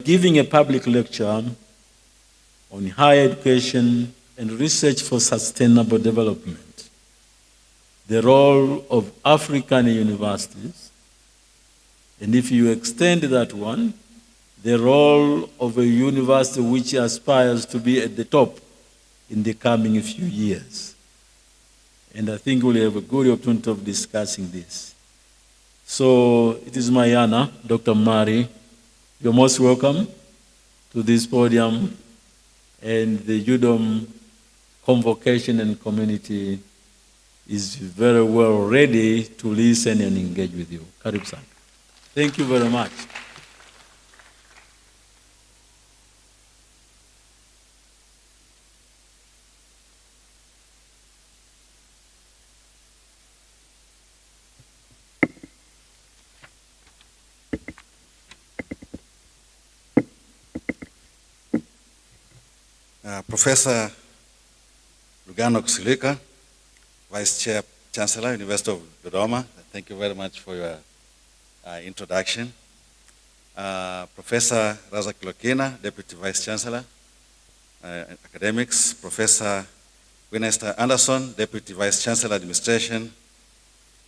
giving a public lecture on higher education and research for sustainable development, the role of African universities, and if you extend that one, the role of a university which aspires to be at the top in the coming few years. And I think we'll have a good opportunity of discussing this. So it is my honor, Dr. Mari, you're most welcome to this podium, and the UDOM Convocation and community is very well ready to listen and engage with you. Karibu sana. Thank you very much. Professor Lugano Kusilika, Vice Chair Chancellor, University of Dodoma, thank you very much for your introduction. Professor Razak Lokina, Deputy Vice Chancellor, Academics, Professor Winester Anderson, Deputy Vice Chancellor, Administration,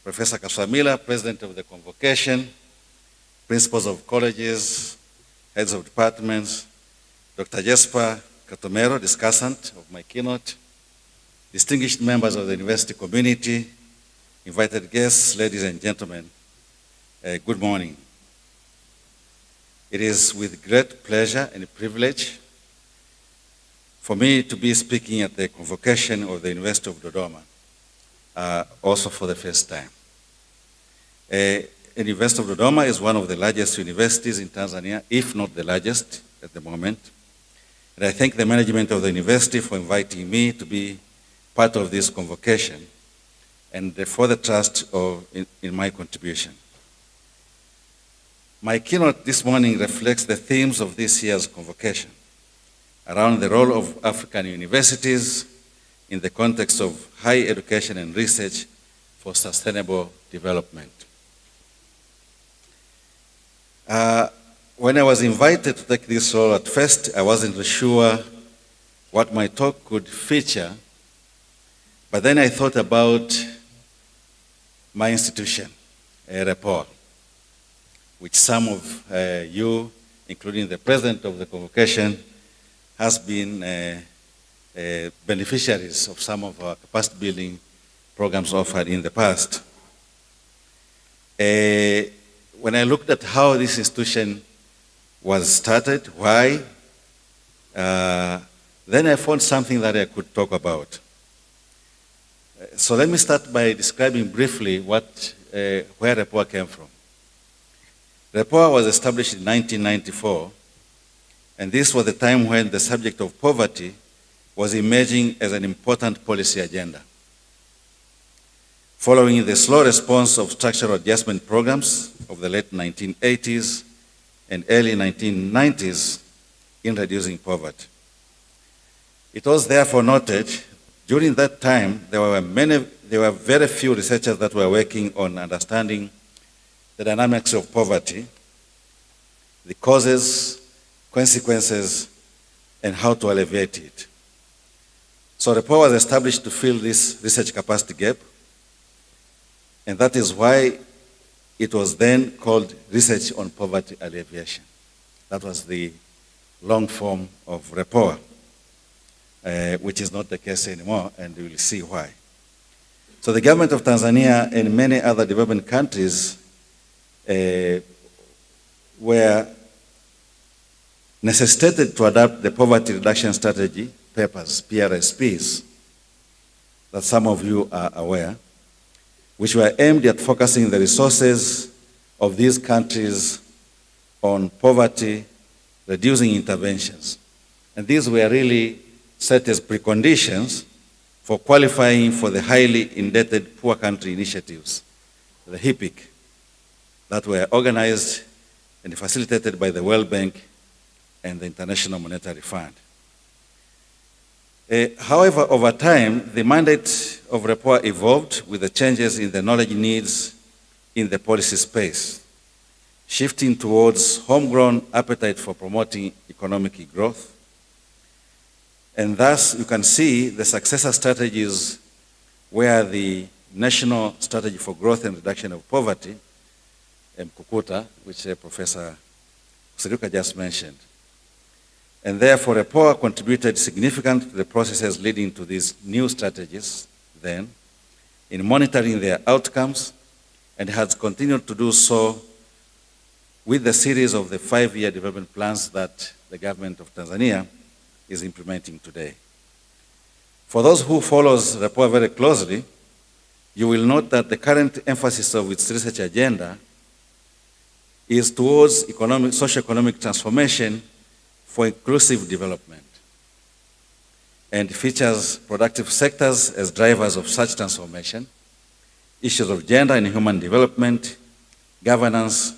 Professor Kaswamila, President of the Convocation, Principals of Colleges, Heads of Departments, Dr. Jesper Katomero, discussant of my keynote, distinguished members of the university community, invited guests, ladies and gentlemen, good morning. It is with great pleasure and privilege for me to be speaking at the convocation of the University of Dodoma, also for the first time. The University of Dodoma is one of the largest universities in Tanzania, if not the largest at the moment. And I thank the management of the university for inviting me to be part of this convocation and for the trust in my contribution. My keynote this morning reflects the themes of this year's convocation around the role of African universities in the context of higher education and research for sustainable development. When I was invited to take this role at first, I wasn't sure what my talk could feature, but then I thought about my institution, REPOR, which some of you, including the president of the convocation, has been beneficiaries of some of our capacity building programs offered in the past. When I looked at how this institution was started, why, then I found something that I could talk about. So let me start by describing briefly where REPOR came from. REPOR was established in 1994, and this was the time when the subject of poverty was emerging as an important policy agenda. Following the slow response of structural adjustment programs of the late 1980s and early 1990s in reducing poverty. It was therefore noted during that time there were very few researchers that were working on understanding the dynamics of poverty, the causes, consequences, and how to alleviate it. So REPOR was established to fill this research capacity gap, and that is why it was then called Research on Poverty Alleviation. That was the long form of REPOR, which is not the case anymore, and we will see why. So the government of Tanzania and many other developing countries were necessitated to adopt the Poverty Reduction Strategy papers, PRSPs, that some of you are aware, which were aimed at focusing the resources of these countries on poverty, reducing interventions. And these were really set as preconditions for qualifying for the highly indebted poor country initiatives, the HIPIC, that were organized and facilitated by the World Bank and the International Monetary Fund. However, over time, the mandate of REPOR evolved with the changes in the knowledge needs in the policy space. shifting towards homegrown appetite for promoting economic growth. And thus, you can see the successor strategies where the National Strategy for Growth and Reduction of Poverty, MKUKUTA, which Professor Siruka just mentioned. And therefore, REPOA contributed significantly to the processes leading to these new strategies then, in monitoring their outcomes, and has continued to do so with the series of the 5-year development plans that the government of Tanzania is implementing today. For those who follows REPOA very closely, you will note that the current emphasis of its research agenda is towards socio-economic transformation for inclusive development, and features productive sectors as drivers of such transformation, issues of gender and human development, governance,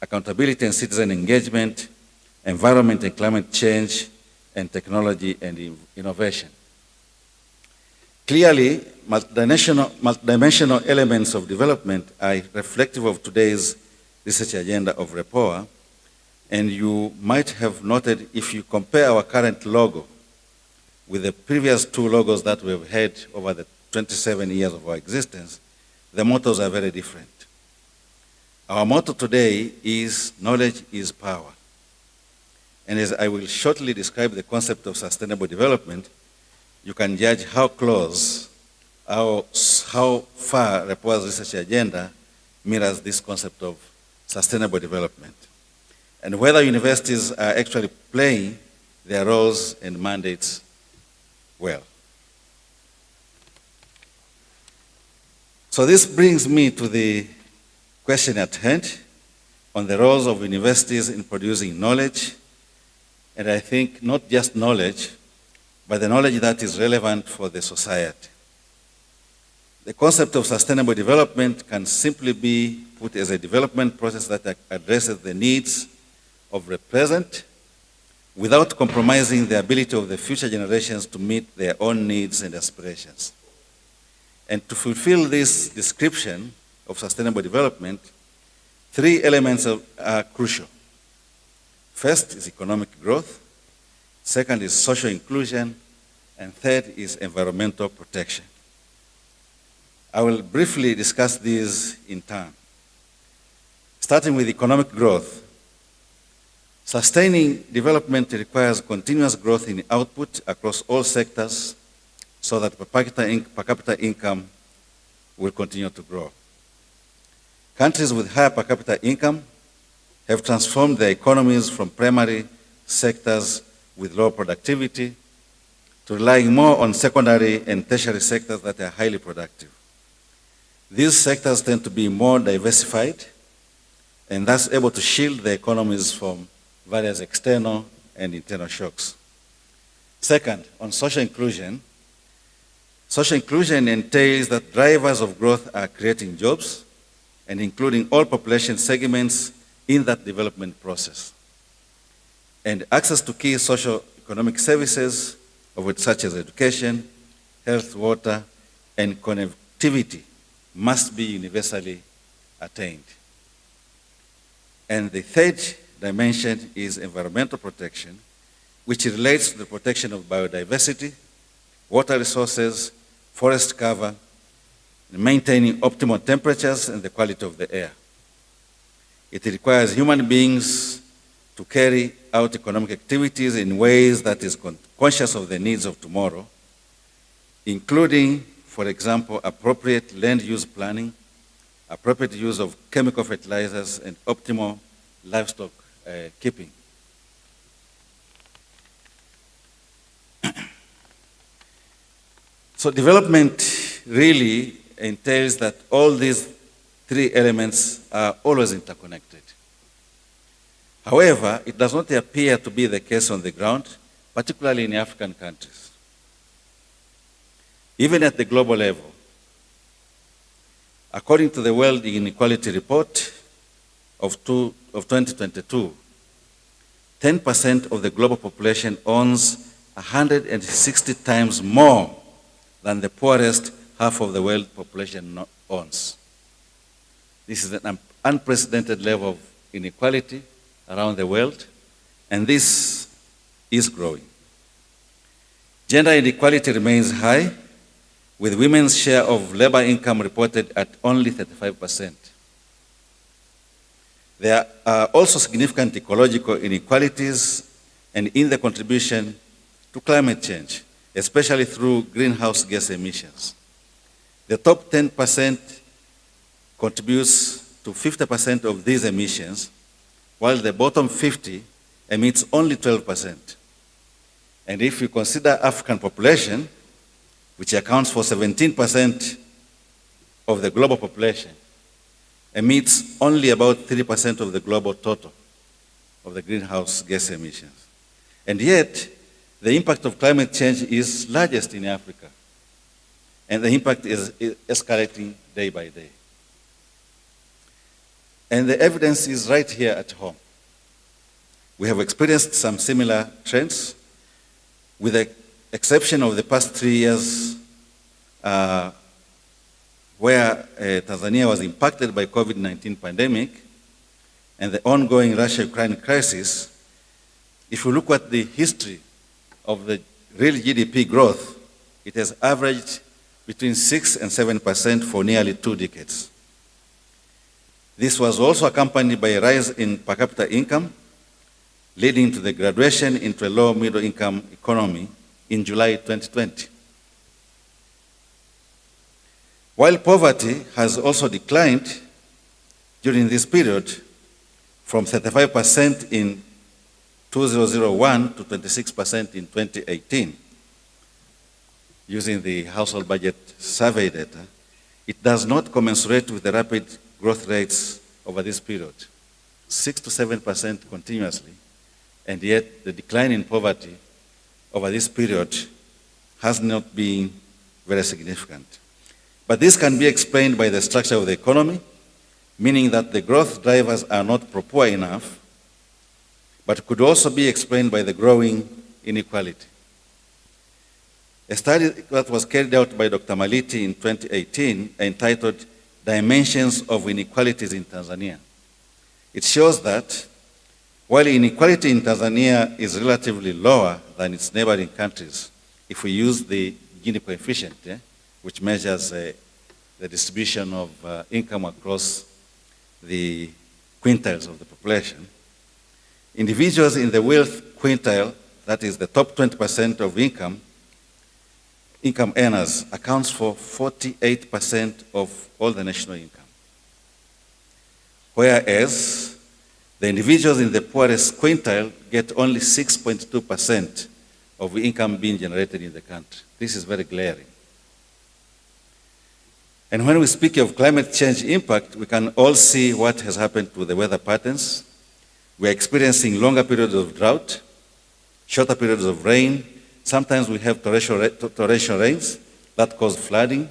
accountability and citizen engagement, environment and climate change, and technology and innovation. Clearly, multidimensional elements of development are reflective of today's research agenda of REPOA, and you might have noted if you compare our current logo with the previous 2 logos that we've had over the 27 years of our existence, the mottos are very different. Our motto today is knowledge is power. And as I will shortly describe the concept of sustainable development, you can judge how close, how far REPOA's research agenda mirrors this concept of sustainable development, and whether universities are actually playing their roles and mandates well. So this brings me to the question at hand on the roles of universities in producing knowledge, and I think not just knowledge, but the knowledge that is relevant for the society. The concept of sustainable development can simply be put as a development process that addresses the needs of the present without compromising the ability of the future generations to meet their own needs and aspirations. And to fulfill this description of sustainable development, 3 elements are crucial. First is economic growth, second is social inclusion, and third is environmental protection. I will briefly discuss these in turn. Starting with economic growth, sustaining development requires continuous growth in output across all sectors so that per capita income will continue to grow. Countries with higher per capita income have transformed their economies from primary sectors with low productivity to relying more on secondary and tertiary sectors that are highly productive. These sectors tend to be more diversified and thus able to shield the economies from various external and internal shocks. Second, on social inclusion entails that drivers of growth are creating jobs and including all population segments in that development process. And access to key socio-economic services such as education, health, water, and connectivity must be universally attained. And the third dimension is environmental protection, which relates to the protection of biodiversity, water resources, forest cover, and maintaining optimal temperatures and the quality of the air. It requires human beings to carry out economic activities in ways that is conscious of the needs of tomorrow, including, for example, appropriate land use planning, appropriate use of chemical fertilizers, and optimal livestock keeping. So development really entails that all these 3 elements are always interconnected. However, it does not appear to be the case on the ground, particularly in African countries. Even at the global level, according to the World Inequality Report of 2022, 10% of the global population owns 160 times more than the poorest half of the world population owns. This is an unprecedented level of inequality around the world, and this is growing. Gender inequality remains high, with women's share of labor income reported at only 35%. There are also significant ecological inequalities and in the contribution to climate change, especially through greenhouse gas emissions. The top 10% contributes to 50% of these emissions, while the bottom 50 emits only 12%. And if you consider African population, which accounts for 17% of the global population, emits only about 3% of the global total of the greenhouse gas emissions. And yet, the impact of climate change is largest in Africa, and the impact is escalating day by day. And the evidence is right here at home. We have experienced some similar trends, with the exception of the past 3 years where Tanzania was impacted by COVID-19 pandemic and the ongoing Russia-Ukraine crisis. If you look at the history of the real GDP growth, it has averaged between 6 and 7% for nearly 2 decades. This was also accompanied by a rise in per capita income, leading to the graduation into a low middle income economy in July 2020. While poverty has also declined during this period from 35% in 2001 to 26% in 2018, using the household budget survey data, it does not commensurate with the rapid growth rates over this period, 6 to 7% continuously, and yet the decline in poverty over this period has not been very significant. But this can be explained by the structure of the economy, meaning that the growth drivers are not poor enough, but could also be explained by the growing inequality. A study that was carried out by Dr. Maliti in 2018, entitled Dimensions of Inequalities in Tanzania. It shows that while inequality in Tanzania is relatively lower than its neighboring countries, if we use the Gini coefficient, which measures the distribution of income across the quintiles of the population, individuals in the wealth quintile, that is the top 20% of income earners, accounts for 48% of all the national income. Whereas the individuals in the poorest quintile get only 6.2% of income being generated in the country. This is very glaring. And when we speak of climate change impact, we can all see what has happened to the weather patterns. We are experiencing longer periods of drought, shorter periods of rain. Sometimes we have torrential rains that cause flooding.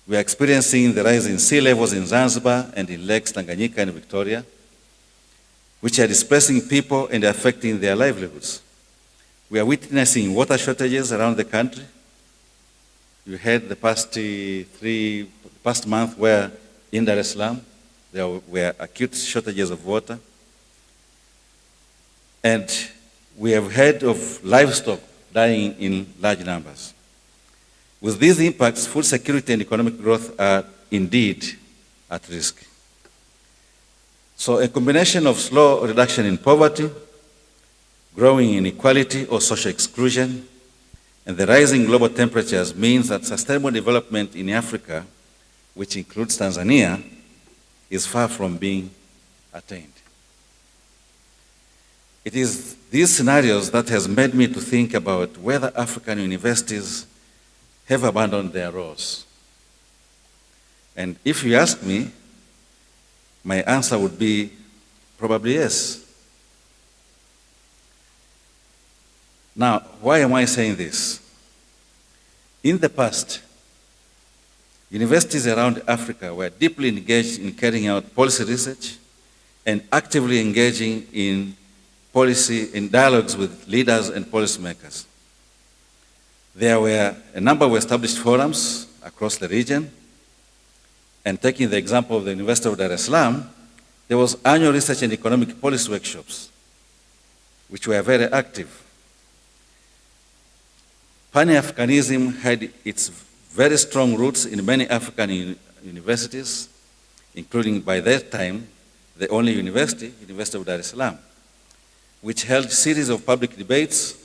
We are experiencing the rise in sea levels in Zanzibar and in lakes Tanganyika and Victoria, which are displacing people and affecting their livelihoods. We are witnessing water shortages around the country. You had the past month where in Dar es Salaam there were acute shortages of water. And we have heard of livestock dying in large numbers. With these impacts, food security and economic growth are indeed at risk. So a combination of slow reduction in poverty, growing inequality or social exclusion, and the rising global temperatures means that sustainable development in Africa, which includes Tanzania, is far from being attained. It is these scenarios that has made me to think about whether African universities have abandoned their roles. And if you ask me, my answer would be probably yes. Now, why am I saying this? In the past, universities around Africa were deeply engaged in carrying out policy research and actively engaging in dialogues with leaders and policymakers. There were a number of established forums across the region, and taking the example of the University of Dar es Salaam, There was annual research and economic policy workshops, which were very active. Pan-Africanism had its very strong roots in many African universities, including by that time, the only university, University of Dar es Salaam, which held series of public debates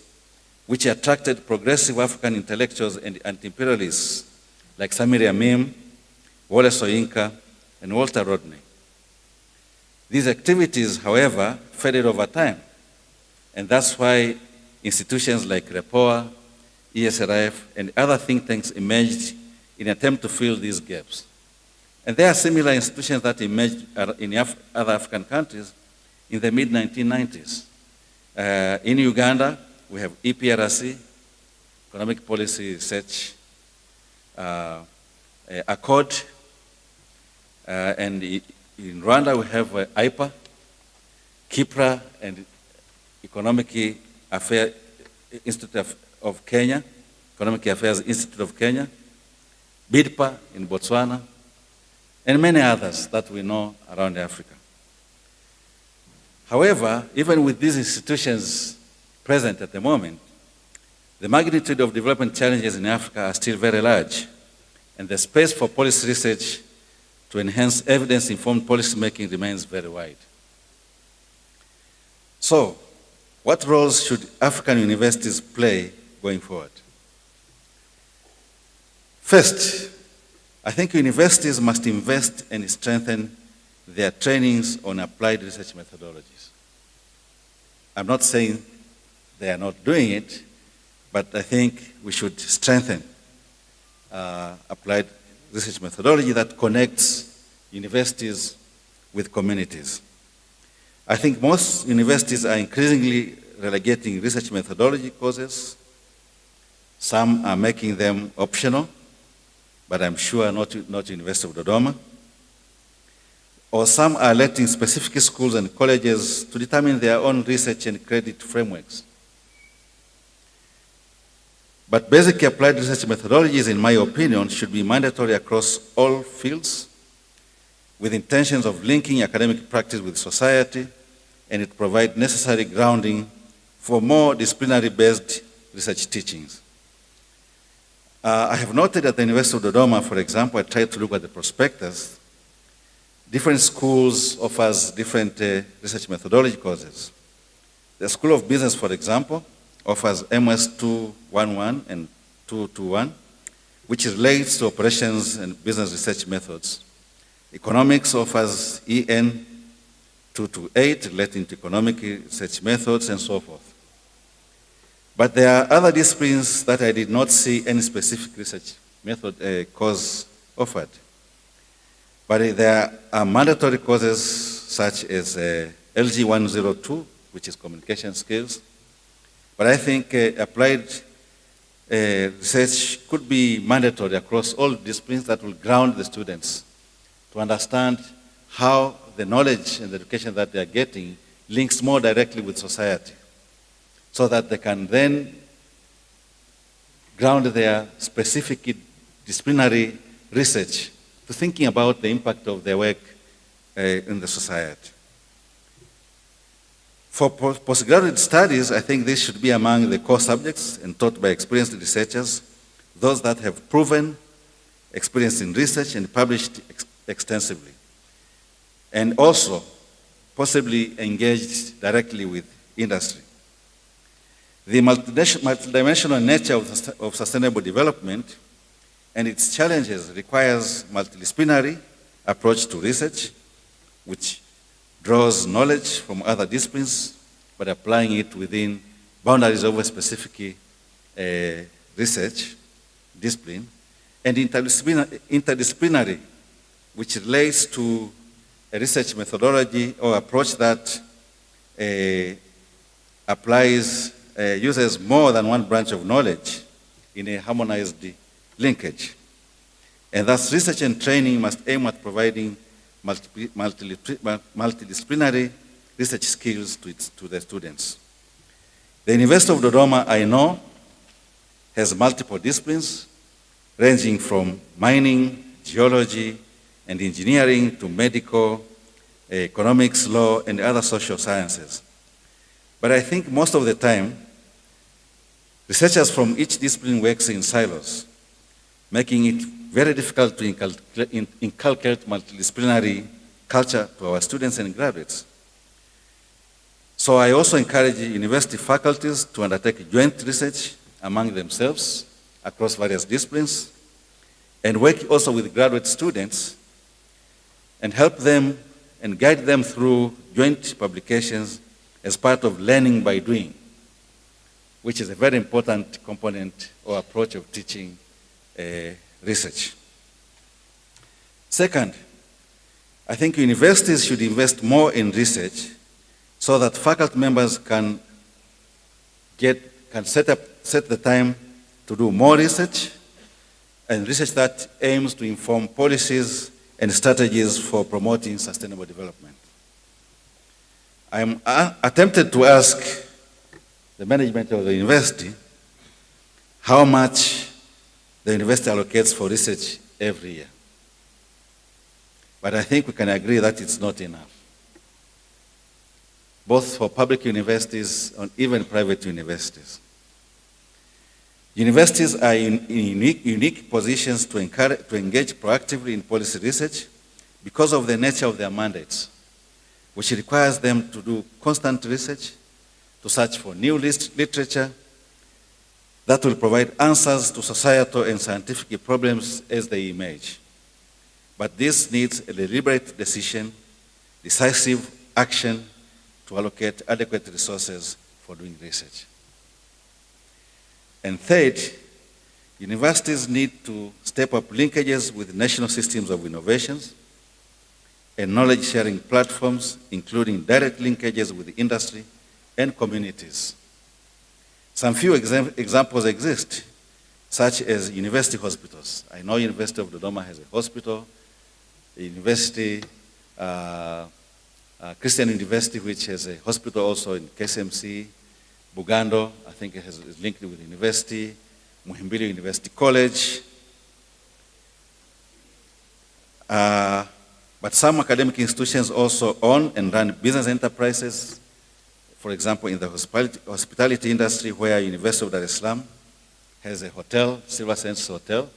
which attracted progressive African intellectuals and anti-imperialists like Samir Amin, Wole Soyinka, and Walter Rodney. These activities, however, faded over time, and that's why institutions like REPOA, ESRF, and other think tanks emerged in an attempt to fill these gaps. And there are similar institutions that emerged in other African countries in the mid-1990s. In Uganda, we have EPRC, Economic Policy Research, Accord, and in Rwanda we have IPA, KIPRA, and Economic Affairs Institute of Kenya, Economic Affairs Institute of Kenya, BIDPA in Botswana, and many others that we know around Africa. However, even with these institutions present at the moment, the magnitude of development challenges in Africa are still very large, and the space for policy research to enhance evidence-informed policy making remains very wide. So, what roles should African universities play going forward? First, I think universities must invest and strengthen their trainings on applied research methodologies. I'm not saying they are not doing it, but I think we should strengthen applied research methodology that connects universities with communities. I think most universities are increasingly relegating research methodology courses. Some are making them optional, but I'm sure not University of Dodoma. Or some are letting specific schools and colleges to determine their own research and credit frameworks. But basic applied research methodologies, in my opinion, should be mandatory across all fields with intentions of linking academic practice with society, and it provides necessary grounding for more disciplinary-based research teachings. I have noted at the University of Dodoma, for example, I tried to look at the prospectus. Different schools offers different research methodology courses. The School of Business, for example, offers MS 211 and 221, which relates to operations and business research methods. Economics offers EN 228, relating to economic research methods and so forth. But there are other disciplines that I did not see any specific research method course offered. But there are mandatory courses such as LG 102, which is communication skills. But I think applied research could be mandatory across all disciplines that will ground the students to understand how the knowledge and the education that they are getting links more directly with society, so that they can then ground their specific disciplinary research to thinking about the impact of their work in the society. For postgraduate studies, I think this should be among the core subjects and taught by experienced researchers, those that have proven experience in research and published extensively, and also possibly engaged directly with industry. The multidimensional nature of sustainable development and its challenges requires multidisciplinary approach to research, which draws knowledge from other disciplines, but applying it within boundaries of a specific research discipline, and interdisciplinary, which relates to a research methodology or approach that uses more than one branch of knowledge in a harmonized linkage. And thus, research and training must aim at providing multidisciplinary research skills to the students. The University of Dodoma, I know, has multiple disciplines, ranging from mining, geology, and engineering to medical, economics, law, and other social sciences. But I think most of the time, researchers from each discipline works in silos, making it very difficult to inculcate multidisciplinary culture to our students and graduates. So I also encourage university faculties to undertake joint research among themselves across various disciplines, and work also with graduate students and help them and guide them through joint publications as part of learning by doing, which is a very important component or approach of teaching research. Second, I think universities should invest more in research so that faculty members can set the time to do more research, and research that aims to inform policies and strategies for promoting sustainable development. I am attempted to ask the management of the university how much the university allocates for research every year. But I think we can agree that it's not enough, both for public universities and even private universities. Universities are in unique positions to engage proactively in policy research because of the nature of their mandates, which requires them to do constant research, to search for new literature that will provide answers to societal and scientific problems as they emerge. But this needs a deliberate decision, decisive action to allocate adequate resources for doing research. And third, universities need to step up linkages with national systems of innovations and knowledge-sharing platforms, including direct linkages with industry and communities. Some few examples exist, such as university hospitals. I know University of Dodoma has a hospital, Christian University, which has a hospital also in KSMC, Bugando, I think is linked with the university, Muhimbili University College. But some academic institutions also own and run business enterprises, for example, in the hospitality industry, where University of Dar es Salaam has a hotel, Silver Sands Hotel.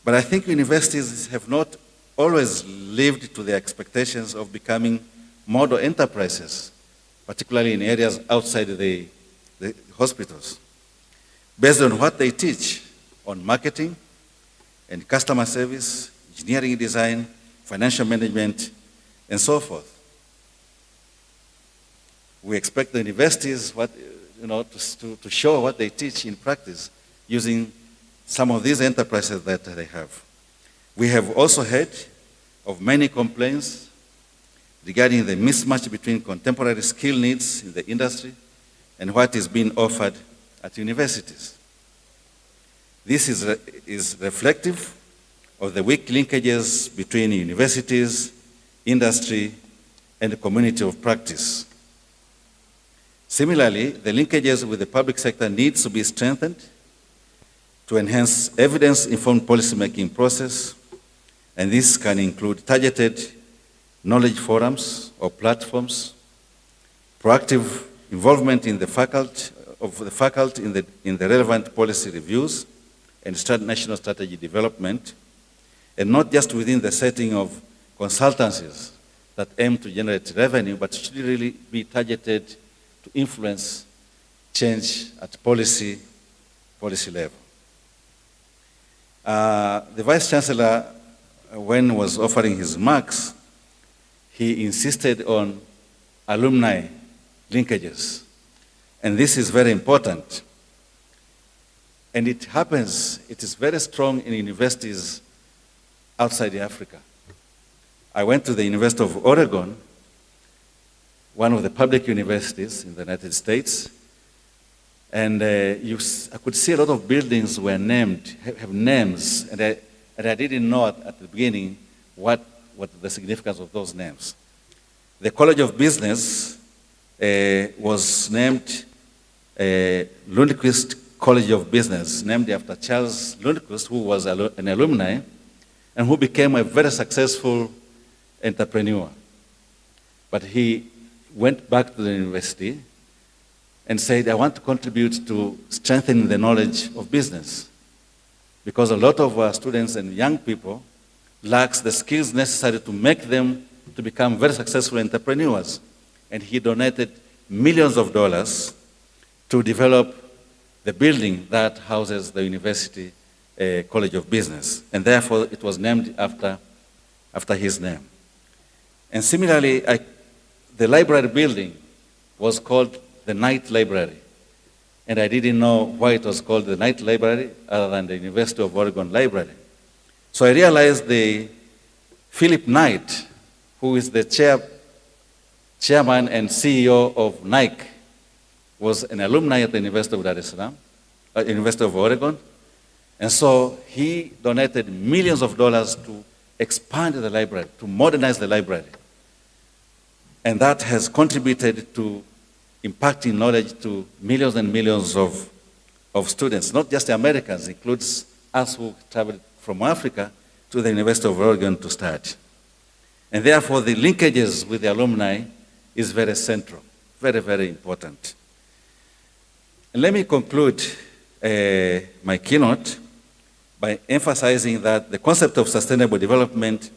But I think universities have not always lived to the expectations of becoming model enterprises, particularly in areas outside the hospitals, based on what they teach on marketing and customer service, engineering design, financial management, and so forth. We expect the universities to show what they teach in practice using some of these enterprises that they have. We have also heard of many complaints regarding the mismatch between contemporary skill needs in the industry and what is being offered at universities. This is reflective of the weak linkages between universities, industry, and the community of practice. Similarly, the linkages with the public sector needs to be strengthened to enhance evidence-informed policymaking process, and this can include targeted knowledge forums or platforms, proactive involvement in the faculty in the relevant policy reviews and national strategy development, and not just within the setting of consultancies that aim to generate revenue, but should really be targeted to influence change at policy level. The Vice Chancellor, when was offering his remarks, he insisted on alumni linkages. And this is very important. And it is very strong in universities outside Africa. I went to the University of Oregon, one of the public universities in the United States, and I could see a lot of buildings were have names, and I didn't know at the beginning what the significance of those names. The College of Business was named Lundquist College of Business, named after Charles Lundquist, who was an alumni and who became a very successful entrepreneur. But he went back to the university and said, I want to contribute to strengthening the knowledge of business, because a lot of our students and young people lacks the skills necessary to make them to become very successful entrepreneurs. And he donated millions of dollars to develop the building that houses the University College of Business. And therefore, it was named after his name. And similarly, the library building was called the Knight Library. And I didn't know why it was called the Knight Library other than the University of Oregon Library. So I realized the Philip Knight, who is the chairman and CEO of Nike, was an alumni at the University of Dar es Salaam, University of Oregon. And so he donated millions of dollars to expand the library, to modernize the library. And that has contributed to impacting knowledge to millions and millions of students, not just Americans, includes us who traveled from Africa to the University of Oregon to study. And therefore, the linkages with the alumni is very central, very, very important. And let me conclude my keynote by emphasizing that the concept of sustainable development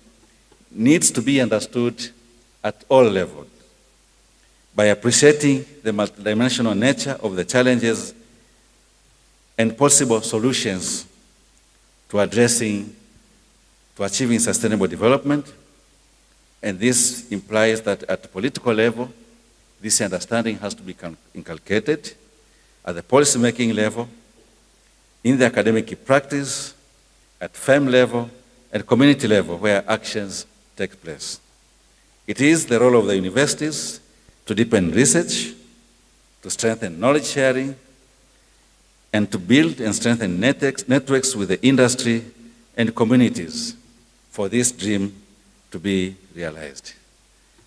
needs to be understood at all levels by appreciating the multidimensional nature of the challenges and possible solutions to achieving sustainable development. And this implies that at the political level, this understanding has to be inculcated at the policy-making level, in the academic practice, at firm level, and community level, where actions take place. It is the role of the universities to deepen research, to strengthen knowledge sharing, and to build and strengthen networks with the industry and communities for this dream to be realized.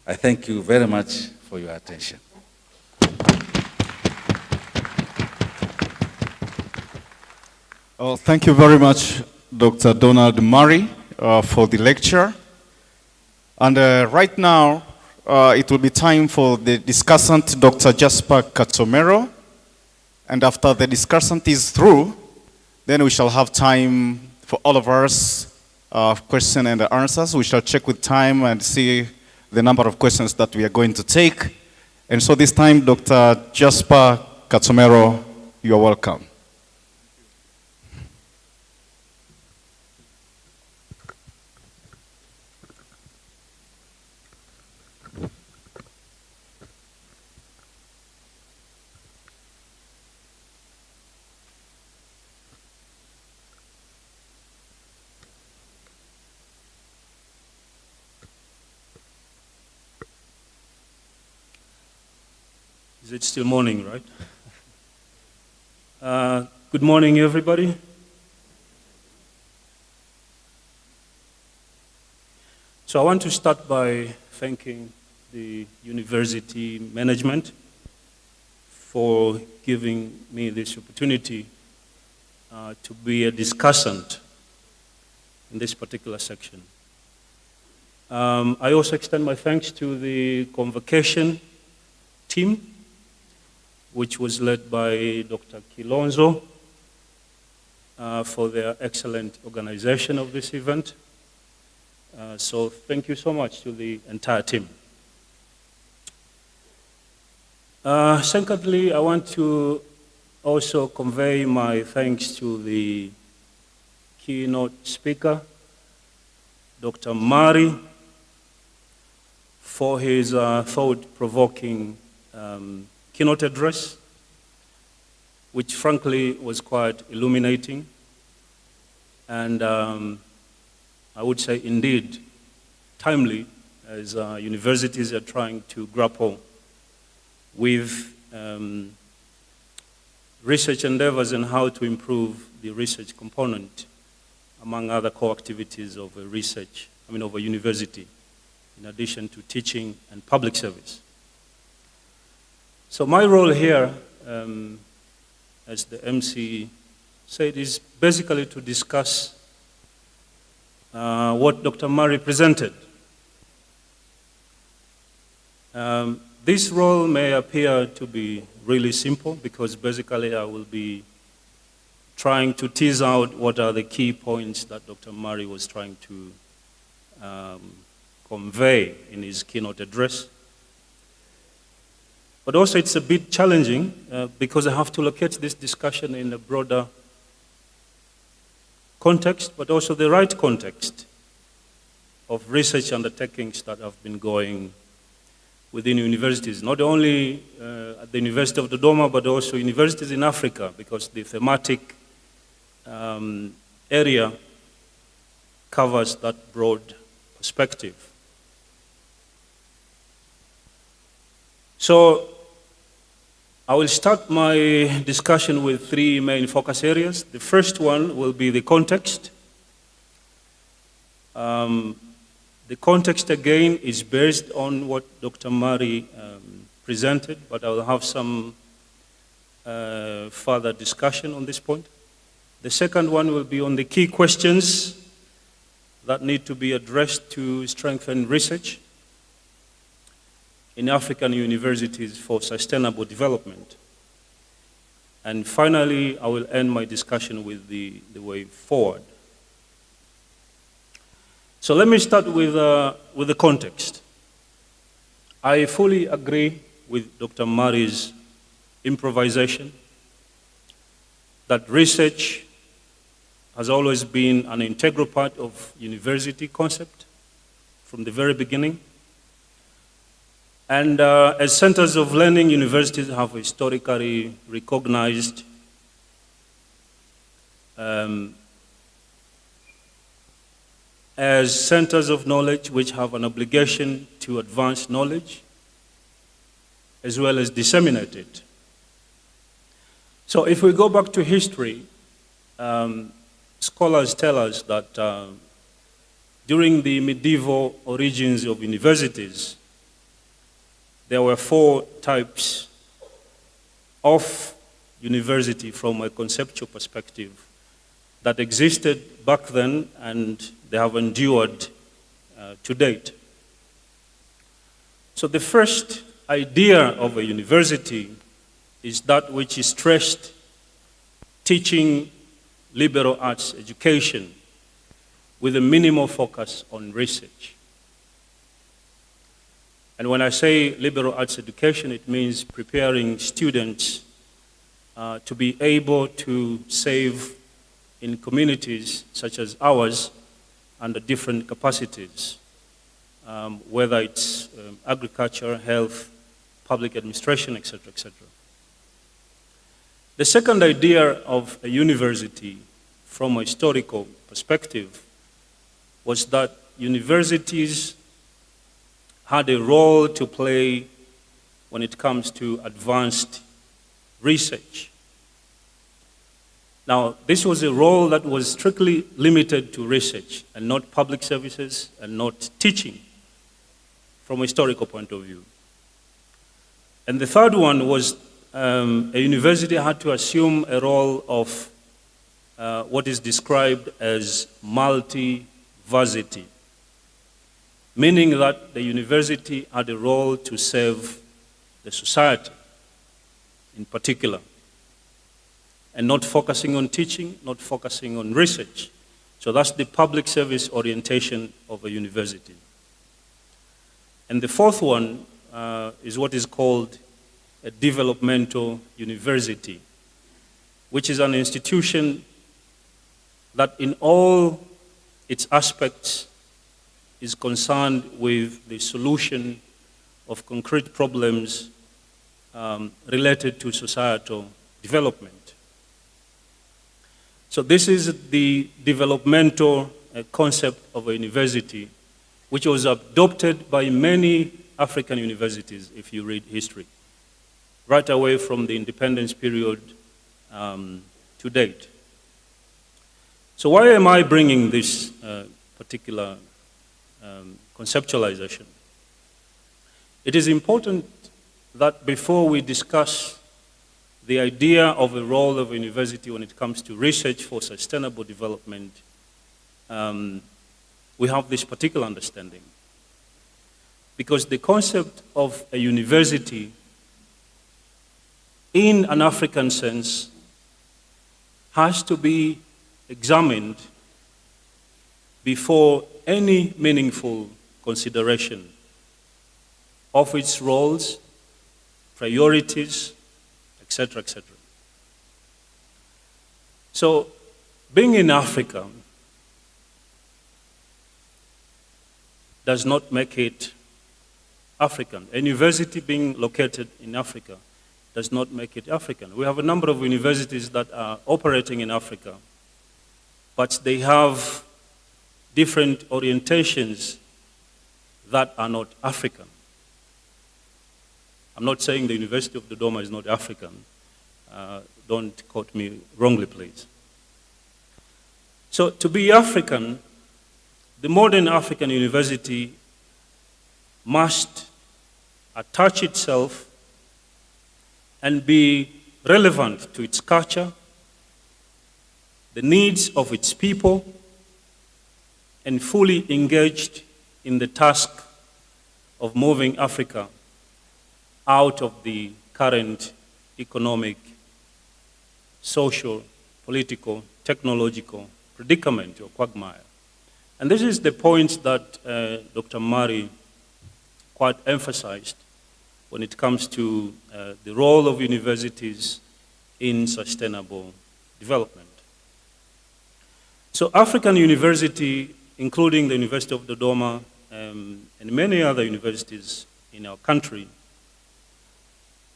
I thank you very much for your attention. Well, thank you very much, Dr. Donald Murray, for the lecture. And right now, it will be time for the discussant, Dr. Jasper Katomero. And after the discussant is through, then we shall have time for all of us questions and answers. We shall check with time and see the number of questions that we are going to take. And so this time, Dr. Jasper Katomero, you are welcome. Is it still morning, right? Good morning, everybody. So I want to start by thanking the university management for giving me this opportunity to be a discussant in this particular section. I also extend my thanks to the CONVOCATION team, which was led by Dr. Kilonzo, for their excellent organization of this event. So thank you so much to the entire team. Secondly, I want to also convey my thanks to the keynote speaker, Dr. Murray, for his thought-provoking keynote address, which frankly was quite illuminating, and I would say indeed timely, as universities are trying to grapple with research endeavors and how to improve the research component, among other core activities of a of a university, in addition to teaching and public service. So my role here, as the MC said, is basically to discuss what Dr. Murray presented. This role may appear to be really simple because basically I will be trying to tease out what are the key points that Dr. Murray was trying to convey in his keynote address. But also it's a bit challenging because I have to locate this discussion in a broader context, but also the right context of research undertakings that have been going within universities, not only at the University of Dodoma, but also universities in Africa, because the thematic area covers that broad perspective. So I will start my discussion with three main focus areas. The first one will be the context. The context, again, is based on what Dr. Murray presented, but I will have some further discussion on this point. The second one will be on the key questions that need to be addressed to strengthen research in African universities for sustainable development. And finally, I will end my discussion with the way forward. So let me start with the context. I fully agree with Dr. Murray's improvisation that research has always been an integral part of university concept from the very beginning. And as centers of learning, universities have historically recognized as centers of knowledge which have an obligation to advance knowledge as well as disseminate it. So if we go back to history, scholars tell us that during the medieval origins of universities, there were four types of university from a conceptual perspective that existed back then and they have endured to date. So the first idea of a university is that which is stressed teaching liberal arts education with a minimal focus on research. And when I say liberal arts education, it means preparing students to be able to save in communities such as ours under different capacities, whether it's agriculture, health, public administration, etc., etc. The second idea of a university from a historical perspective was that universities had a role to play when it comes to advanced research. Now, this was a role that was strictly limited to research and not public services and not teaching from a historical point of view. And the third one was a university had to assume a role of what is described as multiversity, meaning that the university had a role to serve the society in particular, and not focusing on teaching, not focusing on research. So that's the public service orientation of a university. And the fourth one is what is called a developmental university, which is an institution that in all its aspects is concerned with the solution of concrete problems related to societal development. So this is the developmental concept of a university, which was adopted by many African universities, if you read history, right away from the independence period to date. So why am I bringing this particular conceptualization? It is important that before we discuss the idea of a role of a university when it comes to research for sustainable development, we have this particular understanding. because the concept of a university in an African sense has to be examined before any meaningful consideration of its roles, priorities, etc., etc. So, being in Africa does not make it African. A university being located in Africa does not make it African. We have a number of universities that are operating in Africa, but they have different orientations that are not African. I'm not saying the University of Dodoma is not African. Don't quote me wrongly, please. So to be African, the modern African university must attach itself and be relevant to its culture, the needs of its people, and fully engaged in the task of moving Africa out of the current economic, social, political, technological predicament or quagmire. And this is the point that Dr. Mari quite emphasized when it comes to the role of universities in sustainable development. So African university, including the University of Dodoma and many other universities in our country,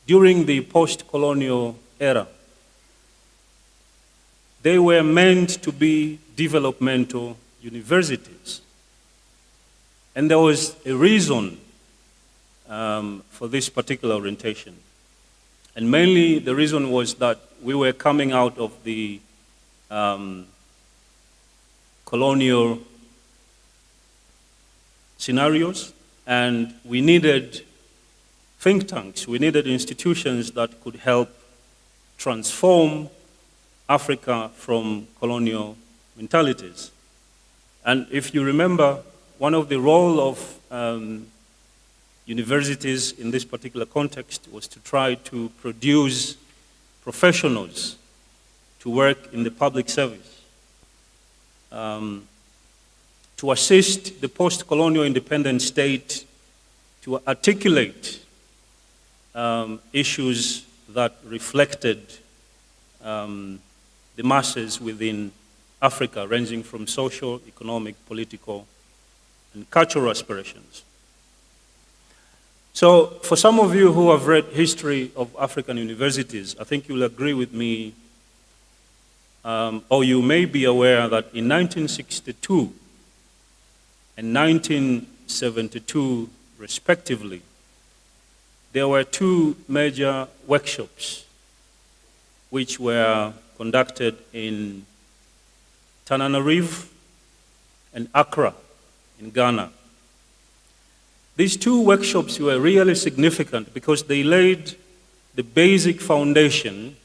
during the post-colonial era, they were meant to be developmental universities. And there was a reason for this particular orientation. And mainly the reason was that we were coming out of the colonial scenarios, and we needed think tanks, we needed institutions that could help transform Africa from colonial mentalities. And if you remember, one of the role of universities in this particular context was to try to produce professionals to work in the public service, to assist the post-colonial independent state to articulate issues that reflected the masses within Africa, ranging from social, economic, political, and cultural aspirations. So for some of you who have read history of African universities, I think you'll agree with me, or you may be aware that in 1962 and 1972, respectively, there were two major workshops which were conducted in Tananarive and Accra in Ghana. These two workshops were really significant because they laid the basic foundation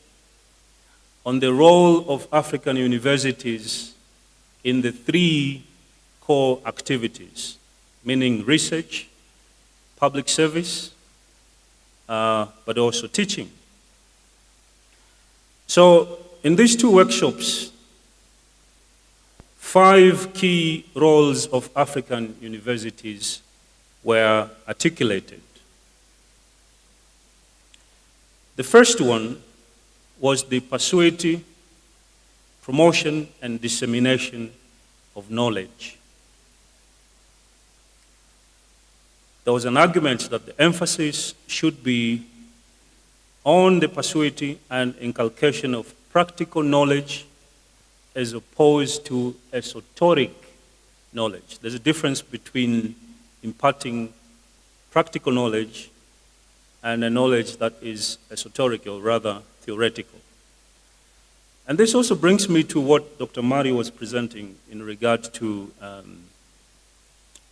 on the role of African universities in the three core activities, meaning research, public service, but also teaching. So in these two workshops, 5 key roles of African universities were articulated. The first one was the pursuit, promotion, and dissemination of knowledge. There was an argument that the emphasis should be on the pursuit and inculcation of practical knowledge as opposed to esoteric knowledge. There's a difference between imparting practical knowledge and a knowledge that is esoteric, or rather theoretical. And this also brings me to what Dr. Mari was presenting in regard to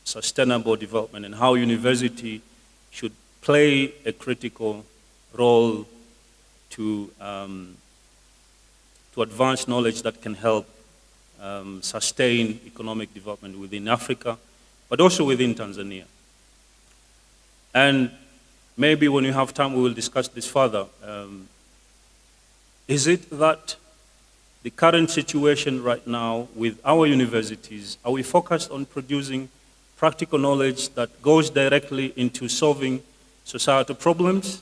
sustainable development and how university should play a critical role to advance knowledge that can help sustain economic development within Africa, but also within Tanzania. And maybe when you have time, we will discuss this further. Is it that the current situation right now with our universities, are we focused on producing practical knowledge that goes directly into solving societal problems?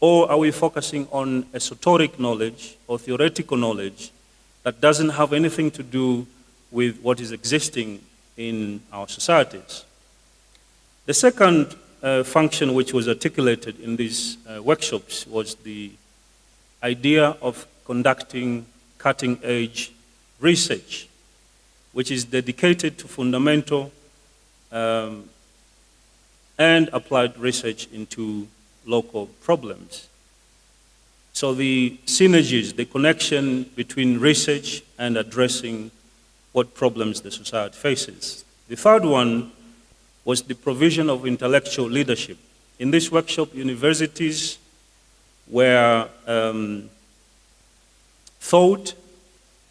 Or are we focusing on esoteric knowledge or theoretical knowledge that doesn't have anything to do with what is existing in our societies? The second function which was articulated in these workshops was the idea of conducting cutting-edge research, which is dedicated to fundamental and applied research into local problems. So the synergies, the connection between research and addressing what problems the society faces. The third one was the provision of intellectual leadership. In this workshop, universities were thought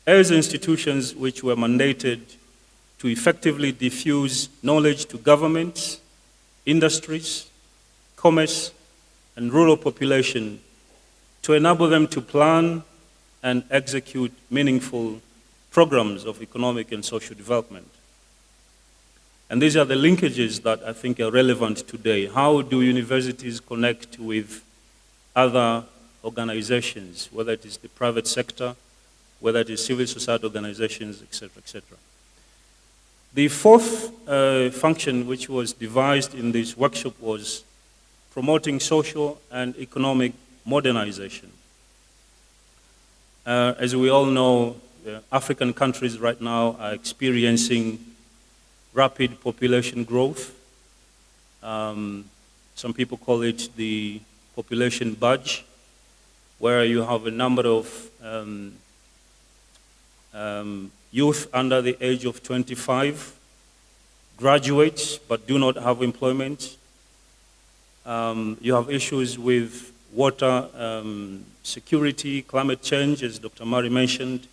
as institutions which were mandated to effectively diffuse knowledge to governments, industries, commerce, and rural population to enable them to plan and execute meaningful programs of economic and social development. And these are the linkages that I think are relevant today. How do universities connect with other organizations, whether it is the private sector, whether it is civil society organizations, et cetera, et cetera. The fourth function which was devised in this workshop was promoting social and economic modernization. As we all know, African countries right now are experiencing rapid population growth. Some people call it the population budge, where you have a number of youth under the age of 25, graduates but do not have employment. You have issues with water security, climate change, as Dr. Murray mentioned,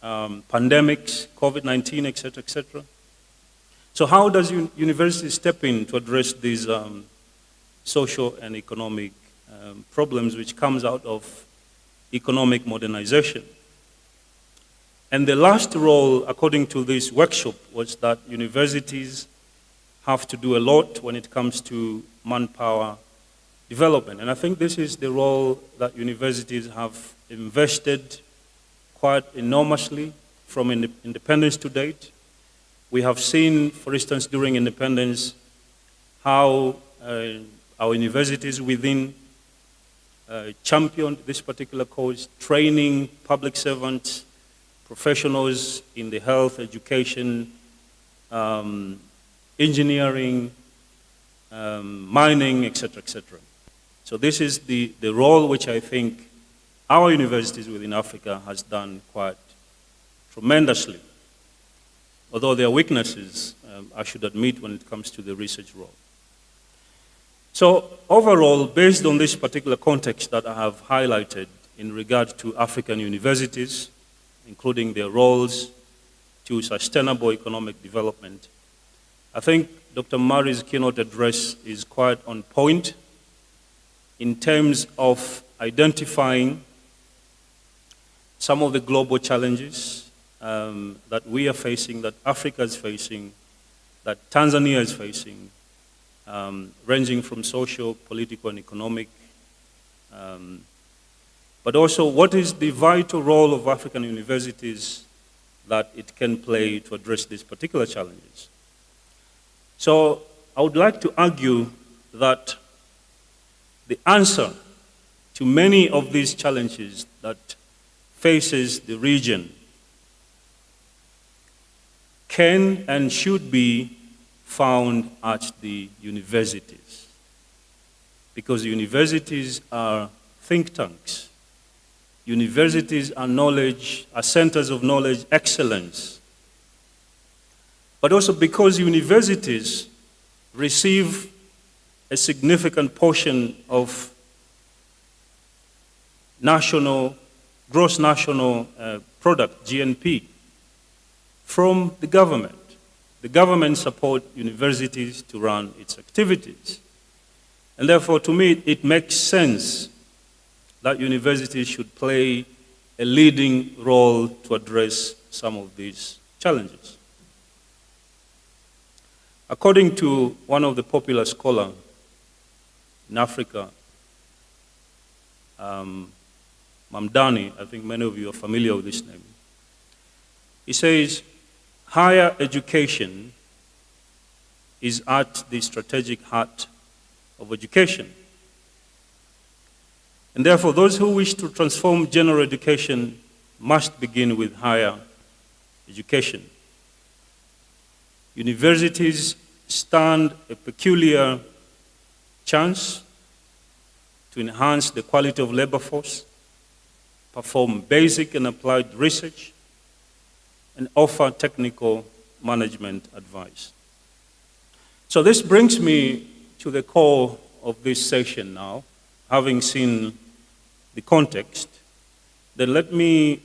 pandemics, COVID-19, et cetera, et cetera. So how does university step in to address these social and economic problems which comes out of economic modernization? And the last role, according to this workshop, was that universities have to do a lot when it comes to manpower development. And I think this is the role that universities have invested quite enormously from independence to date. We have seen, for instance, during independence, how our universities within championed this particular cause, training public servants, professionals in the health, education, engineering, mining, et cetera, et cetera. So this is the role which I think our universities within Africa has done quite tremendously. Although there are weaknesses, I should admit, when it comes to the research role. So overall, based on this particular context that I have highlighted in regard to African universities, including their roles to sustainable economic development, I think Dr. Murray's keynote address is quite on point in terms of identifying some of the global challenges that we are facing, that Africa is facing, that Tanzania is facing, ranging from social, political, and economic. But also, what is the vital role of African universities that it can play to address these particular challenges? So, I would like to argue that the answer to many of these challenges that faces the region can and should be found at the universities. Because universities are think tanks. Universities are centers of knowledge excellence. But also because universities receive a significant portion of gross national product, GNP, from the government. The government supports universities to run its activities. And therefore, to me, it makes sense that universities should play a leading role to address some of these challenges. According to one of the popular scholars in Africa, Mamdani, I think many of you are familiar with this name, he says, higher education is at the strategic heart of education. And therefore, those who wish to transform general education must begin with higher education. Universities stand a peculiar chance to enhance the quality of labor force, perform basic and applied research, and offer technical management advice. So this brings me to the core of this session now. Having seen the context, then let me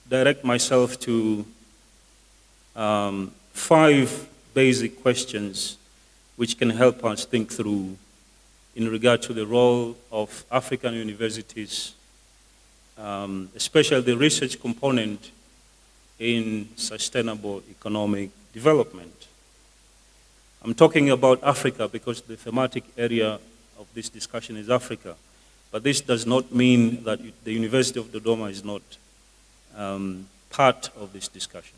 direct myself to 5 basic questions which can help us think through in regard to the role of African universities, especially the research component in sustainable economic development. I'm talking about Africa because the thematic area of this discussion is Africa. But this does not mean that the University of Dodoma is not part of this discussion.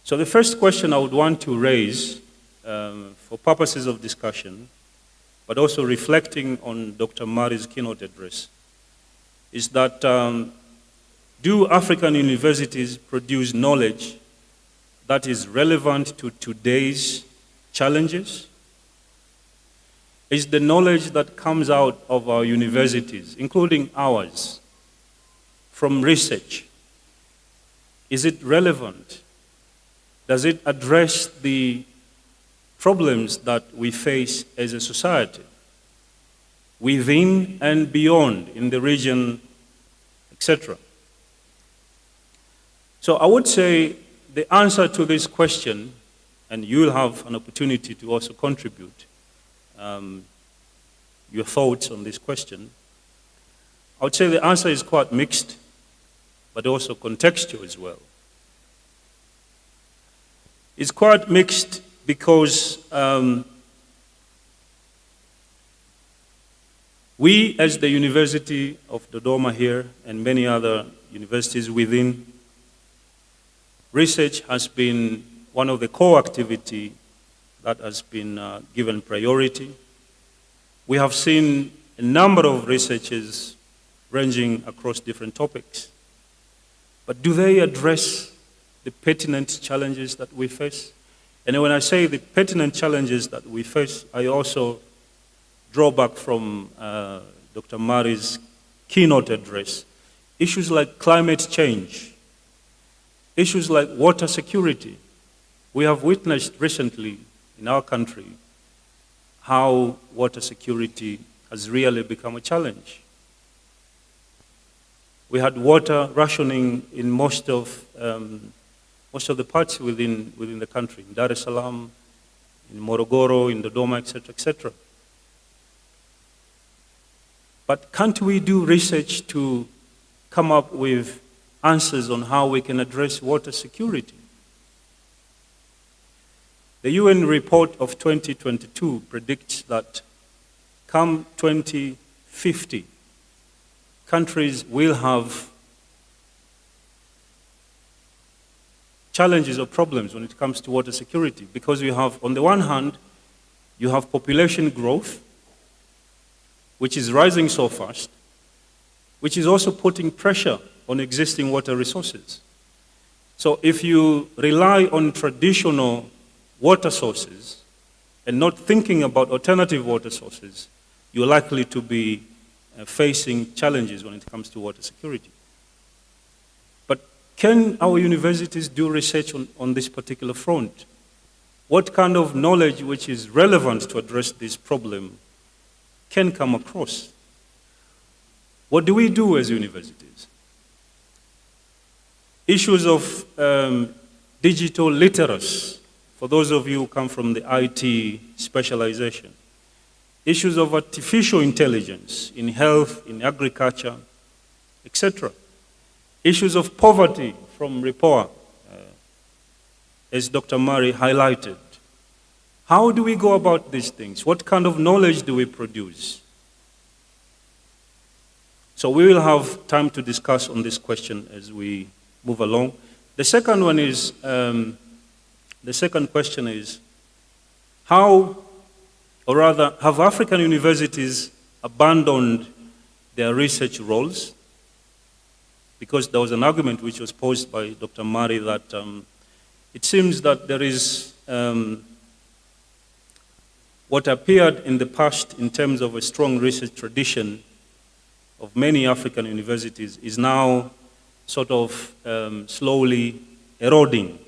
So the first question I would want to raise for purposes of discussion, but also reflecting on Dr. Mari's keynote address, is that do African universities produce knowledge that is relevant to today's challenges? Is the knowledge that comes out of our universities, including ours, from research, is it relevant? Does it address the problems that we face as a society, within and beyond, in the region, etc.? So I would say the answer to this question, and you'll have an opportunity to also contribute your thoughts on this question, I would say the answer is quite mixed, but also contextual as well. It's quite mixed because we, as the University of Dodoma here, and many other universities within, research has been one of the core activity that has been given priority. We have seen a number of researches ranging across different topics. But do they address the pertinent challenges that we face? And when I say the pertinent challenges that we face, I also draw back from Dr. Mari's keynote address. Issues like climate change, issues like water security. We have witnessed recently in our country how water security has really become a challenge. We had water rationing in most of the parts within the country, in Dar es Salaam, in Morogoro, in Dodoma, etc., etc. But can't we do research to come up with answers on how we can address water security? The UN report of 2022 predicts that come 2050, countries will have challenges or problems when it comes to water security, because you have, on the one hand, you have population growth, which is rising so fast, which is also putting pressure on existing water resources. So if you rely on traditional water sources and not thinking about alternative water sources, you're likely to be facing challenges when it comes to water security. But can our universities do research on this particular front? What kind of knowledge which is relevant to address this problem can come across? What do we do as universities? Issues of digital literacy, for those of you who come from the IT specialization, issues of artificial intelligence in health, in agriculture, etc. Issues of poverty from RIPOA, as Dr. Murray highlighted. How do we go about these things? What kind of knowledge do we produce? So we will have time to discuss on this question as we move along. The second one is, the second question is, how, or rather, have African universities abandoned their research roles? Because there was an argument which was posed by Dr. Murray that it seems that there is what appeared in the past in terms of a strong research tradition of many African universities is now sort of slowly eroding.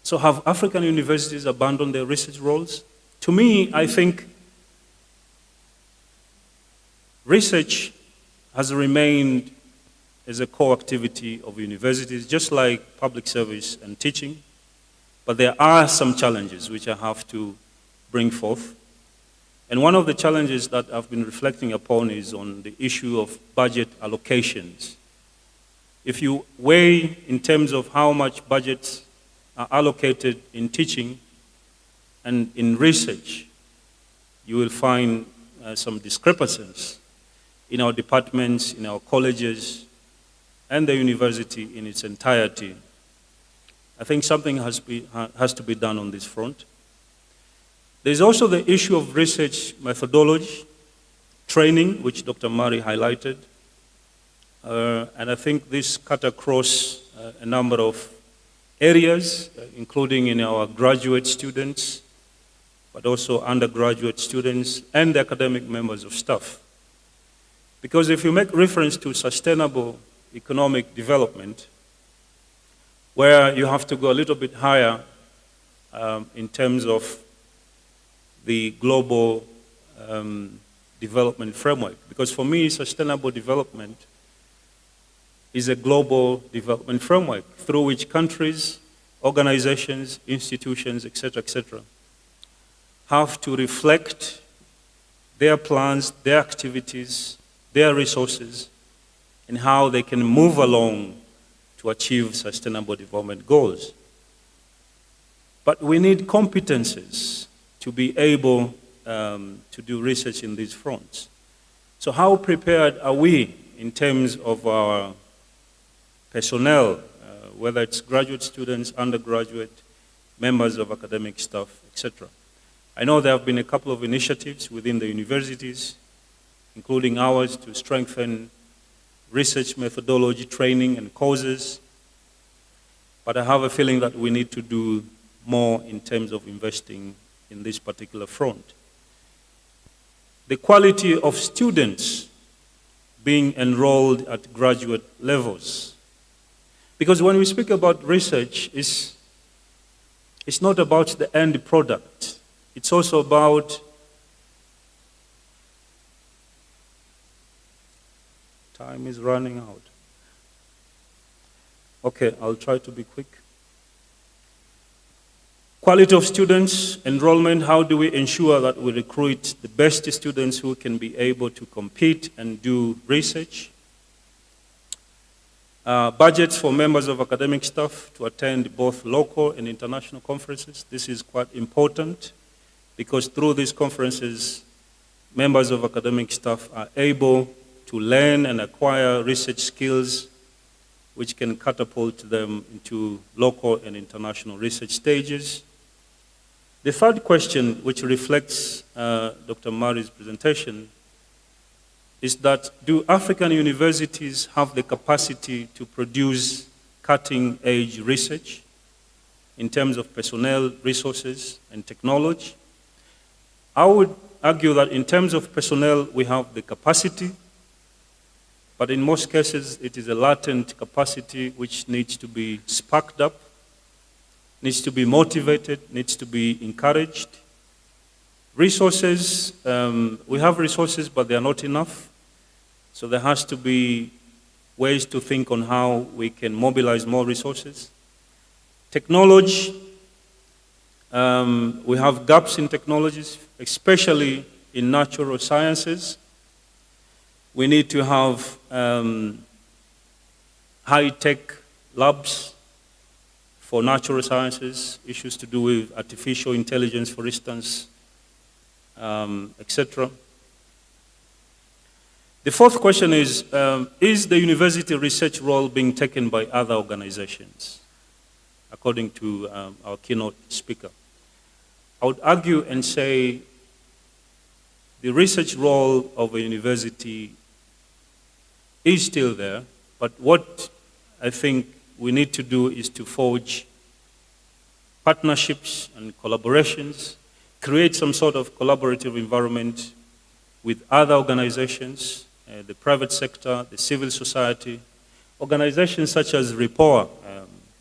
So have African universities abandoned their research roles? To me, I think research has remained as a core activity of universities, just like public service and teaching. But there are some challenges which I have to bring forth. And one of the challenges that I've been reflecting upon is on the issue of budget allocations. If you weigh in terms of how much budgets are allocated in teaching and in research, you will find some discrepancies in our departments, in our colleges, and the university in its entirety. I think something has to be done on this front. There's also the issue of research methodology, training, which Dr. Murray highlighted. And I think this cut across a number of areas, including in our graduate students, but also undergraduate students and the academic members of staff. Because if you make reference to sustainable economic development, where you have to go a little bit higher in terms of the global development framework. Because for me, sustainable development is a global development framework through which countries, organizations, institutions, etc., have to reflect their plans, their activities, their resources, and how they can move along to achieve sustainable development goals. But we need competences to be able to do research in these fronts. So how prepared are we in terms of our personnel, whether it's graduate students, undergraduate, members of academic staff, etc.? I know there have been a couple of initiatives within the universities, including ours, to strengthen research methodology training and courses, but I have a feeling that we need to do more in terms of investing in this particular front. The quality of students being enrolled at graduate levels. Because when we speak about research, it's not about the end product. It's also about time is running out. Okay, I'll try to be quick. Quality of students, enrollment, how do we ensure that we recruit the best students who can be able to compete and do research? Budgets for members of academic staff to attend both local and international conferences. This is quite important because through these conferences, members of academic staff are able to learn and acquire research skills which can catapult them into local and international research stages. The third question, which reflects Dr. Murray's presentation, is that do African universities have the capacity to produce cutting-edge research in terms of personnel, resources, and technology? I would argue that in terms of personnel, we have the capacity, but in most cases, it is a latent capacity which needs to be sparked up, needs to be motivated, needs to be encouraged. Resources, we have resources, but they are not enough. So there has to be ways to think on how we can mobilize more resources. Technology, We have gaps in technologies, especially in natural sciences. We need to have high-tech labs for natural sciences, issues to do with artificial intelligence, for instance, etc. The fourth question is the university research role being taken by other organizations, according to our keynote speaker? I would argue and say the research role of a university is still there, but what I think we need to do is to forge partnerships and collaborations, create some sort of collaborative environment with other organizations, the private sector, the civil society, organizations such as RIPOA.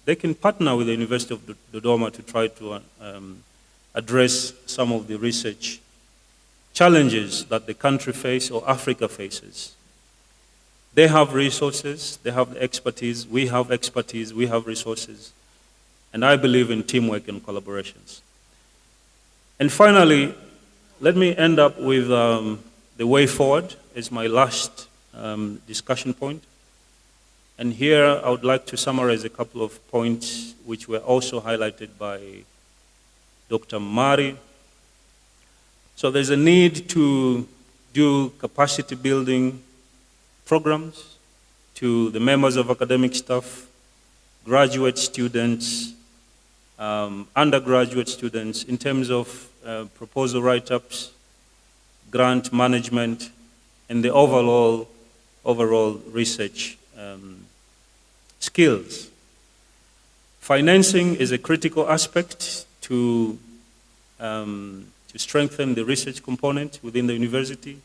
They can partner with the University of Dodoma to try to address some of the research challenges that the country faces or Africa faces. They have resources, they have the expertise, we have resources, and I believe in teamwork and collaborations. And finally, let me end up with the way forward as my last discussion point. And here I would like to summarize a couple of points which were also highlighted by Dr. Mari. So there's a need to do capacity building programs to the members of academic staff, graduate students, undergraduate students in terms of proposal write-ups, grant management, and the overall research skills. Financing is a critical aspect to strengthen the research component within the university.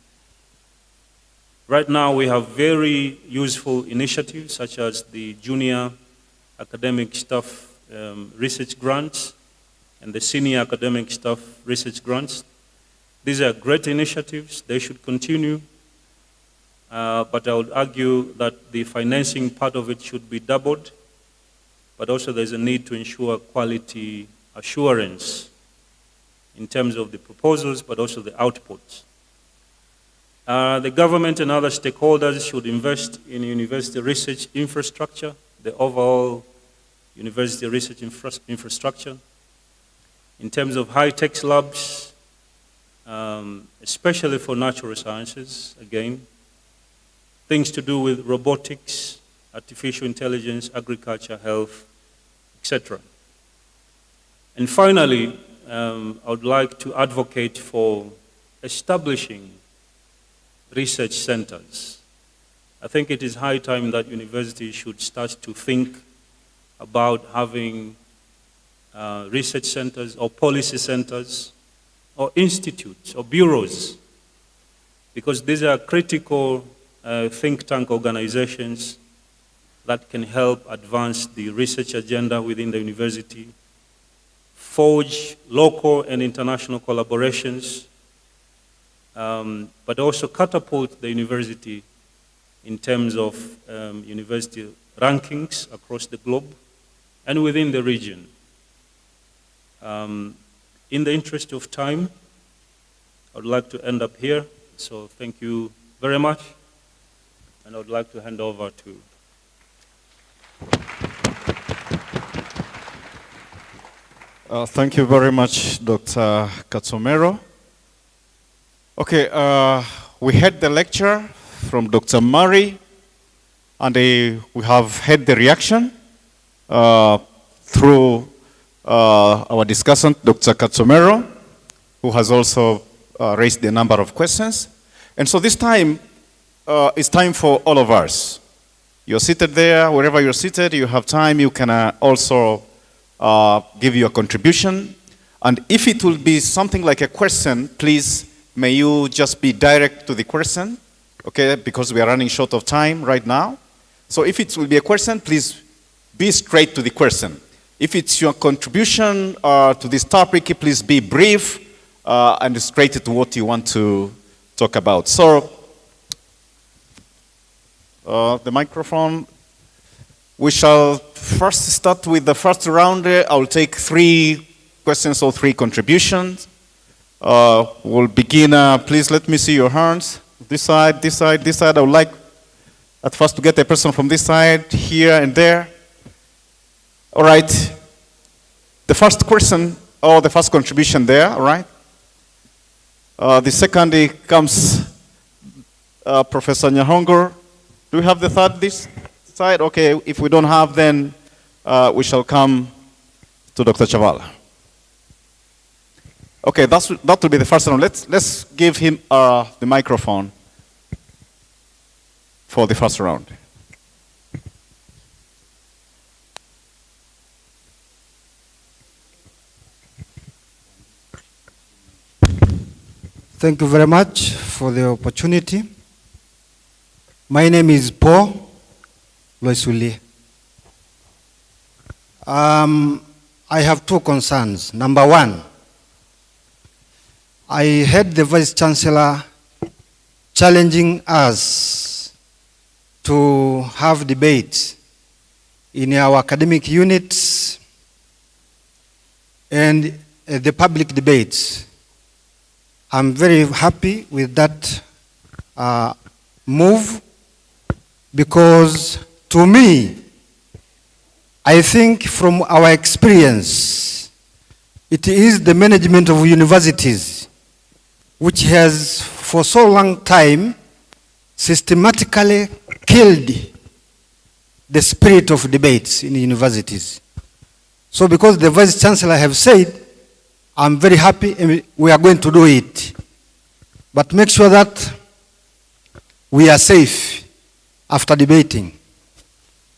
Right now, we have very useful initiatives such as the junior academic staff research grants and the senior academic staff research grants. These are great initiatives. They should continue. But I would argue that the financing part of it should be doubled. But also there's a need to ensure quality assurance in terms of the proposals, but also the outputs. The government and other stakeholders should invest in university research infrastructure, the overall university research infrastructure. In terms of high-tech labs, especially for natural sciences, again, things to do with robotics, artificial intelligence, agriculture, health, etc. And finally, I would like to advocate for establishing research centers. I think it is high time that universities should start to think about having research centers or policy centers or institutes or bureaus, because these are critical think tank organizations that can help advance the research agenda within the university, forge local and international collaborations, but also catapult the university in terms of university rankings across the globe and within the region. In the interest of time, I would like to end up here. So thank you very much. And I would like to hand over to... Thank you very much, Dr. Katsomero. Okay, we had the lecture from Dr. Murray, and we have had the reaction through our discussant, Dr. Katsomero, who has also raised a number of questions. And so this time, it's time for all of us. You're seated there, wherever you're seated, you have time, you can also give your contribution. And if it will be something like a question, please, may you just be direct to the question, okay, because we are running short of time right now. So if it will be a question, please be straight to the question. If it's your contribution to this topic, please be brief and straight to what you want to talk about. So, the microphone. We shall first start with the first round. I'll take 3 questions or 3 contributions. We'll begin, please let me see your hands. This side, this side, this side. I would like at first to get a person from this side, here and there. All right. The first question, or the first contribution there, all right? The second comes Professor Nyahongo. Do we have the third this side? Okay, if we don't have, then we shall come to Dr. Chavala. Okay, that will be the first round. Let's give him the microphone for the first round. Thank you very much for the opportunity. My name is Paul Loisuli. I have 2 concerns. Number 1, I heard the Vice Chancellor challenging us to have debates in our academic units and the public debates. I'm very happy with that move, because to me, I think from our experience, it is the management of universities which has for so long time systematically killed the spirit of debates in universities. So because the Vice Chancellor have said, I'm very happy and we are going to do it. But make sure that we are safe after debating.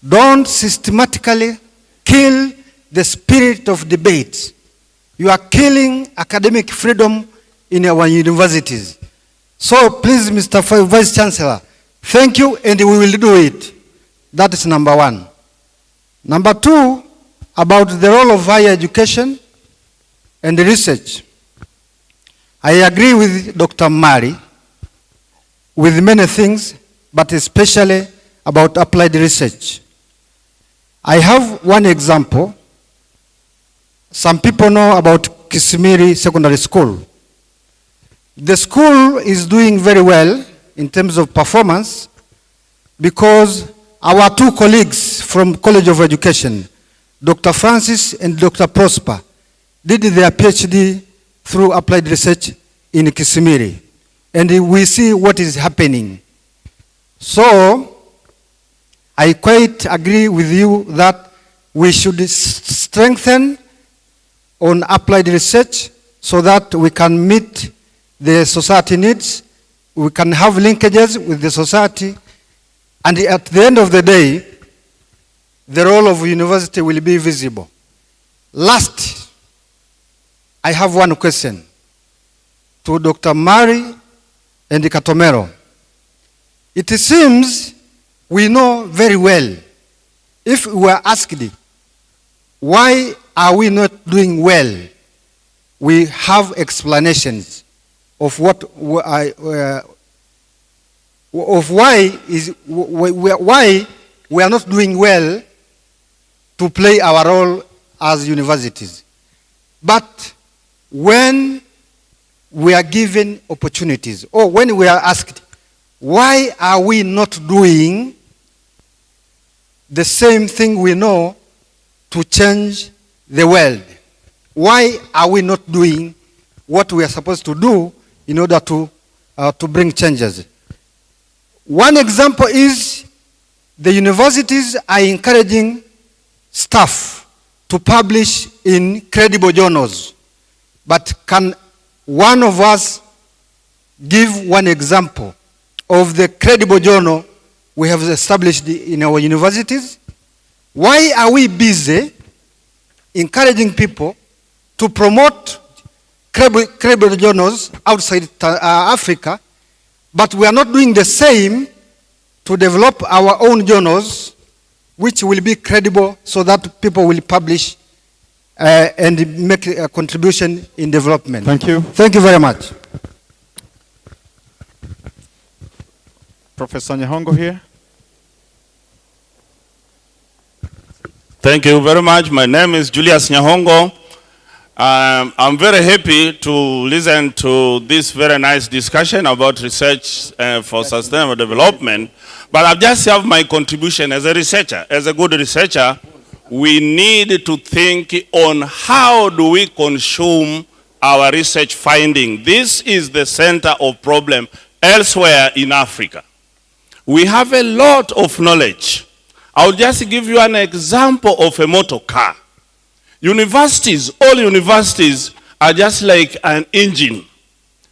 Don't systematically kill the spirit of debate. You are killing academic freedom in our universities. So please, Mr. Vice Chancellor, thank you, and we will do it. That is number 1. Number 2, about the role of higher education and research. I agree with Dr. Mari with many things, but especially about applied research. I have one example. Some people know about Kisimiri Secondary School. The school is doing very well in terms of performance because our 2 colleagues from College of Education, Dr. Francis and Dr. Prosper, did their PhD through applied research in Kisimiri. And we see what is happening. So, I quite agree with you that we should strengthen on applied research so that we can meet the society needs, we can have linkages with the society, and at the end of the day, the role of university will be visible. Last, I have one question to Dr. Mari and Katomero. It seems we know very well, if we were asked, why are we not doing well? We have explanations of why we are not doing well to play our role as universities. But when we are given opportunities, or when we are asked, why are we not doing the same thing we know to change the world? Why are we not doing what we are supposed to do in order to bring changes? One example is the universities are encouraging staff to publish in credible journals. But can one of us give one example of the credible journal we have established in our universities? Why are we busy encouraging people to promote credible journals outside Africa, but we are not doing the same to develop our own journals, which will be credible so that people will publish and make a contribution in development? Thank you. Thank you very much. Professor Nyahongo here. Thank you very much. My name is Julius Nyahongo. I'm very happy to listen to this very nice discussion about research for sustainable development. But I just have my contribution as a researcher. As a good researcher, we need to think on how do we consume our research finding. This is the center of problem elsewhere in Africa. We have a lot of knowledge. I'll just give you an example of a motor car. Universities, all universities are just like an engine.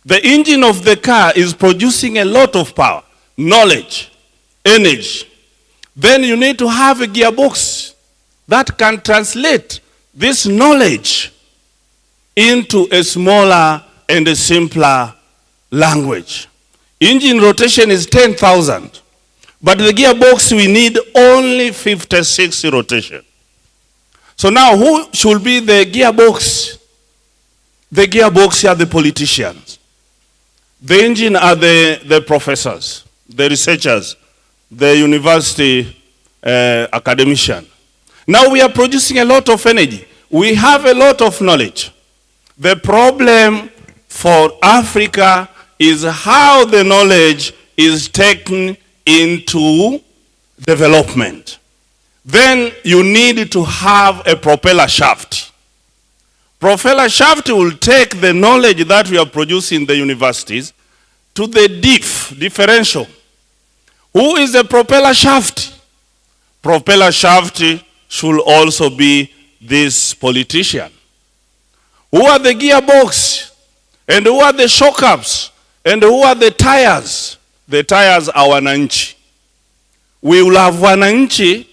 The engine of the car is producing a lot of power, knowledge, energy. Then you need to have a gearbox that can translate this knowledge into a smaller and a simpler language. Engine rotation is 10,000, but the gearbox we need only 56 rotation. So now who should be the gearbox? The gearbox are the politicians. The engine are the professors, the researchers, the university academician. Now we are producing a lot of energy. We have a lot of knowledge. The problem for Africa is how the knowledge is taken into development. Then you need to have a propeller shaft. Propeller shaft will take the knowledge that we are producing in the universities to the differential. Who is the propeller shaft? Propeller shaft should also be this politician. Who are the gearbox? And who are the shock ups? And who are the tires? The tires are wananchi. We will have wananchi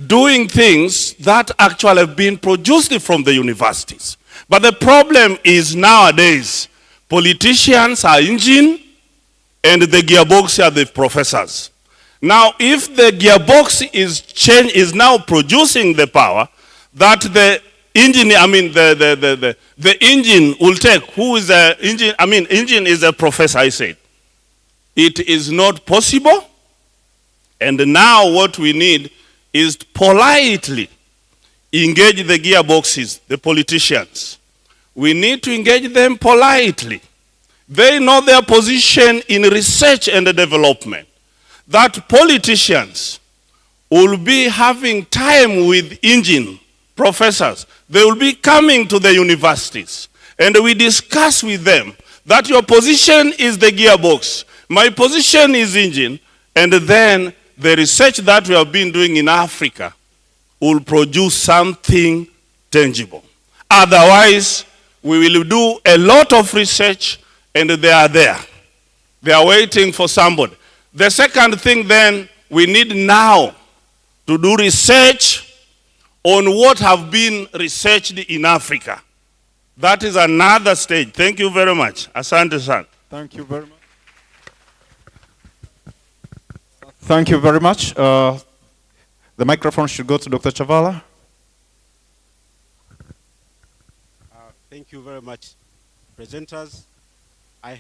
doing things that actually have been produced from the universities. But the problem is nowadays, politicians are engine and the gearbox are the professors. Now, if the gearbox is now producing the power that the engine, the engine will take, who is the engine? Engine is a professor, I said. It is not possible. And now what we need is politely engage the gearboxes, the politicians. We need to engage them politely. They know their position in research and development. That politicians will be having time with engine professors. They will be coming to the universities. And we discuss with them that your position is the gearbox. My position is engine. And then the research that we have been doing in Africa will produce something tangible. Otherwise, we will do a lot of research and they are there. They are waiting for somebody. The second thing then, we need now to do research on what have been researched in Africa. That is another stage. Thank you very much. Asante san. Thank you very much. Thank you very much. The microphone should go to Dr. Chavala. Thank you very much, presenters. I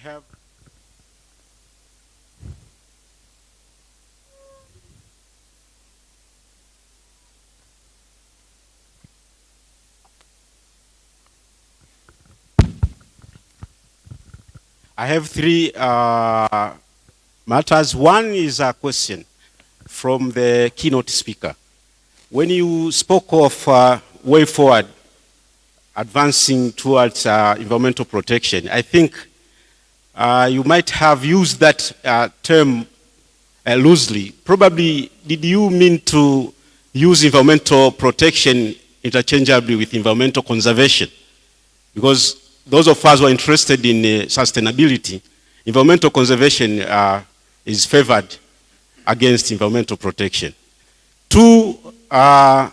have three matters. One is a question from the keynote speaker. When you spoke of way forward, advancing towards environmental protection, I think you might have used that term loosely. Probably, did you mean to use environmental protection interchangeably with environmental conservation? Because those of us who are interested in sustainability, environmental conservation is favored against environmental protection. Two, on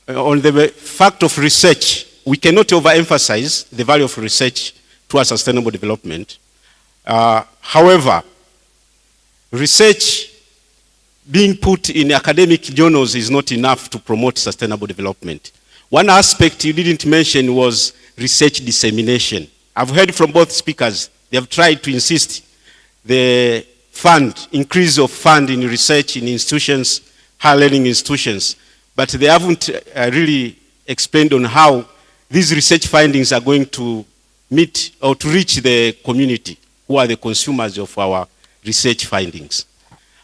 the fact of research, we cannot overemphasize the value of research towards sustainable development. However, research being put in academic journals is not enough to promote sustainable development. One aspect you didn't mention was research dissemination. I've heard from both speakers, they have tried to insist the increase of fund in research in institutions, higher learning institutions, but they haven't really explained on how these research findings are going to meet or to reach the community who are the consumers of our research findings.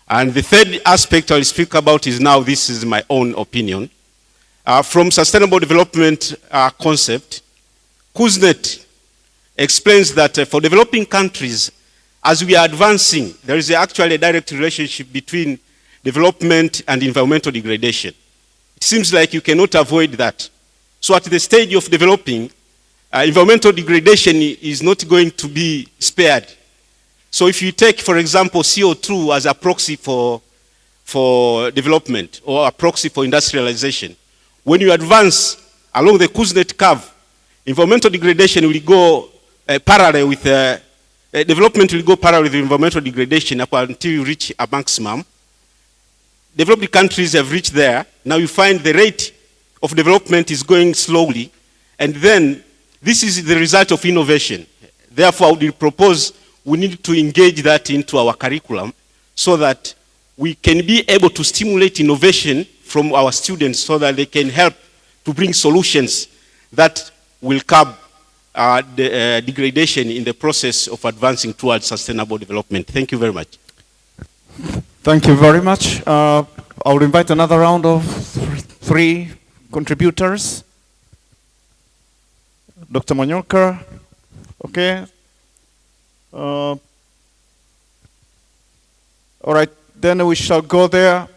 And the third aspect I'll speak about is now, this is my own opinion. From sustainable development concept, Kuznet explains that for developing countries, as we are advancing, there is actually a direct relationship between development and environmental degradation. It seems like you cannot avoid that. So at the stage of developing, environmental degradation is not going to be spared. So if you take, for example, CO2 as a proxy for development or a proxy for industrialization, when you advance along the Kuznet curve, environmental degradation will go parallel with development will go parallel with environmental degradation up until you reach a maximum. Developed countries have reached there. Now you find the rate of development is going slowly, and then this is the result of innovation. Therefore, I would propose we need to engage that into our curriculum so that we can be able to stimulate innovation from our students so that they can help to bring solutions that will curb the degradation in the process of advancing towards sustainable development. Thank you very much. Thank you very much. I will invite another round of three contributors. Dr. Monyoka, okay. All right, then we shall go there.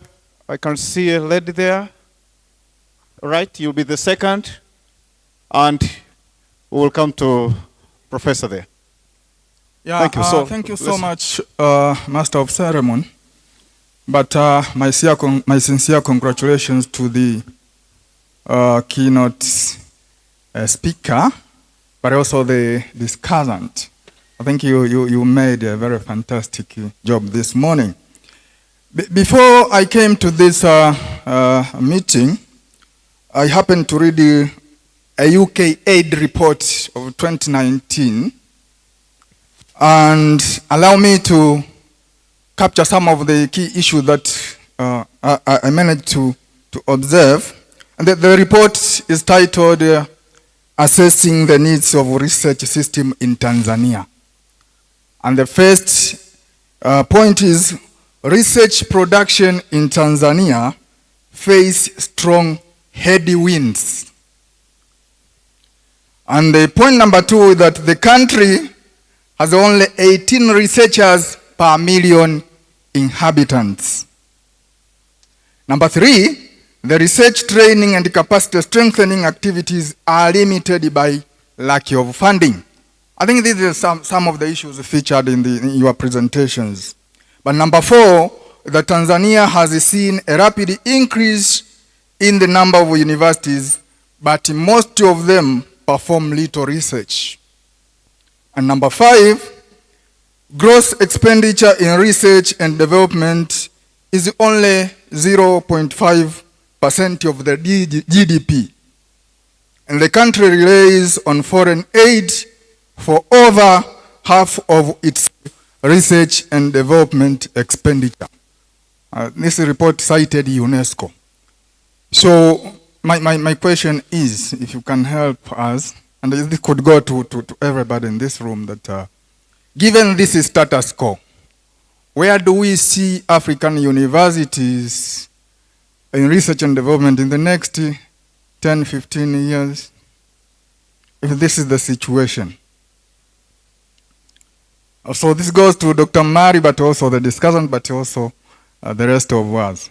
I can see a lady there. All right, you'll be the second. And we will come to Professor there. Yeah, thank you so much, Master of Ceremony. But my sincere congratulations to the keynote speaker, but also the discussant. I think you made a very fantastic job this morning. Before I came to this meeting, I happened to read a UK aid report of 2019, and allow me to capture some of the key issues that I managed to observe. And the report is titled Assessing the Needs of Research System in Tanzania. And the first point is research production in Tanzania face strong headwinds. And the point number 2 is that the country has only 18 researchers per million inhabitants. Number 3, the research training and capacity strengthening activities are limited by lack of funding. I think these are some of the issues featured in your presentations. But number 4, that Tanzania has seen a rapid increase in the number of universities, but most of them perform little research. And number 5, gross expenditure in research and development is only 0.5% of the GDP. And the country relies on foreign aid for over half of its research and development expenditure. This report cited UNESCO. So my question is, if you can help us, and this could go to everybody in this room, that given this is status quo, where do we see African universities in research and development in the next 10, 15 years, if this is the situation? So this goes to Dr. Mari, but also the discussant, but also the rest of us.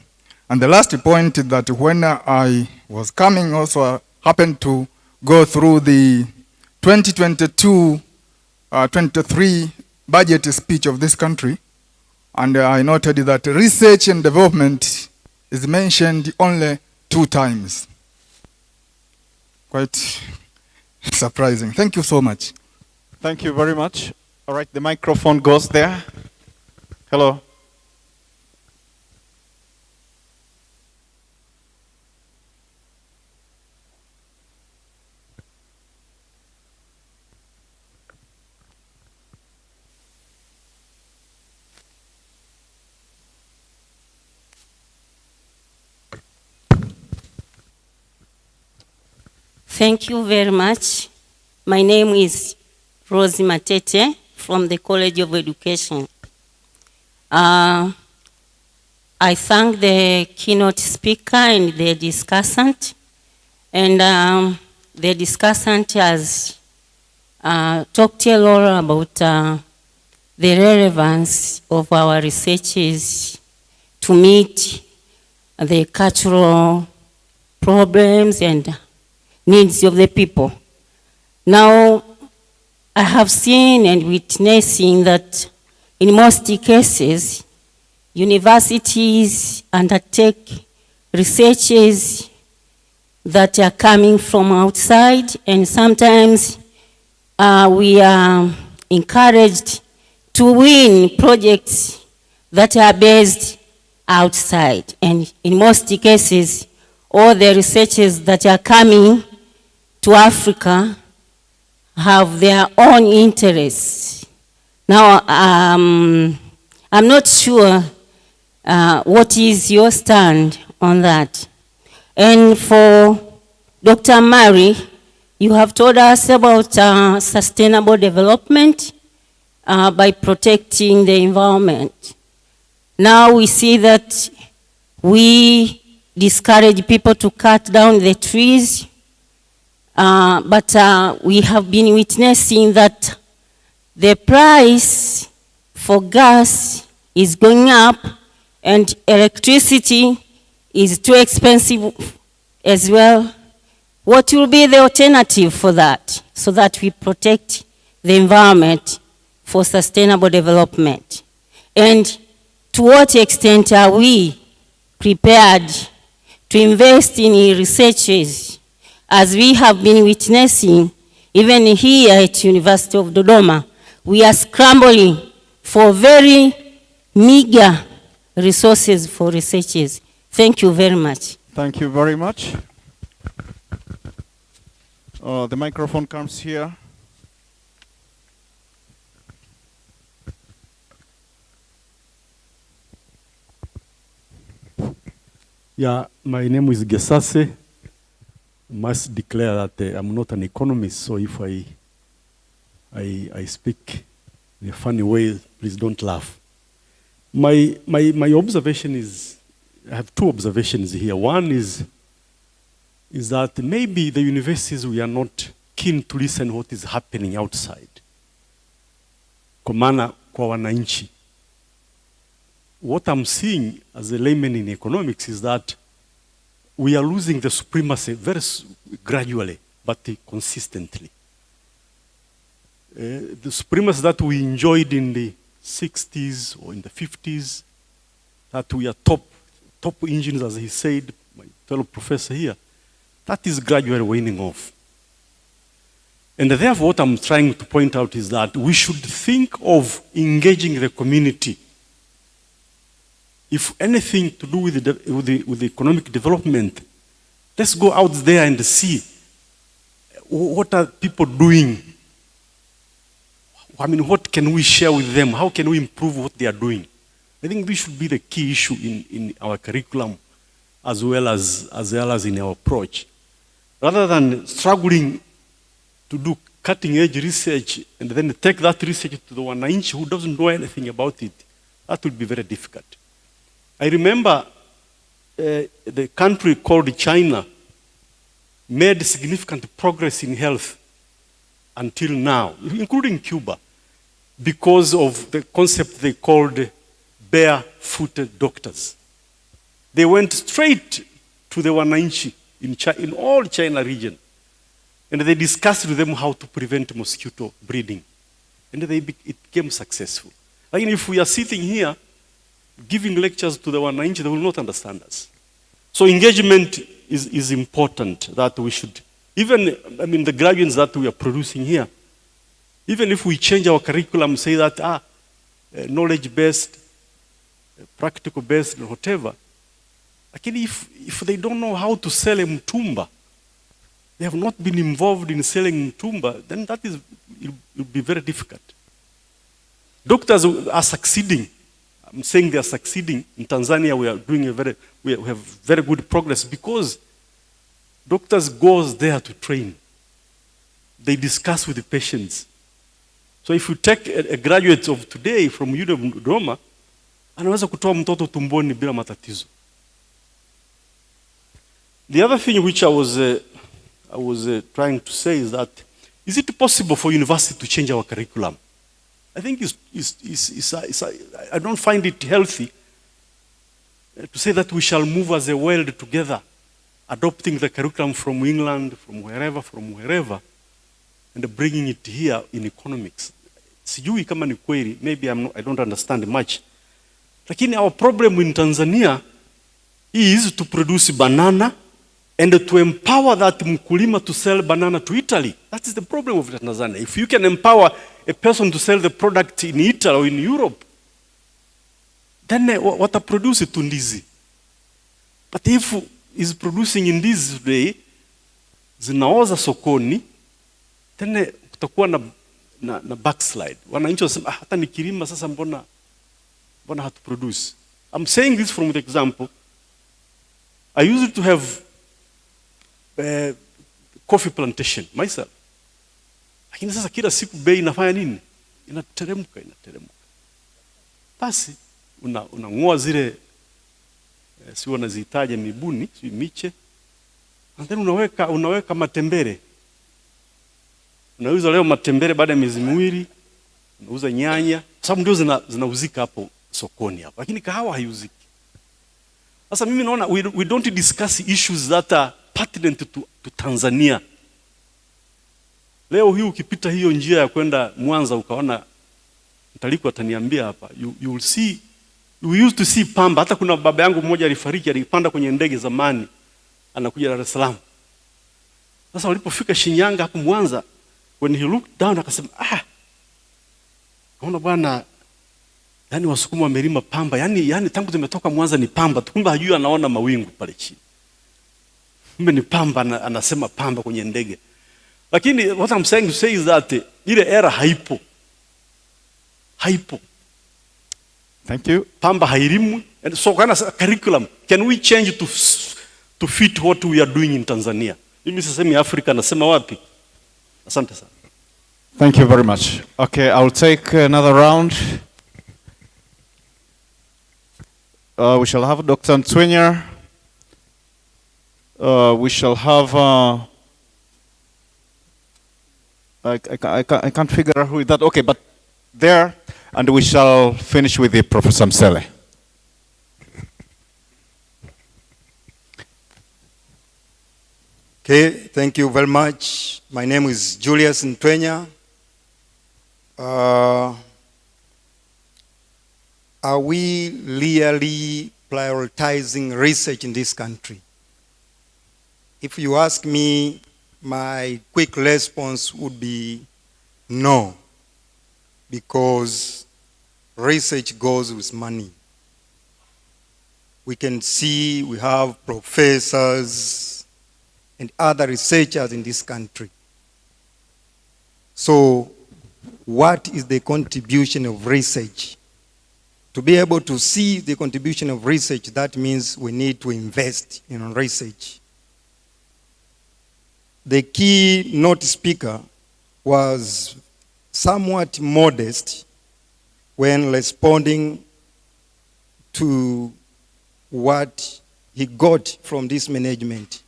And the last point is that when I was coming, also I happened to go through the 2022-23 budget speech of this country, and I noted that research and development is mentioned only 2 times. Quite surprising. Thank you so much. Thank you very much. All right, the microphone goes there. Hello. Thank you very much. My name is Rosie Matete from the College of Education. I thank the keynote speaker and the discussant. And the discussant has talked a lot about the relevance of our researches to meet the cultural problems and needs of the people. Now, I have seen and witnessing that in most cases, universities undertake researches that are coming from outside, and sometimes we are encouraged to win projects that are based outside. And in most cases, all the researchers that are coming to Africa have their own interests. Now, I'm not sure what is your stand on that. And for Dr. Murray, you have told us about sustainable development by protecting the environment. Now we see that we discourage people to cut down the trees, but we have been witnessing that the price for gas is going up and electricity is too expensive as well. What will be the alternative for that so that we protect the environment for sustainable development? And to what extent are we prepared to invest in researches, as we have been witnessing even here at University of Dodoma? We are scrambling for very meager resources for researches. Thank you very much. Thank you very much. The microphone comes here. Yeah, my name is Gesase. Must declare that I'm not an economist, so if I speak in a funny way, please don't laugh. My observation is, I have two observations here. One is that maybe the universities, we are not keen to listen what is happening outside. Kwa maana kwa wananchi. What I'm seeing as a layman in economics is that we are losing the supremacy very gradually, but consistently. The supremacy that we enjoyed in the 60s or in the 50s, that we are top engines, as he said, my fellow professor here, that is gradually waning off. And therefore, what I'm trying to point out is that we should think of engaging the community. If anything to do with the economic development, let's go out there and see what are people doing. I mean, what can we share with them? How can we improve what they are doing? I think this should be the key issue in our curriculum as well as in our approach. Rather than struggling to do cutting-edge research and then take that research to the wananchi who doesn't know anything about it, that would be very difficult. I remember the country called China made significant progress in health until now, including Cuba, because of the concept they called barefooted doctors. They went straight to the wananchi in all China region, and they discussed with them how to prevent mosquito breeding, and it became successful. I mean, if we are sitting here giving lectures to the wananchi, they will not understand us. So engagement is important, that we should, even, I mean, the graduates that we are producing here, even if we change our curriculum, say that, knowledge-based, practical-based, whatever, actually, if they don't know how to sell a mtumba, they have not been involved in selling mtumba, then it will be very difficult. Doctors are succeeding. I'm saying they are succeeding. In Tanzania, we have very good progress because Doctors goes there to train. They discuss with the patients. So if you take a graduate of today from UDOM Dodoma, anaweza kutoa mtoto tumboni bila matatizo. The other thing which I was trying to say is that, is it possible for university to change our curriculum? I think I don't find it healthy to say that we shall move as a world together, adopting the curriculum from England, from wherever, and bringing it here in economics. Sijui kama ni kweli, maybe I don't understand much. Lakini our problem in Tanzania is to produce banana and to empower that mkulima to sell banana to Italy. That is the problem of Tanzania. If you can empower a person to sell the product in Italy or in Europe, then wataproduce tu ndizi. But if is producing in this today, zinaoza sokoni, then kutakuwa na backslide. Wananchi wasema hata nikilima sasa mbona hatu produce. I'm saying this from the example. I used to have coffee plantation myself. Lakini sasa kila siku bei inafanya nini? Inateremka. Basi unang'oa zile si wanazihitaji mibuni, si miche. And then unaweka matembele. Unauza leo matembele baada ya miezi miwili, unauza nyanya, sababu ndio zinauzika hapo sokoni hapo. Lakini kahawa haiuziki. Sasa mimi naona we don't discuss issues that are pertinent to Tanzania. Leo hii ukipita hiyo njia ya kwenda Mwanza ukaona mtaliko ataniambia hapa, you will see, we used to see pamba. Hata kuna baba yangu mmoja alifariki, alipanda kwenye ndege zamani anakuja Dar es Salaam. Sasa walipofika Shinyanga hapo Mwanza, when he looked down akasema kaona bwana, yani Wasukuma wamelima pamba, yani tangu tumetoka Mwanza ni pamba, kumbe hajui anaona mawingu pale chini. Kumbe ni pamba, anasema pamba kwenye ndege. Lakini what I'm saying to say is that ile era haipo. Thank you. Pamba hairimwi. And so kana curriculum, can we change to fit what we are doing in Tanzania? Mimi sisemi Afrika, nasema wapi? Asante sana. Thank you very much. Okay, I'll take another round. We shall have Dr. Ntwenya. We shall have I can't figure out who is that. Okay, but there, and we shall finish with the Professor Msele. Okay, thank you very much. My name is Julius Ntwenya. Are we really prioritizing research in this country? If you ask me, my quick response would be no, because research goes with money. We can see we have professors and other researchers in this country. So what is the contribution of research? To be able to see the contribution of research, that means we need to invest in research. The keynote speaker was somewhat modest when responding to what he got from this management.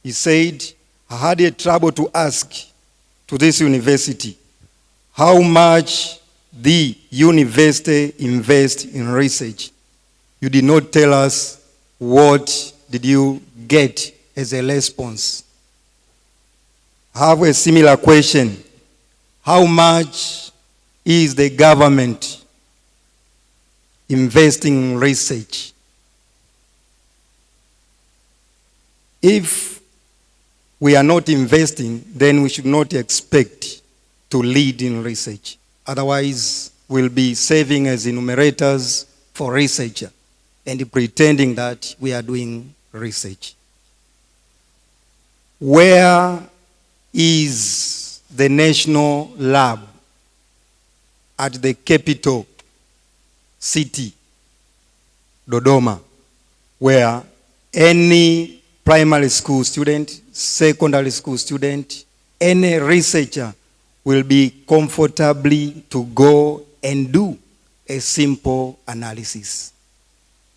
He said, I had a trouble to ask to this university how much the university invest in research. You did not tell us what did you get as a response. I have a similar question. How much is the government investing in research? If we are not investing, then we should not expect to lead in research. Otherwise, we'll be serving as enumerators for research and pretending that we are doing research. Where is the national lab at the capital city, Dodoma, where any primary school student, secondary school student, any researcher will be comfortably to go and do a simple analysis.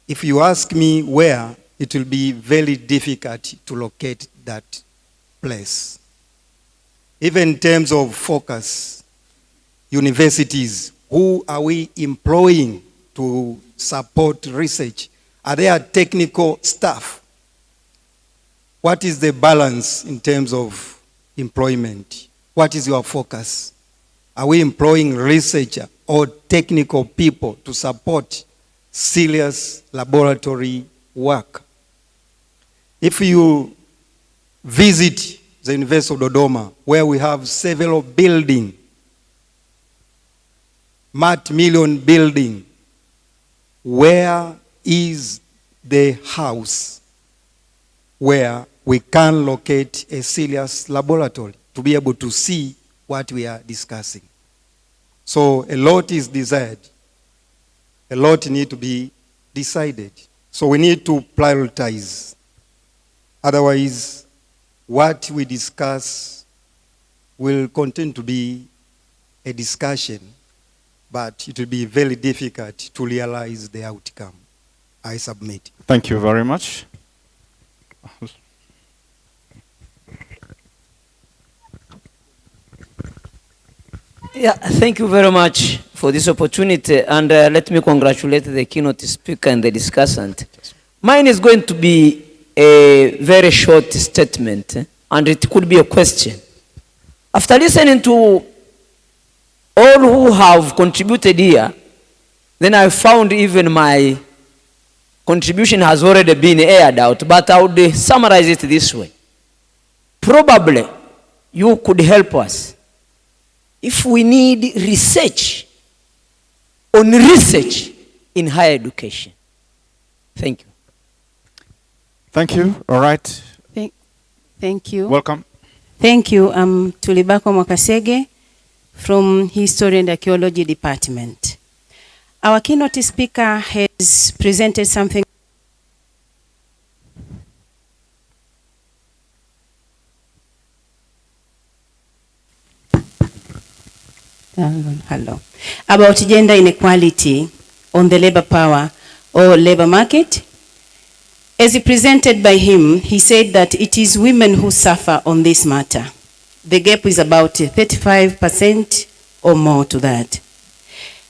If you ask me where, it will be very difficult to locate that place. Even in terms of focus, universities, who are we employing to support research? Are there technical staff? What is the balance in terms of employment? What is your focus? Are we employing researcher or technical people to support serious laboratory work? If you visit the University of Dodoma, where we have several buildings, multi-million building, where is the house where we can locate a serious laboratory to be able to see what we are discussing? So a lot is desired. A lot need to be decided. So we need to prioritize. Otherwise, what we discuss will continue to be a discussion, but it will be very difficult to realize the outcome. I submit. Thank you very much. Yeah, thank you very much for this opportunity, and let me congratulate the keynote speaker and the discussant. Mine is going to be a very short statement, and it could be a question. After listening to all who have contributed here, then I found even my contribution has already been aired out, but I would summarize it this way. Probably you could help us if we need research on research in higher education. Thank you. Thank you. All right. Thank you. Welcome. Thank you. I'm Tulibako Mwakasege from History and Archaeology Department. Our keynote speaker has presented something. Hello. About gender inequality on the labor power or labor market. As presented by him, he said that it is women who suffer on this matter. The gap is about 35% or more to that.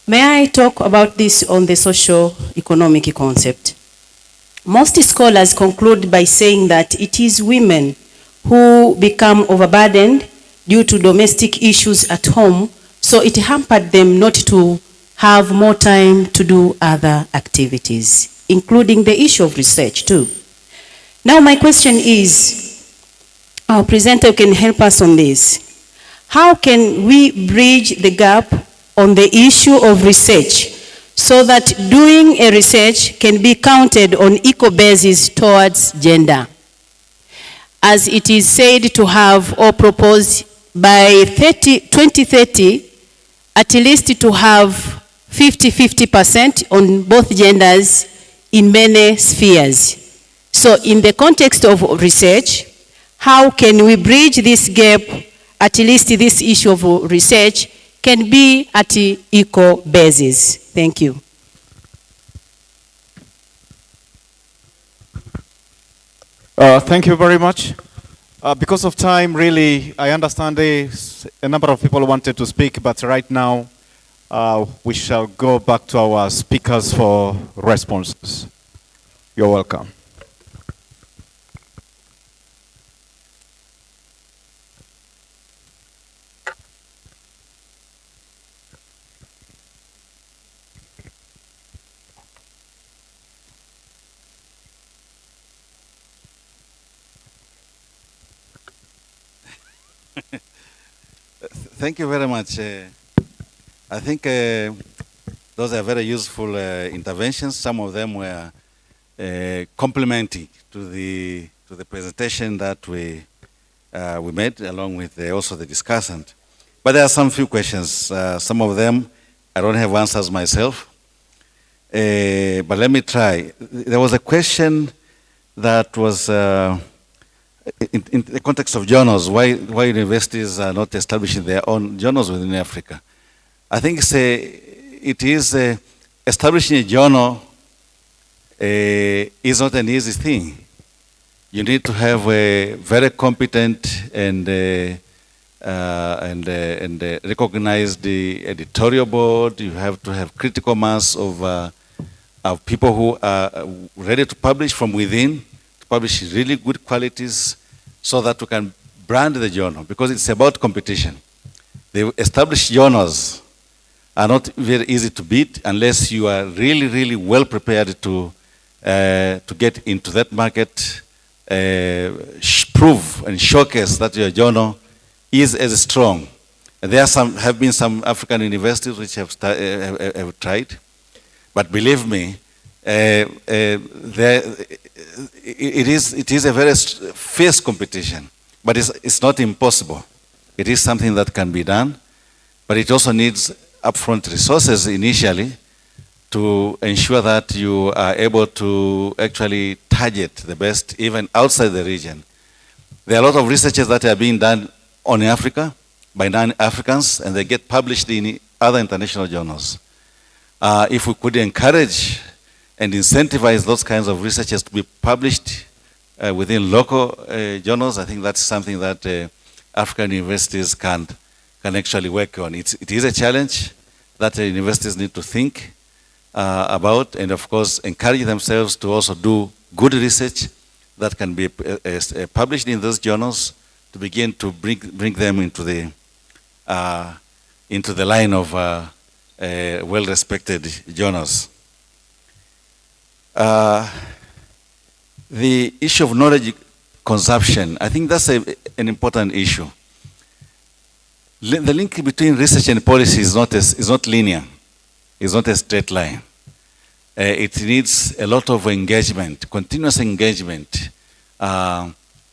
May I talk about this on the socio-economic concept? Most scholars conclude by saying that it is women who become overburdened due to domestic issues at home, so it hampered them not to have more time to do other activities, including the issue of research too. Now my question is, our presenter can help us on this. How can we bridge the gap on the issue of research so that doing a research can be counted on equal basis towards gender? As it is said to have or proposed by 2030, at least to have 50-50% on both genders in many spheres. So in the context of research, how can we bridge this gap, at least this issue of research can be at equal basis? Thank you. Thank you very much. Because of time, really, I understand a number of people wanted to speak, but right now we shall go back to our speakers for responses. You're welcome. Thank you very much. I think those are very useful interventions. Some of them were complementing to the presentation that we made, along with also the discussant. But there are some few questions. Some of them I don't have answers myself. But let me try. There was a question that was in the context of journals, why universities are not establishing their own journals within Africa. I think establishing a journal is not an easy thing. You need to have a very competent and recognized editorial board. You have to have critical mass of people who are ready to publish from within, to publish really good qualities, so that we can brand the journal, because it's about competition. The established journals are not very easy to beat unless you are really, really well prepared to get into that market, prove and showcase that your journal is as strong. And there have been some African universities which have tried, but believe me, it is a very fierce competition, but it's not impossible. It is something that can be done, but it also needs upfront resources initially to ensure that you are able to actually target the best even outside the region. There are a lot of researches that are being done on Africa by non-Africans, and they get published in other international journals. If we could encourage and incentivize those kinds of researchers to be published within local journals, I think that's something that African universities can actually work on. It is a challenge that universities need to think about, and of course encourage themselves to also do good research that can be published in those journals, to begin to bring them into the line of well-respected journals. The issue of knowledge consumption, I think that's an important issue. The link between research and policy is not linear. It's not a straight line. It needs a lot of engagement, continuous engagement.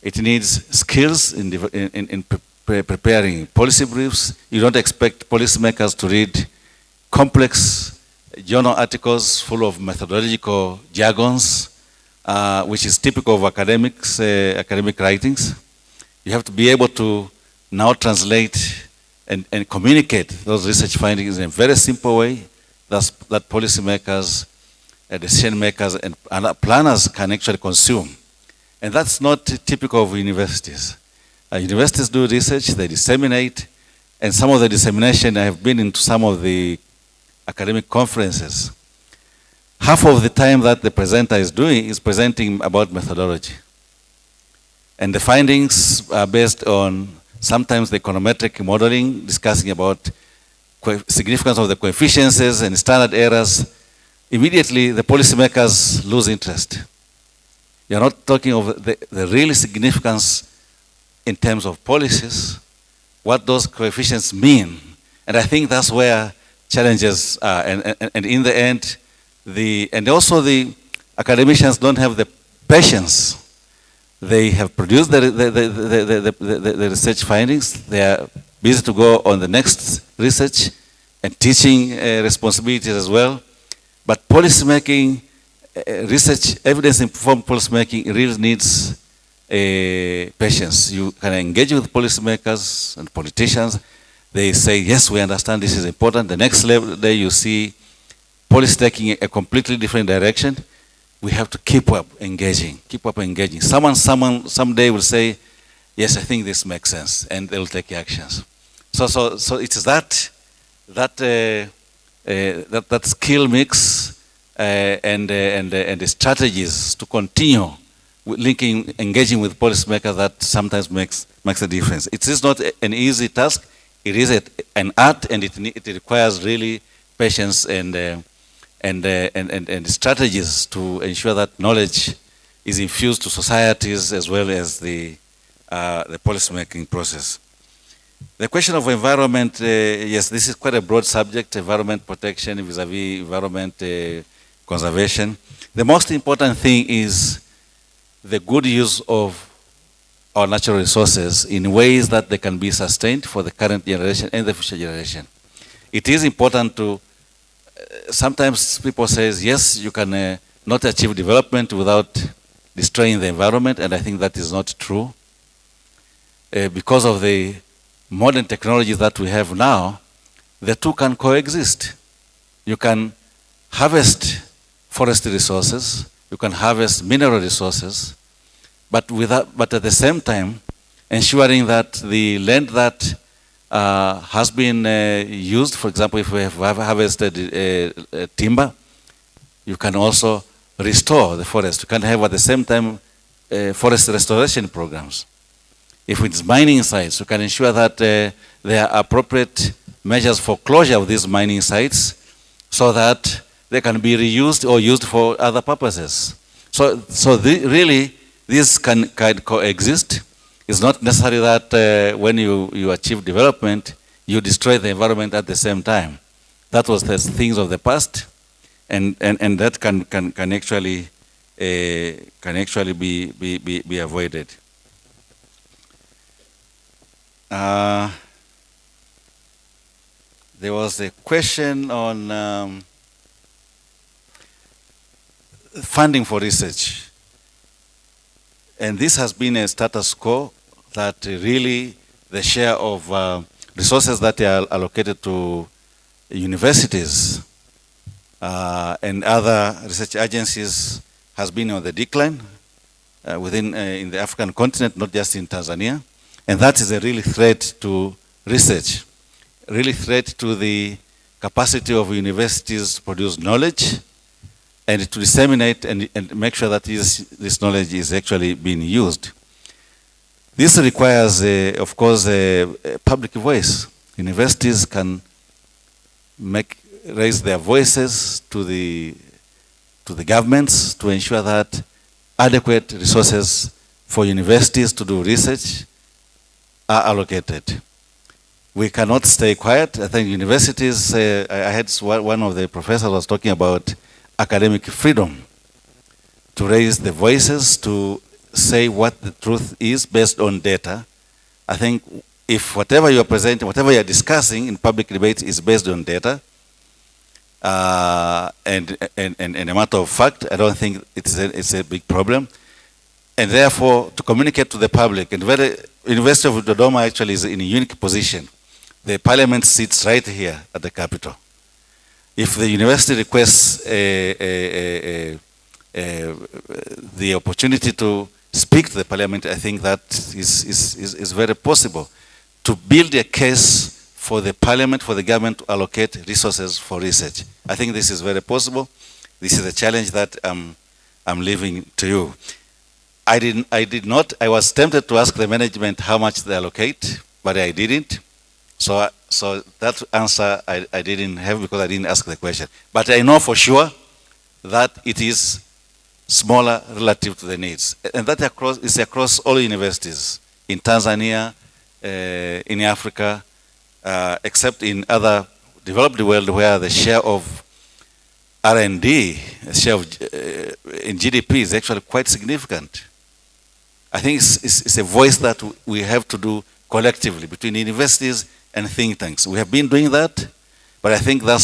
It needs skills in preparing policy briefs. You don't expect policymakers to read complex journal articles full of methodological jargons, which is typical of academic writings. You have to be able to now translate and communicate those research findings in a very simple way that policymakers, decision makers, and planners can actually consume. And that's not typical of universities. Universities do research, they disseminate, and some of the dissemination, I have been into some of the academic conferences. Half of the time that the presenter is doing is presenting about methodology. And the findings are based on sometimes the econometric modeling, discussing about significance of the coefficients and standard errors. Immediately, the policymakers lose interest. You're not talking of the real significance in terms of policies, what those coefficients mean. And I think that's where challenges are. And in the end, and also the academicians don't have the patience. They have produced the research findings. They are busy to go on the next research and teaching responsibilities as well. But policymaking, research, evidence-informed policymaking really needs patience. You can engage with policymakers and politicians. They say, yes, we understand this is important. The next day you see policy taking a completely different direction. We have to keep up engaging. Someone someday will say, yes, I think this makes sense, and they'll take actions. So it's that skill mix and the strategies to continue engaging with policymakers that sometimes makes a difference. It is not an easy task. It is an art, and it requires really patience and strategies to ensure that knowledge is infused to societies as well as the policymaking process. The question of environment, yes, this is quite a broad subject, environment protection vis-a-vis environment conservation. The most important thing is the good use of our natural resources in ways that they can be sustained for the current generation and the future generation. It is important to, sometimes people say, yes, you can not achieve development without destroying the environment, and I think that is not true. Because of the modern technology that we have now, the two can coexist. You can harvest forest resources, you can harvest mineral resources, but at the same time, ensuring that the land that has been used, for example, if we have harvested timber, you can also restore the forest. You can have at the same time forest restoration programs. If it's mining sites, you can ensure that there are appropriate measures for closure of these mining sites so that they can be reused or used for other purposes. So really, these can coexist. It's not necessary that when you achieve development, you destroy the environment at the same time. That was the things of the past, and that can actually be avoided. There was a question on funding for research. And this has been a status quo that really the share of resources that are allocated to universities and other research agencies has been on the decline in the African continent, not just in Tanzania. And that is a really threat to research, really threat to the capacity of universities to produce knowledge and to disseminate and make sure that this knowledge is actually being used. This requires, of course, a public voice. Universities can raise their voices to the governments to ensure that adequate resources for universities to do research are allocated. We cannot stay quiet. I think universities, I had one of the professors was talking about academic freedom, to raise the voices, to say what the truth is based on data. I think if whatever you are presenting, whatever you are discussing in public debate is based on data, and a matter of fact, I don't think it's a big problem. And therefore, to communicate to the public, and University of Dodoma actually is in a unique position. The parliament sits right here at the Capitol. If the university requests the opportunity to speak to the parliament, I think that is very possible. To build a case for the parliament, for the government to allocate resources for research. I think this is very possible. This is a challenge that I'm leaving to you. I was tempted to ask the management how much they allocate, but I didn't. So that answer I didn't have because I didn't ask the question. But I know for sure that it is smaller relative to the needs. And that is across all universities in Tanzania, in Africa, except in other developed world where the share of R&D, share of, in GDP is actually quite significant. I think it's a voice that we have to do collectively between universities and think tanks. We have been doing that, but I think that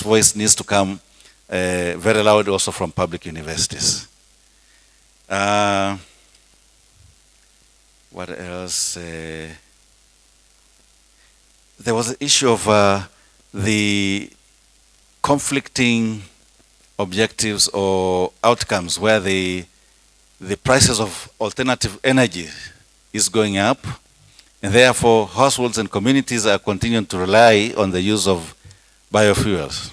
voice needs to come very loud also from public universities. What else? There was an issue of the conflicting objectives or outcomes where the prices of alternative energy is going up, and therefore households and communities are continuing to rely on the use of biofuels,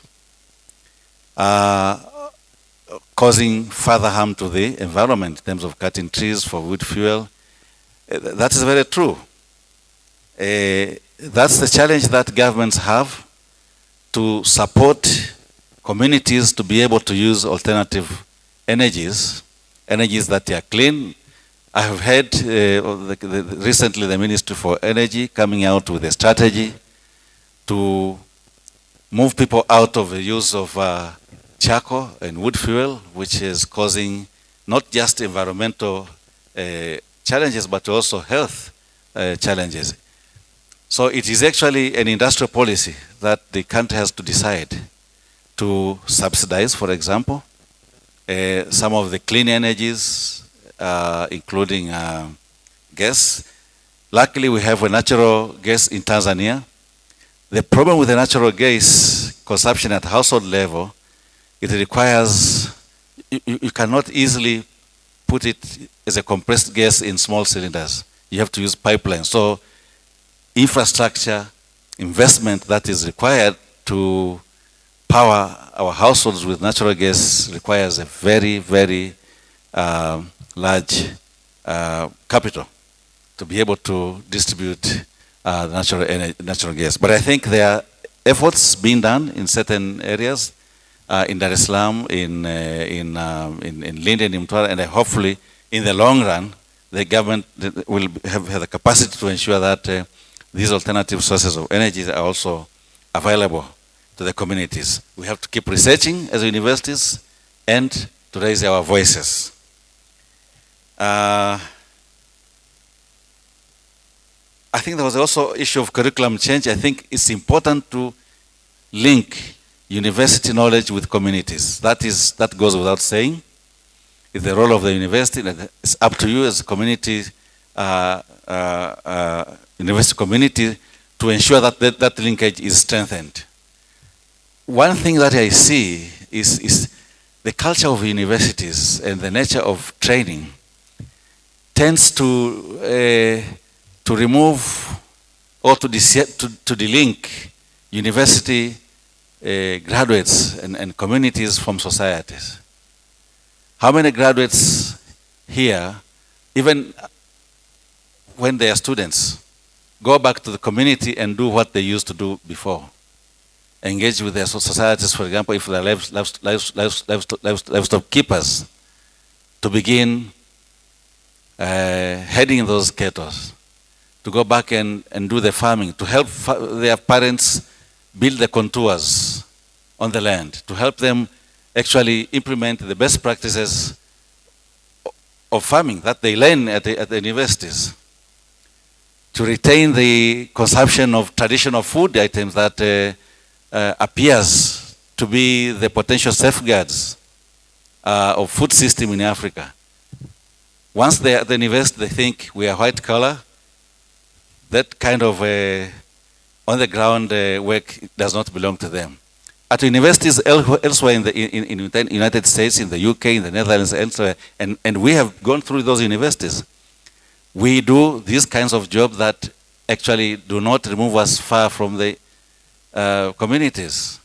causing further harm to the environment in terms of cutting trees for wood fuel. That is very true. That's the challenge that governments have, to support communities to be able to use alternative energies that are clean. I have heard recently the Ministry for Energy coming out with a strategy to move people out of the use of charcoal and wood fuel, which is causing not just environmental challenges, but also health challenges. So it is actually an industrial policy that the country has to decide to subsidize, for example, some of the clean energies including gas. Luckily, we have a natural gas in Tanzania. The problem with the natural gas consumption at household level, it requires, you cannot easily put it as a compressed gas in small cylinders. You have to use pipelines. So infrastructure investment that is required to power our households with natural gas requires a very, very large capital to be able to distribute natural gas. But I think there are efforts being done in certain areas, in Dar es Salaam, in Linden, in Mtwara, and hopefully in the long run, the government will have the capacity to ensure that these alternative sources of energy are also available to the communities. We have to keep researching as universities and to raise our voices. I think there was also an issue of curriculum change. I think it's important to link university knowledge with communities. That goes without saying. It's the role of the university. It's up to you as a community, university community, to ensure that that linkage is strengthened. One thing that I see is the culture of universities and the nature of training tends to remove or to delink university graduates and communities from societies. How many graduates here, even when they are students, go back to the community and do what they used to do before? Engage with their societies, for example, if they're livestock keepers, to begin heading those cattle, to go back and do the farming, to help their parents build the contours on the land, to help them actually implement the best practices of farming that they learn at the universities, to retain the consumption of traditional food items that appears to be the potential safeguards of food system in Africa. Once they're at the university, they think we are white collar. That kind of on-the-ground work does not belong to them. At universities elsewhere in the United States, in the UK, in the Netherlands, elsewhere, and we have gone through those universities, we do these kinds of jobs that actually do not remove us far from the communities.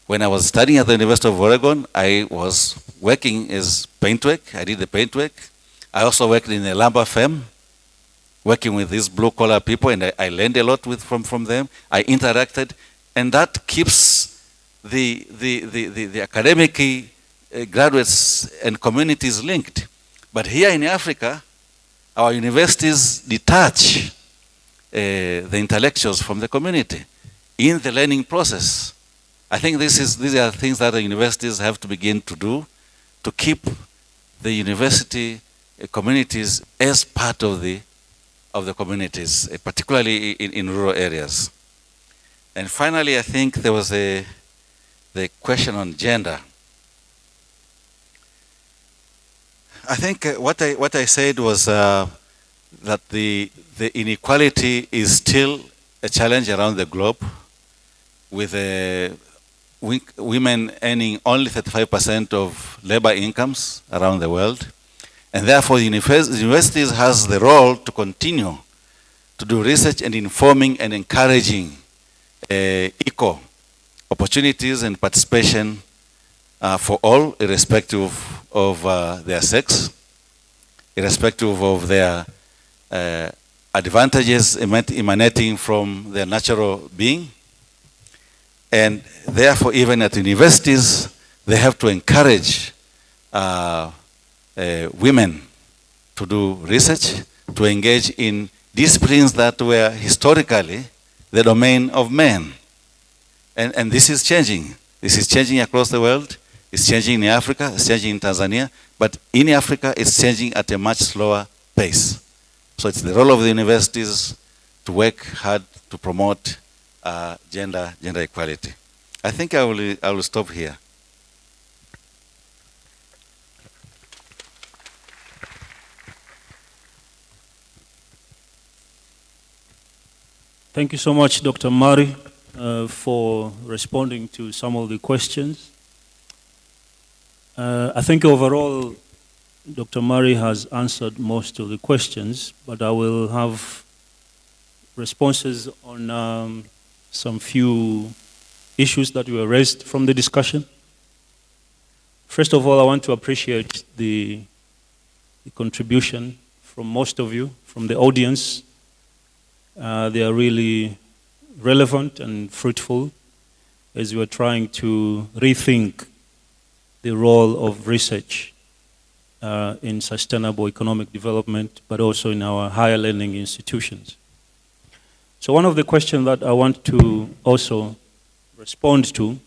When I was studying at the University of Oregon, I was working as paintwork. I did the paintwork. I also worked in a lumber firm, working with these blue-collar people, and I learned a lot from them. I interacted, and that keeps the academic graduates and communities linked. But here in Africa, our universities detach the intellectuals from the community in the learning process. I think these are things that the universities have to begin to do to keep the university communities as part of the communities, particularly in rural areas. And finally, I think there was the question on gender. I think what I said was that the inequality is still a challenge around the globe, with women earning only 35% of labor incomes around the world. And therefore, the universities has the role to continue to do research and informing and encouraging equal opportunities and participation for all, irrespective of their sex, irrespective of their advantages emanating from their natural being. And therefore, even at universities, they have to encourage women to do research, to engage in disciplines that were historically the domain of men. And this is changing. This is changing across the world. It's changing in Africa, it's changing in Tanzania, but in Africa, it's changing at a much slower pace. So it's the role of the universities to work hard to promote gender equality. I think I will stop here. Thank you so much, Dr. Mari, for responding to some of the questions. I think overall, Dr. Mari has answered most of the questions, but I will have responses on some few issues that were raised from the discussion. First of all, I want to appreciate the contribution from most of you, from the audience. They are really relevant and fruitful as we are trying to rethink the role of research in sustainable economic development, but also in our higher learning institutions. So one of the questions that I want to also respond to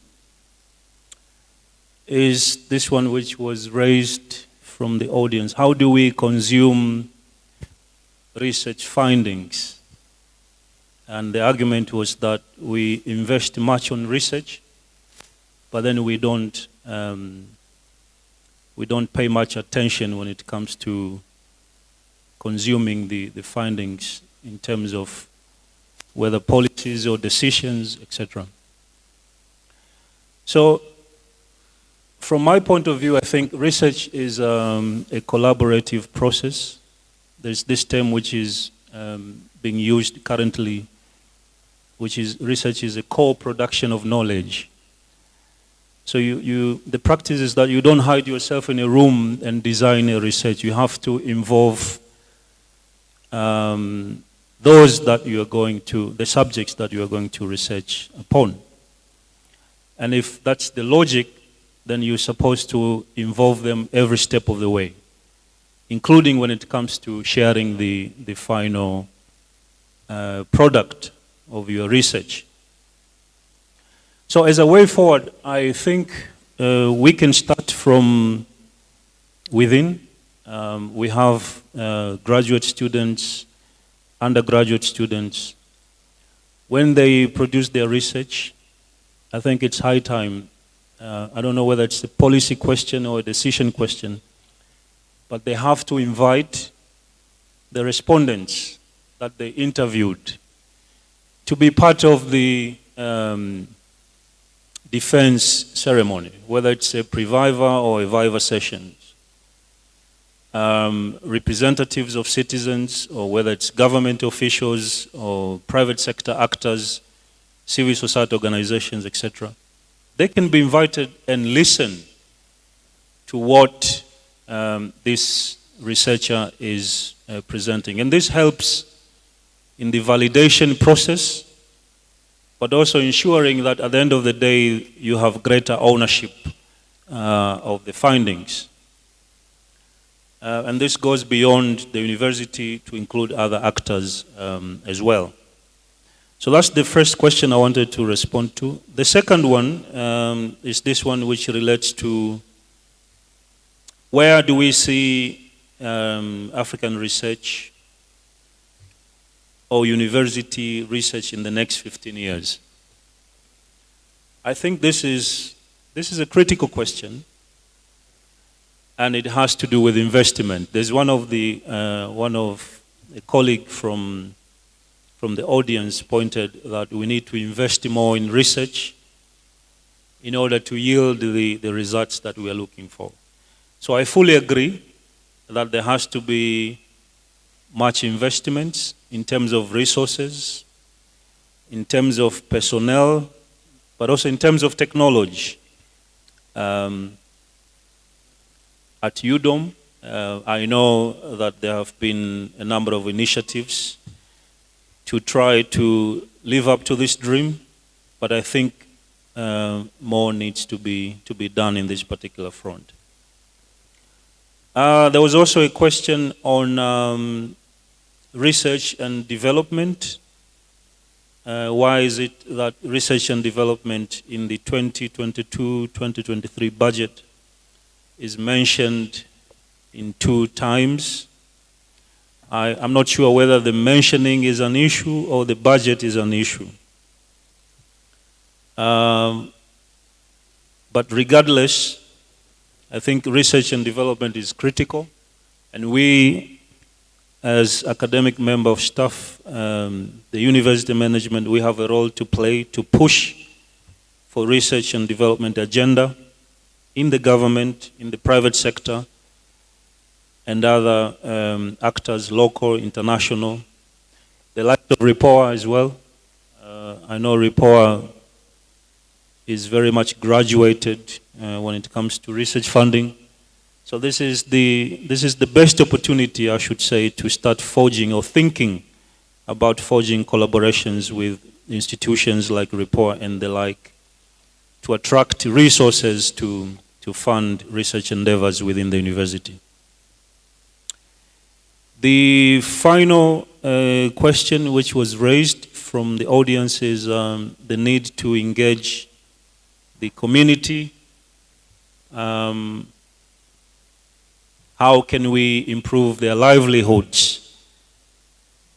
is this one, which was raised from the audience. How do we consume research findings? And the argument was that we invest much on research, but then we don't pay much attention when it comes to consuming the findings in terms of whether policies or decisions, etc. So, from my point of view, I think research is a collaborative process. There's this term which is being used currently, which is research is a co-production of knowledge. So the practice is that you don't hide yourself in a room and design a research. You have to involve those that you are going to, the subjects that you are going to research upon. And if that's the logic, then you're supposed to involve them every step of the way, including when it comes to sharing the final product of your research. So as a way forward, I think we can start from within. We have graduate students, undergraduate students. When they produce their research, I think it's high time. I don't know whether it's a policy question or a decision question, but they have to invite the respondents that they interviewed to be part of the defense ceremony, whether it's a pre-viva or a viva session. Representatives of citizens, or whether it's government officials or private sector actors, civil society organizations, etc. They can be invited and listen to what this researcher is presenting. And this helps in the validation process, but also ensuring that at the end of the day, you have greater ownership of the findings. And this goes beyond the university to include other actors as well. So that's the first question I wanted to respond to. The second one is this one, which relates to where do we see African research or university research in the next 15 years? I think this is a critical question, and it has to do with investment. There's one of a colleague from the audience pointed that we need to invest more in research in order to yield the results that we are looking for. So I fully agree that there has to be much investments in terms of resources, in terms of personnel, but also in terms of technology. At UDOM, I know that there have been a number of initiatives to try to live up to this dream, but I think more needs to be done in this particular front. There was also a question on research and development. Why is it that research and development in the 2022-2023 budget is mentioned in 2 times? I'm not sure whether the mentioning is an issue or the budget is an issue. But regardless, I think research and development is critical, and we as academic member of staff, the university management, we have a role to play to push for research and development agenda in the government, in the private sector, and other actors, local, international. The likes of RIPOA as well. I know RIPOA is very much graduated when it comes to research funding. So this is the best opportunity, I should say, to start forging or thinking about forging collaborations with institutions like RIPOA and the like to attract resources to fund research endeavors within the university. The final question which was raised from the audience is the need to engage the community. How can we improve their livelihoods,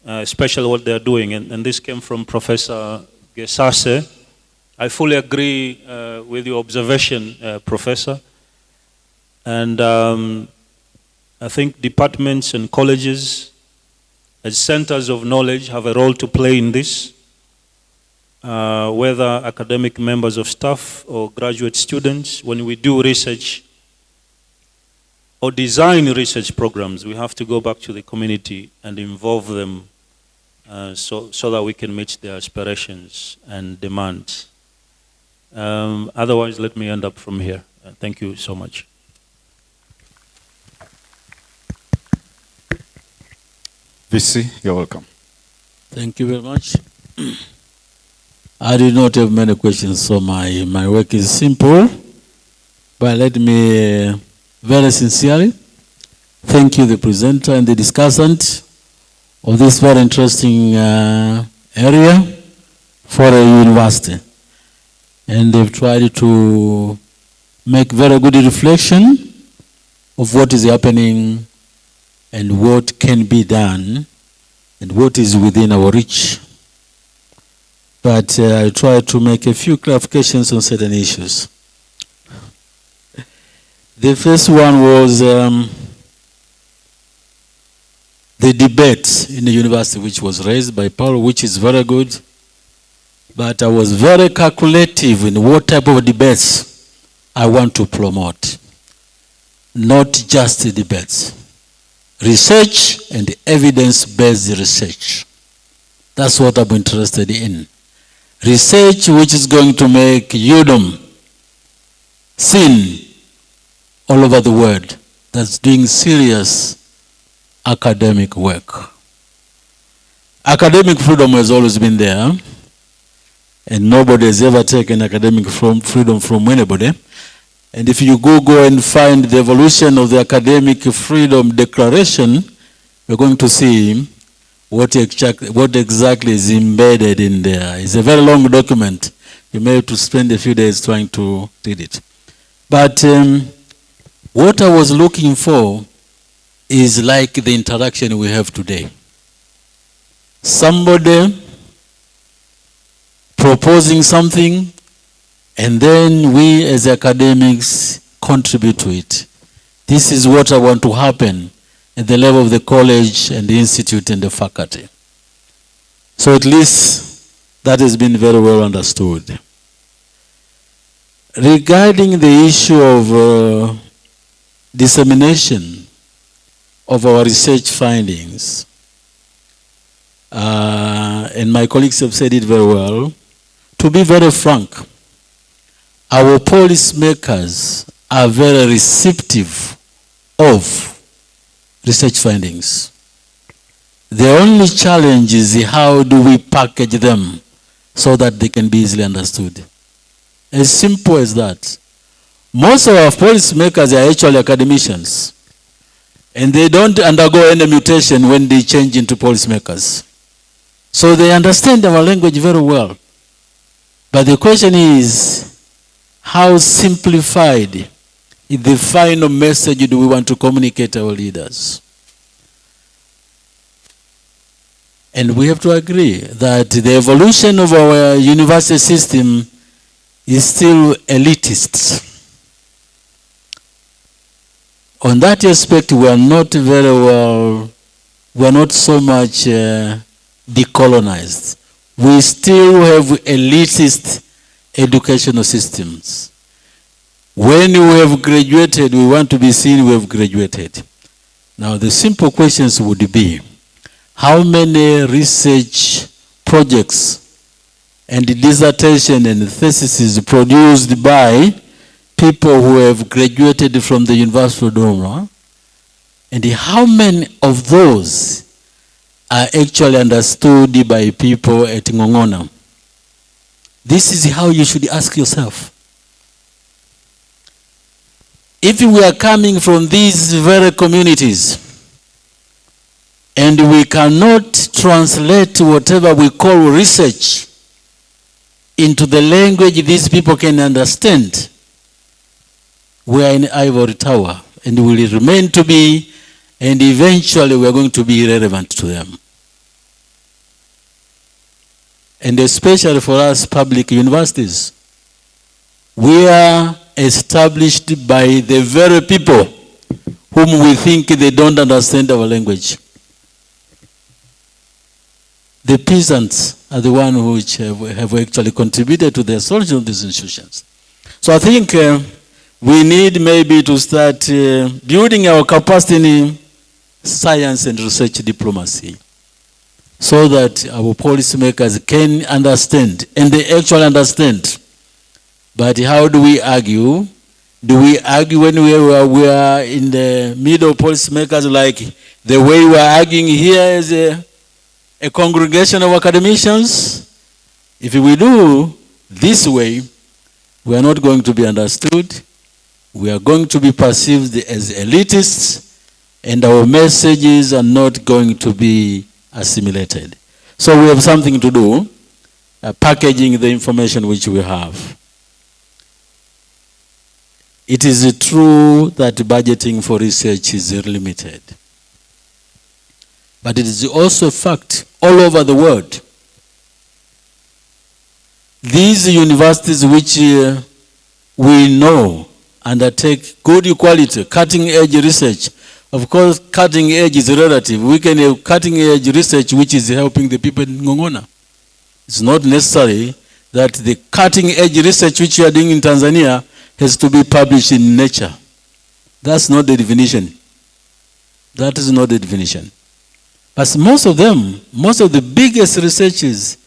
especially what they're doing? And this came from Professor Gesase. I fully agree with your observation, Professor. And I think departments and colleges as centers of knowledge have a role to play in this, whether academic members of staff or graduate students. When we do research or design research programs, we have to go back to the community and involve them so that we can meet their aspirations and demands. Otherwise, let me end up from here. Thank you so much. VC, you're welcome. Thank you very much. I do not have many questions, so my work is simple. But let me very sincerely thank you, the presenter and the discussant of this very interesting area for a university. And they've tried to make very good reflection of what is happening and what can be done and what is within our reach. But I try to make a few clarifications on certain issues. The first one was the debate in the university which was raised by Paul, which is very good. But I was very calculative in what type of debates I want to promote. Not just the debates. Research and evidence-based research. That's what I'm interested in. Research which is going to make UDOM seen all over the world, that's doing serious academic work. Academic freedom has always been there, and nobody has ever taken academic freedom from anybody. And if you go and find the evolution of the Academic Freedom Declaration, you're going to see what exactly is embedded in there. It's a very long document. You may have to spend a few days trying to read it. But what I was looking for is like the interaction we have today. Somebody proposing something, and then we as academics contribute to it. This is what I want to happen at the level of the college and the institute and the faculty. So at least that has been very well understood. Regarding the issue of dissemination of our research findings, and my colleagues have said it very well, to be very frank, our policymakers are very receptive of research findings. The only challenge is how do we package them so that they can be easily understood. As simple as that. Most of our policymakers are actually academicians, and they don't undergo any mutation when they change into policymakers. So they understand our language very well. But the question is, how simplified is the final message do we want to communicate to our leaders? And we have to agree that the evolution of our university system is still elitist. On that aspect, we are not very well we are not so much decolonized. We still have elitist educational systems. When we have graduated, we want to be seen we have graduated. Now the simple questions would be, how many research projects and dissertation and theses produced by people who have graduated from the University of Dodoma, and how many of those are actually understood by people at Ngongona? This is how you should ask yourself. If we are coming from these very communities and we cannot translate whatever we call research into the language these people can understand, we are in ivory tower and will remain to be, and eventually we are going to be irrelevant to them. And especially for us public universities, we are established by the very people whom we think they don't understand our language. The peasants are the ones which have actually contributed to the solution of these institutions. So I think we need maybe to start building our capacity in science and research diplomacy, so that our policymakers can understand, and they actually understand. But how do we argue? Do we argue when we are in the middle of policymakers, like the way we are arguing here as a congregation of academicians? If we do this way, we are not going to be understood. We are going to be perceived as elitists, and our messages are not going to be assimilated. So we have something to do, packaging the information which we have. It is true that budgeting for research is limited. But it is also a fact all over the world. These universities which we know undertake good quality, cutting-edge research. Of course, cutting edge is relative. We can have cutting-edge research which is helping the people in Ngongona. It's not necessary that the cutting-edge research which you are doing in Tanzania has to be published in Nature. That's not the definition. That is not the definition. But most of them, most of the biggest researches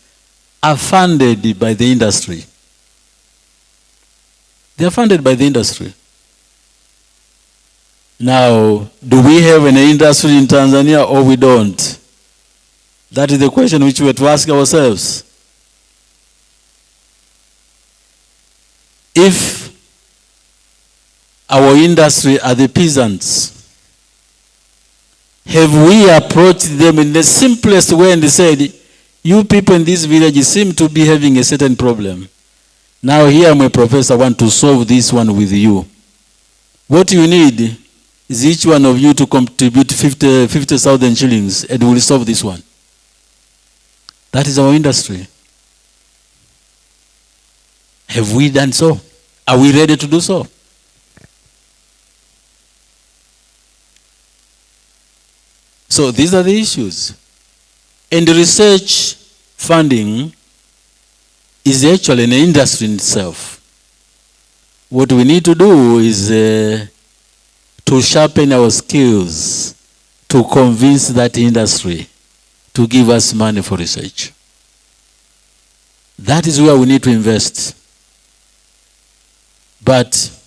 are funded by the industry. They are funded by the industry. Now, do we have an industry in Tanzania or we don't? That is the question which we have to ask ourselves. If our industry are the peasants, have we approached them in the simplest way and said, you people in this village seem to be having a certain problem. Now here I'm a professor, I want to solve this one with you. What you need is each one of you to contribute 50,000 shillings and we'll solve this one. That is our industry. Have we done so? Are we ready to do so? So these are the issues. And research funding is actually an industry in itself. What we need to do is to sharpen our skills to convince that industry to give us money for research. That is where we need to invest. But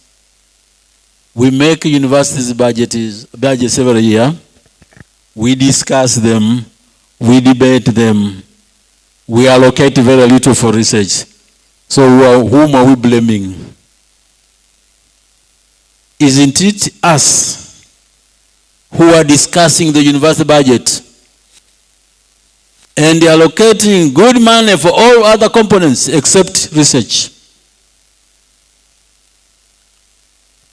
we make universities budgets every year. We discuss them, we debate them, we allocate very little for research. So whom are we blaming? Isn't it us who are discussing the university budget and allocating good money for all other components except research?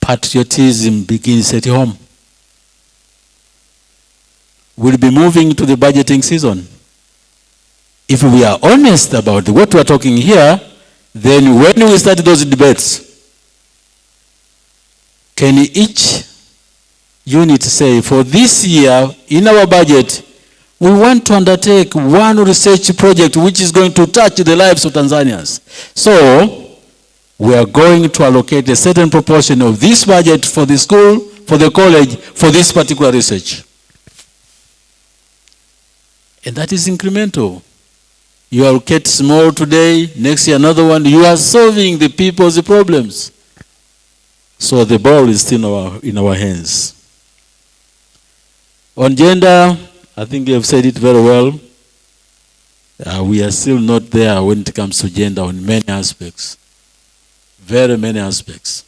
Patriotism begins at home. We'll be moving to the budgeting season. If we are honest about what we're talking here, then when we start those debates, can each unit say, for this year, in our budget, We want to undertake one research project which is going to touch the lives of Tanzanians. So, we are going to allocate a certain proportion of this budget for the school, for the college, for this particular research. And that is incremental. You allocate small today, next year another one. You are solving the people's problems. So the ball is still in our hands. On gender, I think you have said it very well. We are still not there when it comes to gender on many aspects. Very many aspects.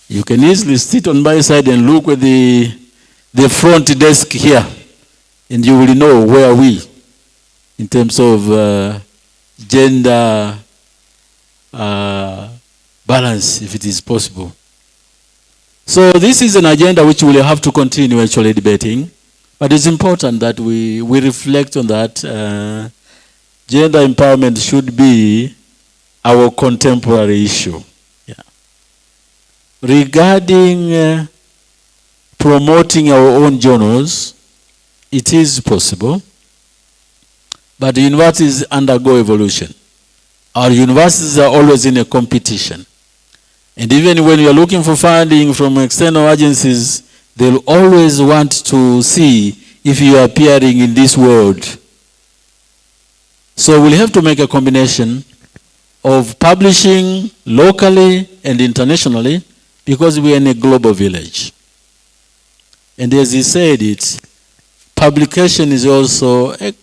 You can easily sit on my side and look at the front desk here, and you will know where we, in terms of gender balance, if it is possible. So this is an agenda which we will have to continue actually debating, but it's important that we reflect on that. Gender empowerment should be our contemporary issue. Yeah. Regarding promoting our own journals, it is possible, but the universities undergo evolution. Our universities are always in a competition. And even when you are looking for funding from external agencies, they'll always want to see if you are appearing in this world. So we'll have to make a combination of publishing locally and internationally, because we are in a global village. And as he said it, publication is also a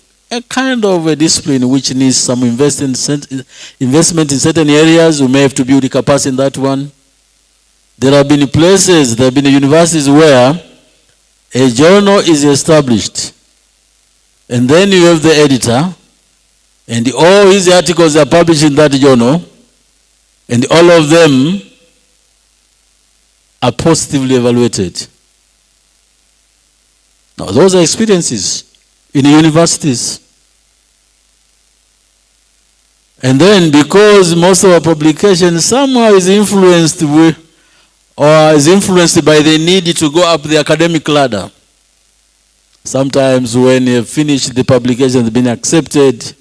kind of a discipline which needs some investment in certain areas. We may have to build the capacity in that one. There have been places, there have been universities where a journal is established, and then you have the editor, and all his articles are published in that journal, and all of them are positively evaluated. Now, those are experiences in universities. And then, because most of our publication somehow is influenced by the need to go up the academic ladder. Sometimes when you finish the publication has been accepted,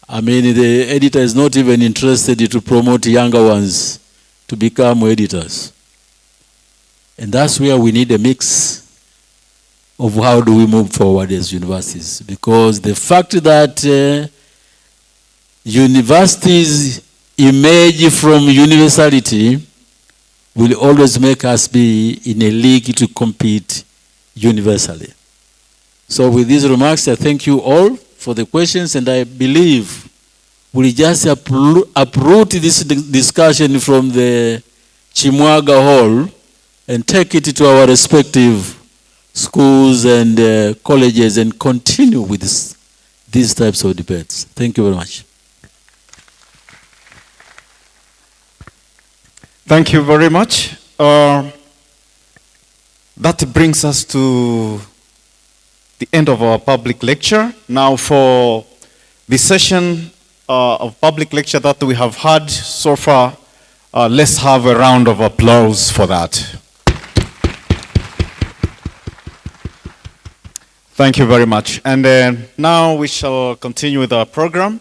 I mean, the editor is not even interested to promote younger ones to become editors. And that's where we need a mix of how do we move forward as universities. Because the fact that universities emerge from universality will always make us be in a league to compete universally. So with these remarks, I thank you all for the questions, and I believe we'll just uproot this discussion from the Chimwaga Hall and take it to our respective schools and colleges and continue with these types of debates. Thank you very much. Thank you very much. That brings us to the end of our public lecture. Now for the session of public lecture that we have had so far, let's have a round of applause for that. Thank you very much. And now we shall continue with our program.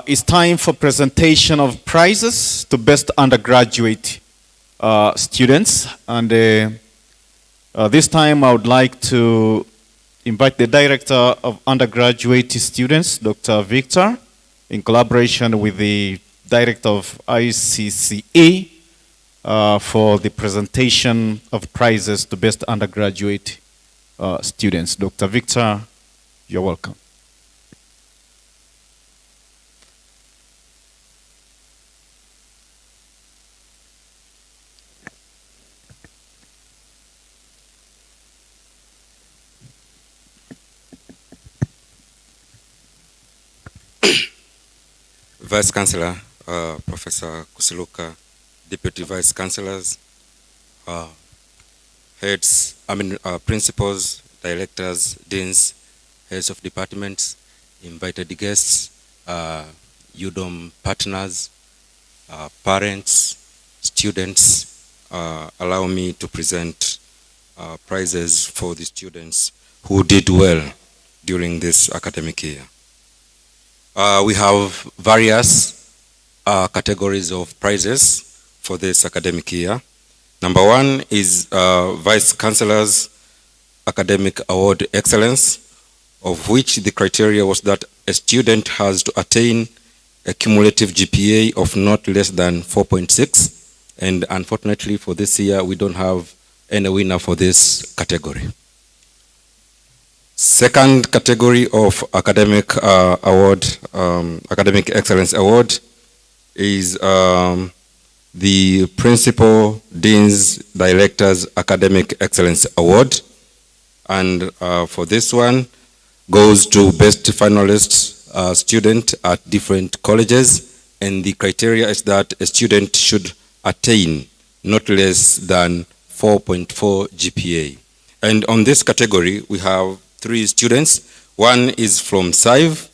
It's time for presentation of prizes to best undergraduate students. And this time I would like to invite the Director of Undergraduate Students, Dr. Victor, in collaboration with the Director of ICCA for the presentation of prizes to best undergraduate students. Dr. Victor, you're welcome. Vice Chancellor, Professor Kusiluka, Deputy Vice Chancellors, principals, directors, deans, heads of departments, invited guests, UDOM partners, parents, students, allow me to present prizes for the students who did well during this academic year. We have various categories of prizes for this academic year. Number one is Vice Chancellor's Academic Award Excellence, of which the criteria was that a student has to attain a cumulative GPA of not less than 4.6. And unfortunately for this year, we don't have any winner for this category. Second category of academic award, Academic Excellence Award, is the Principal Dean's Director's Academic Excellence Award. And for this one, goes to best finalist student at different colleges. And the criteria is that a student should attain not less than 4.4 GPA. And on this category, we have 3 students. One is from SAIV,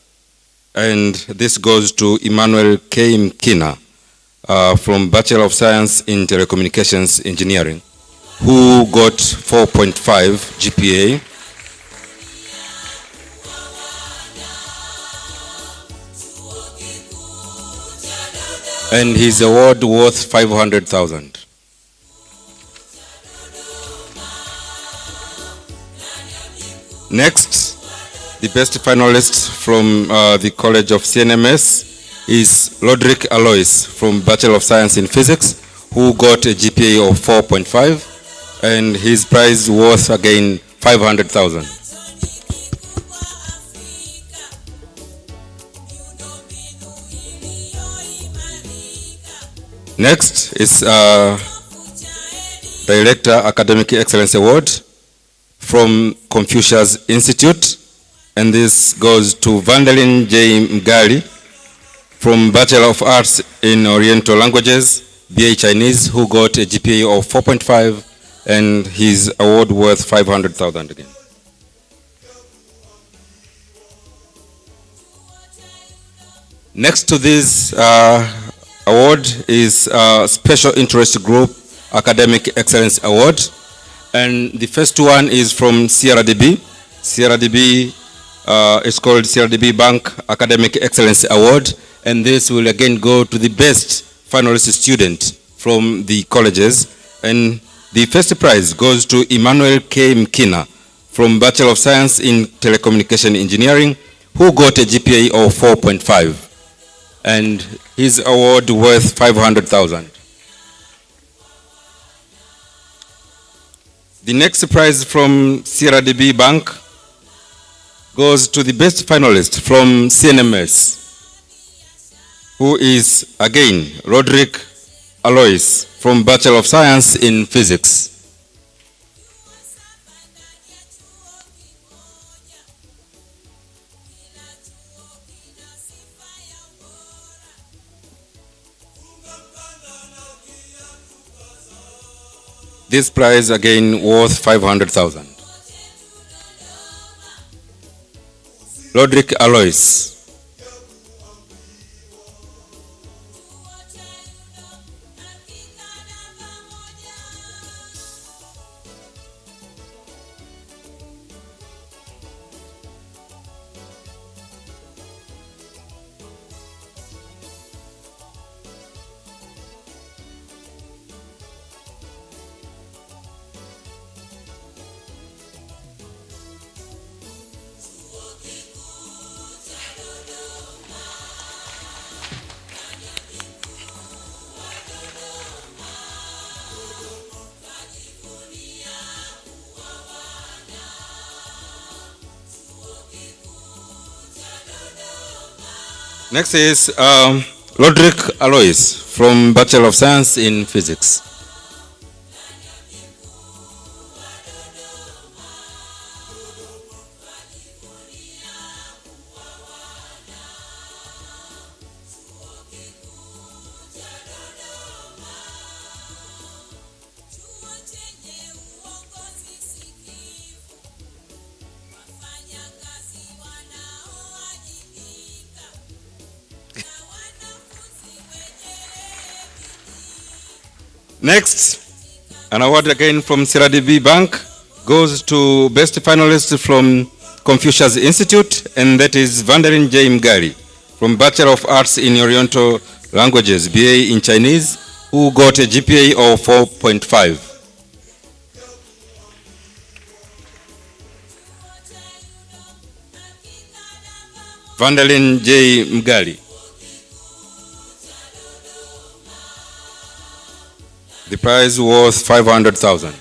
and this goes to Emmanuel K. Mkina from Bachelor of Science in Telecommunications Engineering, who got 4.5 GPA. And his award worth 500,000. Next, the best finalist from the College of CNMS is Lodrick Alois from Bachelor of Science in Physics, who got a GPA of 4.5, and his prize worth again 500,000. Next is Director Academic Excellence Award from Confucius Institute, and this goes to Vandalin J. Mgali from Bachelor of Arts in Oriental Languages, BA Chinese, who got a GPA of 4.5, and his award worth 500,000 again. Next to this award is Special Interest Group Academic Excellence Award, and the first one is from CRDB. CRDB is called CRDB Bank Academic Excellence Award, and this will again go to the best finalist student from the colleges. And the first prize goes to Emmanuel K. Mkina from Bachelor of Science in Telecommunication Engineering, who got a GPA of 4.5. And his award worth 500,000. The next prize from CRDB Bank goes to the best finalist from CNMS, who is again Roderick Alois from Bachelor of Science in Physics. This prize again worth 500,000. Roderick Alois. Next is Roderick Alois from Bachelor of Science in Physics. Next, an award again from CRDB Bank goes to best finalist from Confucius Institute, and that is Vandelin J. Mgali from Bachelor of Arts in Oriental Languages, BA in Chinese, who got a GPA of 4.5. Vandelin J. Mgali. The prize was 500,000.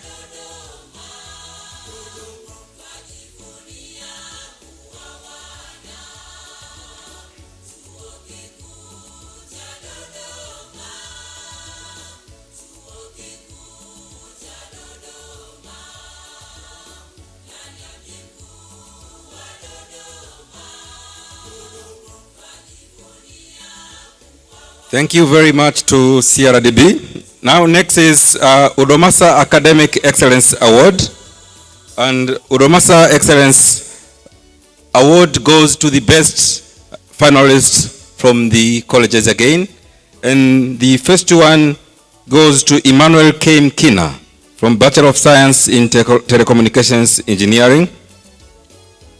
Thank you very much to CRDB. Now next is UDOMASA Academic Excellence Award. And UDOMASA Excellence Award goes to the best finalists from the colleges again. And the first one goes to Emmanuel K. Mkina from Bachelor of Science in Telecommunications Engineering.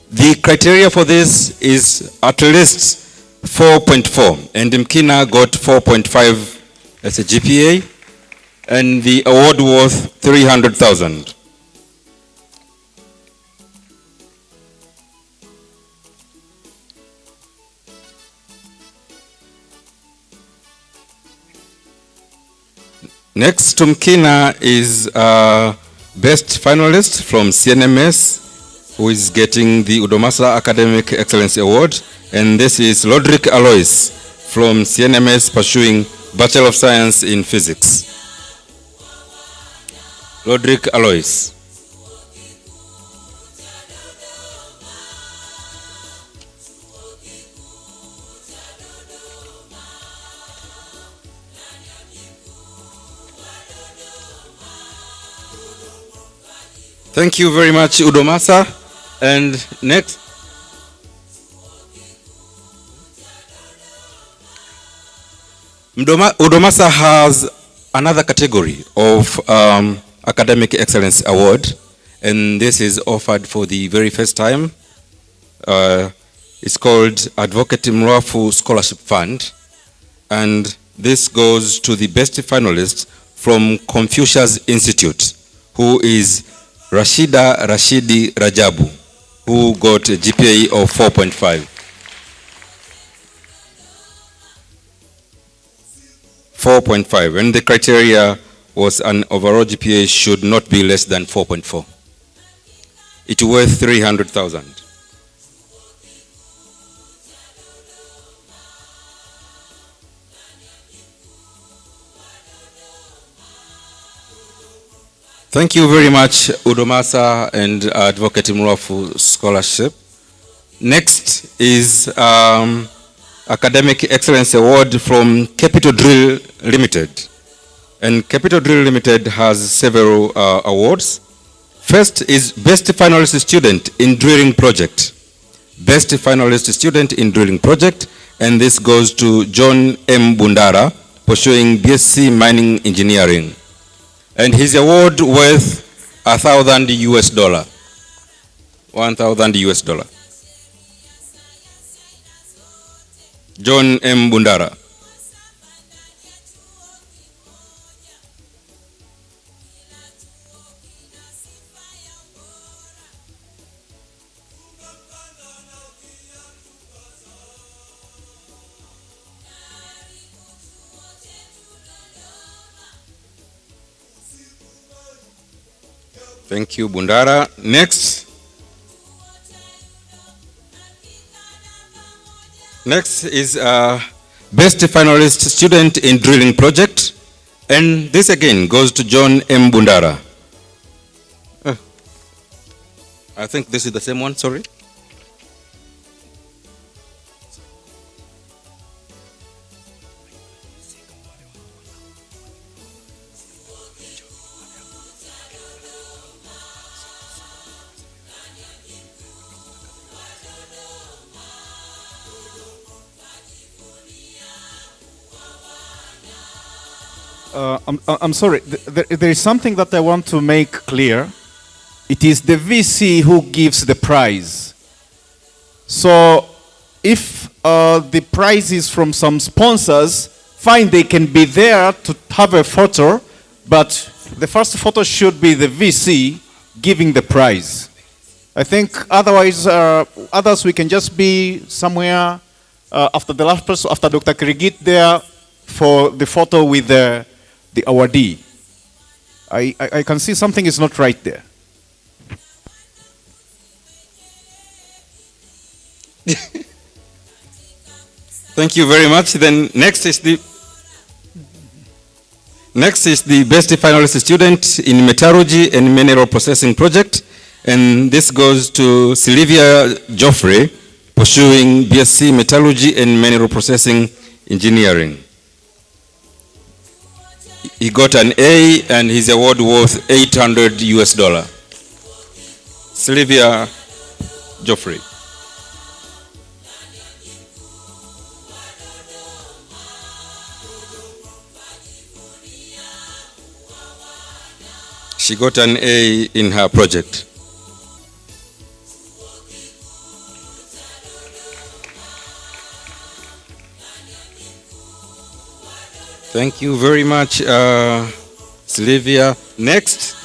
The criteria for this is at least 4.4, and Mkina got 4.5 as a GPA, and the award was 300,000. Next to Mkina is best finalist from CNMS, who is getting the UDOMASA Academic Excellence Award. And this is Lodrick Alois from CNMS pursuing Bachelor of Science in Physics. Lodrick Alois. Thank you very much, UDOMASA. And next, UDOMASA has another category of Academic Excellence Award, and this is offered for the very first time. It's called Advocate Mrafu Scholarship Fund, and this goes to the best finalist from Confucius Institute, who is Rashida Rashidi Rajabu, who got a GPA of 4.5. 4.5, and the criteria was an overall GPA should not be less than 4.4. It worth 300,000. Thank you very much, UDOMASA and Advocate Mrafu Scholarship. Next is Academic Excellence Award from Capital Drill Limited. And Capital Drill Limited has several awards. First is Best Finalist Student in Drilling Project. Best Finalist Student in Drilling Project, and this goes to John M. Bundara, pursuing BSc Mining Engineering. And his award worth $1,000 US. $1,000 US. John M. Bundara. Thank you, Bundara. Next is Best Finalist Student in Drilling Project, and this again goes to John M. Bundara. I think this is the same one, sorry. I'm sorry, there is something that I want to make clear. it is the VC who gives the prize. So if the prize is from some sponsors, fine, they can be there to have a photo, but the first photo should be the VC giving the prize. I think otherwise, others we can just be somewhere after the last person, after Dr. Krigit there for the photo with the awardee. I can see something is not right there. Thank you very much. Then next is the best finalist student in metallurgy and mineral processing project, and this goes to Sylvia Geoffrey, pursuing BSc metallurgy and mineral processing engineering. He got an A and his award worth $800 US. Sylvia Geoffrey. She got an A in her project. Thank you very much, Sylvia. Next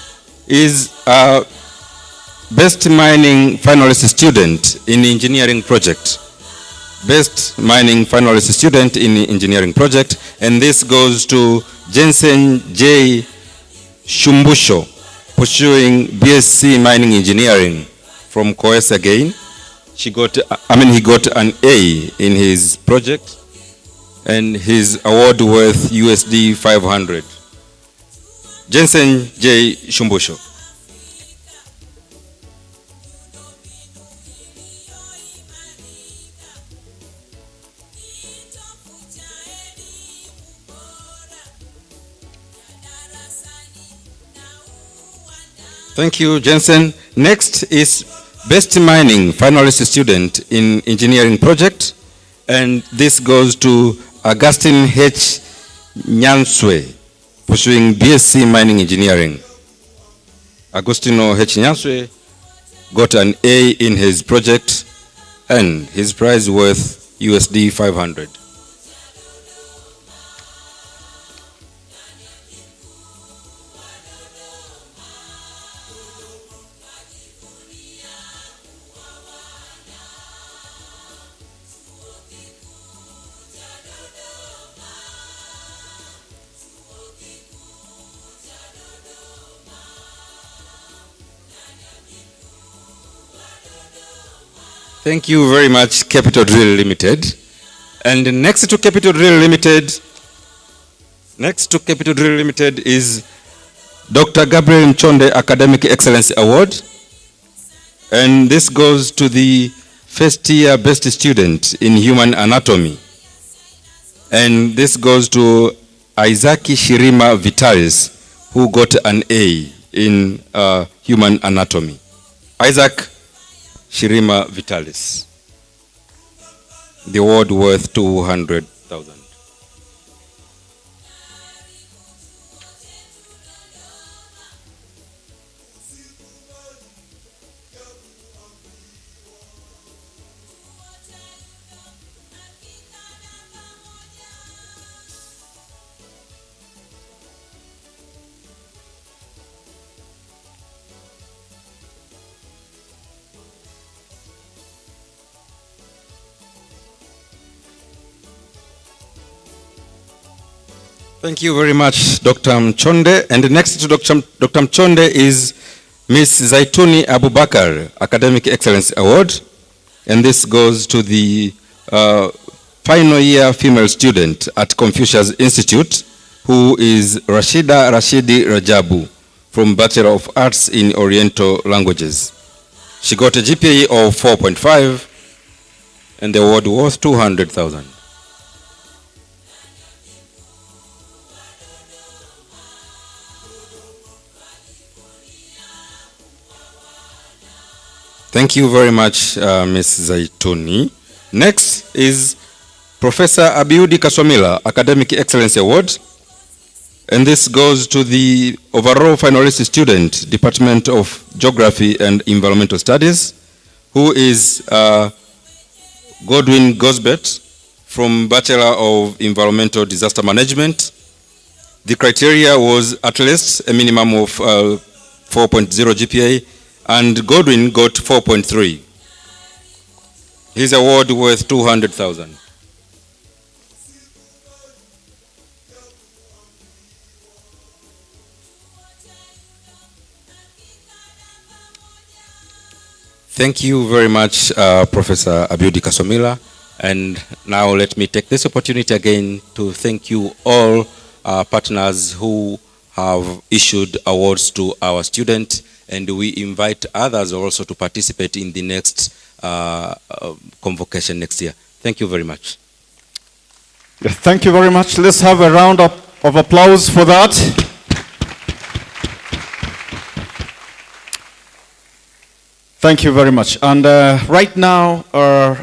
is best mining finalist student in engineering project. Best mining finalist student in engineering project, and this goes to Jensen J. Shumbusho, pursuing BSc mining engineering from COES again. He got an A in his project, and his award worth USD 500. Jensen J. Shumbusho. Thank you, Jensen. Next is best mining finalist student in engineering project, and this goes to Augustine H. Nyanswe, pursuing BSc mining engineering. Agustino H. Nyanswe got an A in his project, and his prize worth USD 500. Thank you very much, Capital Drill Limited. And next to Capital Drill Limited is Dr. Gabriel Nchonde Academic Excellence Award. And this goes to the first year best student in human anatomy. And this goes to Isaki Shirima Vitalis, who got an A in human anatomy. Isaac Shirima Vitalis. The award worth 200,000. Thank you very much, Dr. Mchonde. And next to Dr. Mchonde is Ms. Zaituni Abubakar, Academic Excellence Award. And this goes to the final year female student at Confucius Institute, who is Rashida Rashidi Rajabu from Bachelor of Arts in Oriental Languages. She got a GPA of 4.5 and the award was 200,000. Thank you very much, Ms. Zaituni. Next is Professor Abiudi Kaswamila, Academic Excellence Award. And this goes to the overall finalist student, Department of Geography and Environmental Studies, who is Godwin Gosbert from Bachelor of Environmental Disaster Management. The criteria was at least a minimum of 4.0 GPA, and Godwin got 4.3. His award worth 200,000. Thank you very much, Professor Abiudi Kasomila. And now let me take this opportunity again to thank you all partners who have issued awards to our students, and we invite others also to participate in the next convocation next year. Thank you very much. Yes, thank you very much. Let's have a round of applause for that. Thank you very much. And right now,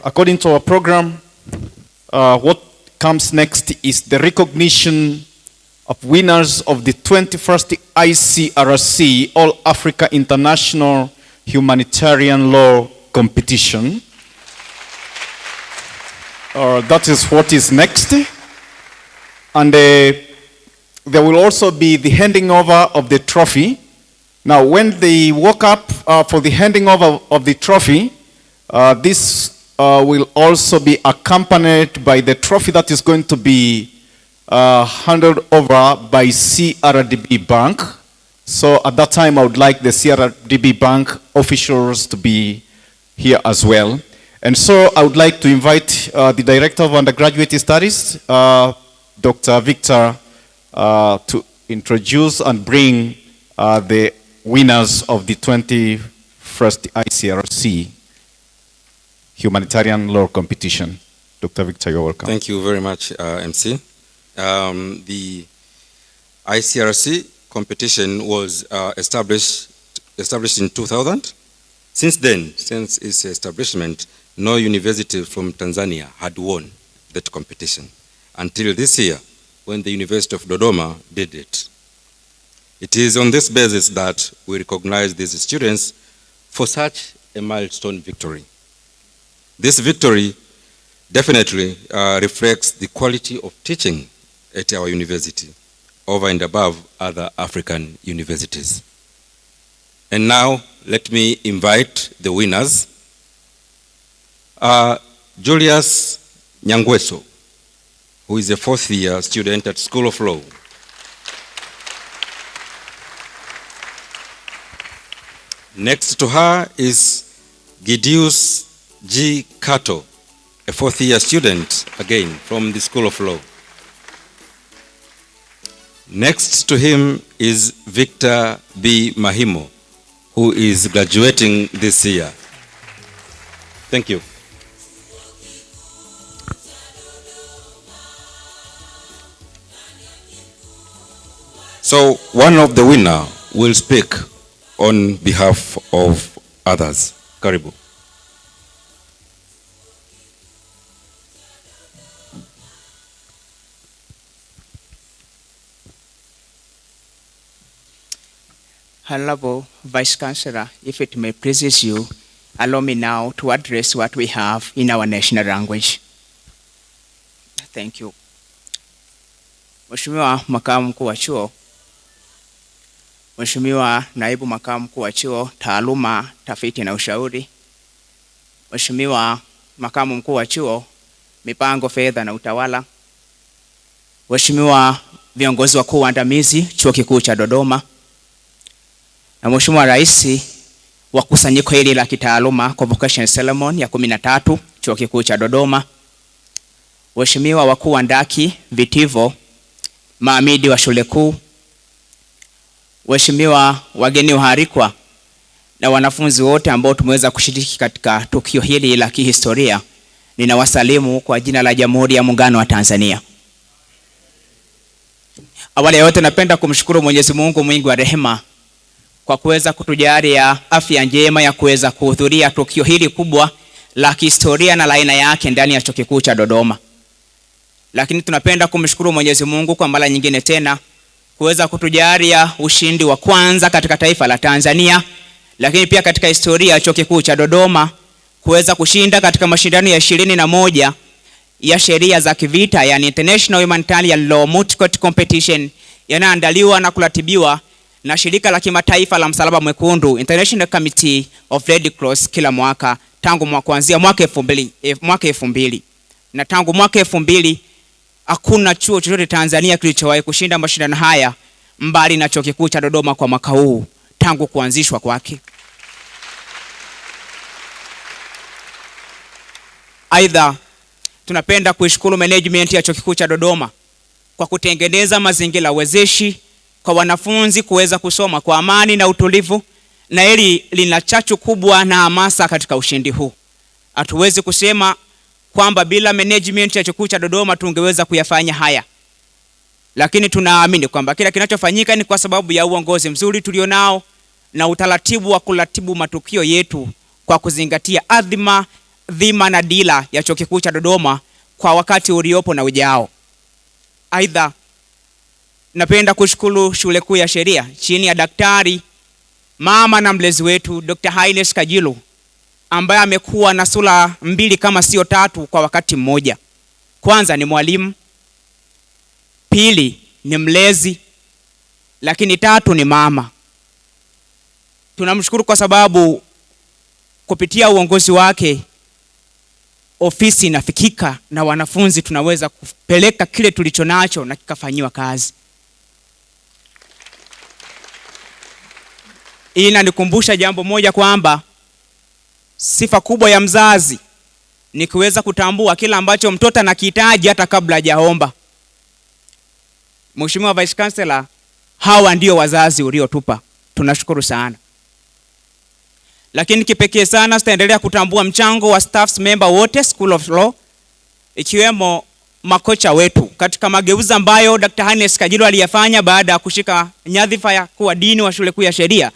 according to our program, what comes next is the recognition of winners of the 21st ICRC All Africa International Humanitarian Law Competition. That is what is next. And there will also be the handing over of the trophy. Now, when they walk up for the handing over of the trophy, this will also be accompanied by the trophy that is going to be handed over by CRDB Bank. So at that time, I would like the CRDB Bank officials to be here as well. And so I would like to invite the Director of Undergraduate Studies, Dr. Victor, to introduce and bring the winners of the 21st ICRC Humanitarian Law Competition. Dr. Victor, you're welcome. Thank you very much, MC. The ICRC competition was established in 2000. Since then, since its establishment, no university from Tanzania had won that competition until this year when the University of Dodoma did it. It is on this basis that we recognize these students for such a milestone victory. This victory definitely reflects the quality of teaching at our university over and above other African universities. And now let me invite the winners. Julius Nyangweso, who is a fourth-year student at School of Law. Next to her is Gideus G. Kato, a fourth-year student, again, from the School of Law. Next to him is Victor B. Mahimo, who is graduating this year. Thank you. So one of the winner will speak on behalf of others. Karibu. Honorable Vice Chancellor, if it may please you, allow me now to address what we have in our national language. Thank you. Mheshimiwa Makamu Mkuu wa Chuo, Mheshimiwa Naibu Makamu Mkuu wa Chuo, Taaluma, Tafiti na Ushauri, Mheshimiwa Makamu Mkuu wa Chuo, Mipango, Fedha na Utawala, Mheshimiwa viongozi wakuu waandamizi Chuo Kikuu cha Dodoma, na Mheshimiwa Rais wa kusanyiko hili la kitaaluma Convocation Ceremony ya 13 Chuo Kikuu cha Dodoma, Mheshimiwa wakuu wa ndaki, vitivo, maamidi wa shule kuu, Mheshimiwa wageni waalikwa na wanafunzi wote ambao tumeweza kushiriki katika tukio hili la kihistoria, ninawasalimu kwa jina la Jamhuri ya Muungano wa Tanzania. Awali ya yote napenda kumshukuru Mwenyezi Mungu mwingi wa rehema kwa kuweza kutujalia afya njema ya kuweza kuhudhuria tukio hili kubwa la kihistoria na la aina yake ndani ya Chuo Kikuu cha Dodoma. Lakini tunapenda kumshukuru Mwenyezi Mungu kwa mara nyingine tena kuweza kutujalia ushindi wa kwanza katika taifa la Tanzania, lakini pia katika historia ya Chuo Kikuu cha Dodoma kuweza kushinda katika mashindano ya 21 ya sheria za kivita, yani International Humanitarian Law Multi-Court Competition, yanaandaliwa na kuratibiwa na shirika la kimataifa la Msalaba Mwekundu, International Committee of Red Cross, kila mwaka tangu kuanzia mwaka 2000. Na tangu mwaka 2000 hakuna chuo chochote Tanzania kilichowahi kushinda mashindano haya mbali na Chuo Kikuu cha Dodoma kwa mwaka huu tangu kuanzishwa kwake. Aidha, tunapenda kuishukuru management ya Chuo Kikuu cha Dodoma kwa kutengeneza mazingira wezeshi kwa wanafunzi kuweza kusoma kwa amani na utulivu, na hili lina chachu kubwa na hamasa katika ushindi huu. Hatuwezi kusema kwamba bila management ya Chuo Kikuu cha Dodoma tungeweza kuyafanya haya, lakini tunaamini kwamba kila kinachofanyika ni kwa sababu ya uongozi mzuri tulionao na utaratibu wa kuratibu matukio yetu kwa kuzingatia dhima na dira ya Chuo Kikuu cha Dodoma kwa wakati uliopo na ujao. Aidha, napenda kushukuru Shule Kuu ya Sheria chini ya daktari mama na mlezi wetu Dr. Haines Kajilu, ambaye amekuwa na sura mbili kama sio tatu kwa wakati mmoja. Kwanza ni mwalimu, pili ni mlezi, lakini tatu ni mama. Tunamshukuru kwa sababu kupitia uongozi wake ofisi inafikika na wanafunzi tunaweza kupeleka kile tulichonacho na kikafanyiwa kazi. Hii inanikumbusha jambo moja kwamba sifa kubwa ya mzazi ni kuweza kutambua kila ambacho mtoto anakihitaji hata kabla hajaomba. Mheshimiwa Vice Chancellor, hawa ndio wazazi uliotupa. Tunashukuru sana. Lakini kipekee sana tutaendelea kutambua mchango wa staff member wote School of Law, ikiwemo makocha wetu katika mageuzi ambayo Dr. Haines Kajilu aliyafanya baada ya kushika nyadhifa ya kuwa dean wa Shule Kuu ya Sheria,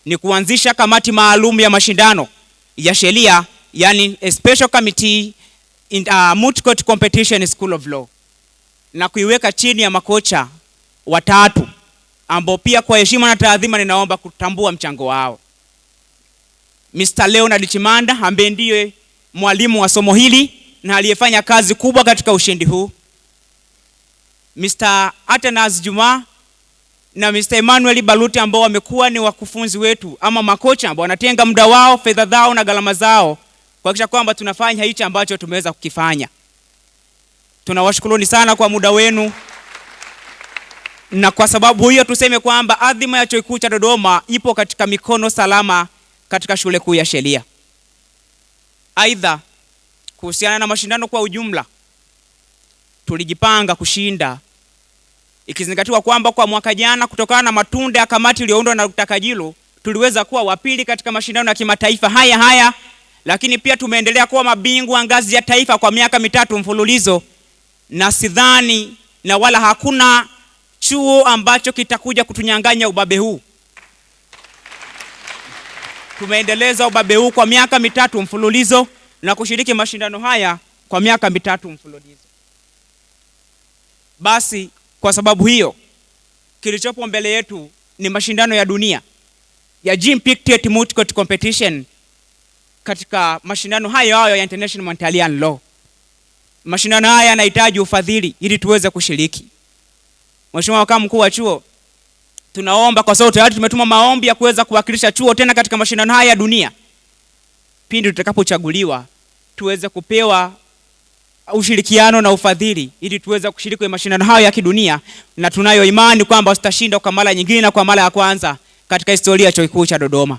ni kuanzisha kamati maalum ya mashindano ya sheria, yani a special committee in multi-court competition School of Law, na kuiweka chini ya makocha watatu ambao pia kwa heshima na taadhima ninaomba kutambua mchango wao. Mr. Leonard Chimanda ambaye ndiye mwalimu wa somo hili na aliyefanya kazi kubwa katika ushindi huu, Mr. Atanas Juma na Mr. Emmanuel Baluti ambao wamekuwa ni wakufunzi wetu ama makocha ambao wanatenga muda wao, fedha zao na gharama zao kuhakikisha kwamba tunafanya hicho ambacho tumeweza kukifanya. Tunawashukuruni sana kwa muda wenu, na kwa sababu hiyo tuseme kwamba adhima ya Chuo Kikuu cha Dodoma ipo katika mikono salama katika Shule Kuu ya Sheria. Aidha, kuhusiana na mashindano kwa ujumla, tulijipanga kushinda, ikizingatiwa kwamba kwa mwaka jana kutokana na matunda ya kamati iliyoundwa na Dr. Kajilu tuliweza kuwa wapili katika mashindano ya kimataifa haya, lakini pia tumeendelea kuwa mabingwa ngazi ya taifa kwa miaka 3 mfululizo, na sidhani na wala hakuna chuo ambacho kitakuja kutunyang'anya ubabe huu. Tumeendeleza ubabe huu kwa miaka 3 mfululizo na kushiriki mashindano haya kwa miaka 3 mfululizo. Basi kwa sababu hiyo kilichopo mbele yetu ni mashindano ya dunia ya Gym-Pictet Multi-Court Competition. Katika mashindano hayo ya International Humanitarian Law, mashindano haya yanahitaji ufadhili ili tuweze kushiriki. Mheshimiwa Makamu Mkuu wa Chuo, tunaomba kwa sababu tayari tumetuma maombi ya kuweza kuwakilisha chuo tena katika mashindano haya ya dunia, pindi tutakapochaguliwa tuweze kupewa ushirikiano na ufadhili ili tuweze kushiriki kwenye mashindano hayo ya kidunia, na tunayo imani kwamba tutashinda kwa mara nyingine na kwa mara ya kwanza katika historia ya Chuo Kikuu cha Dodoma.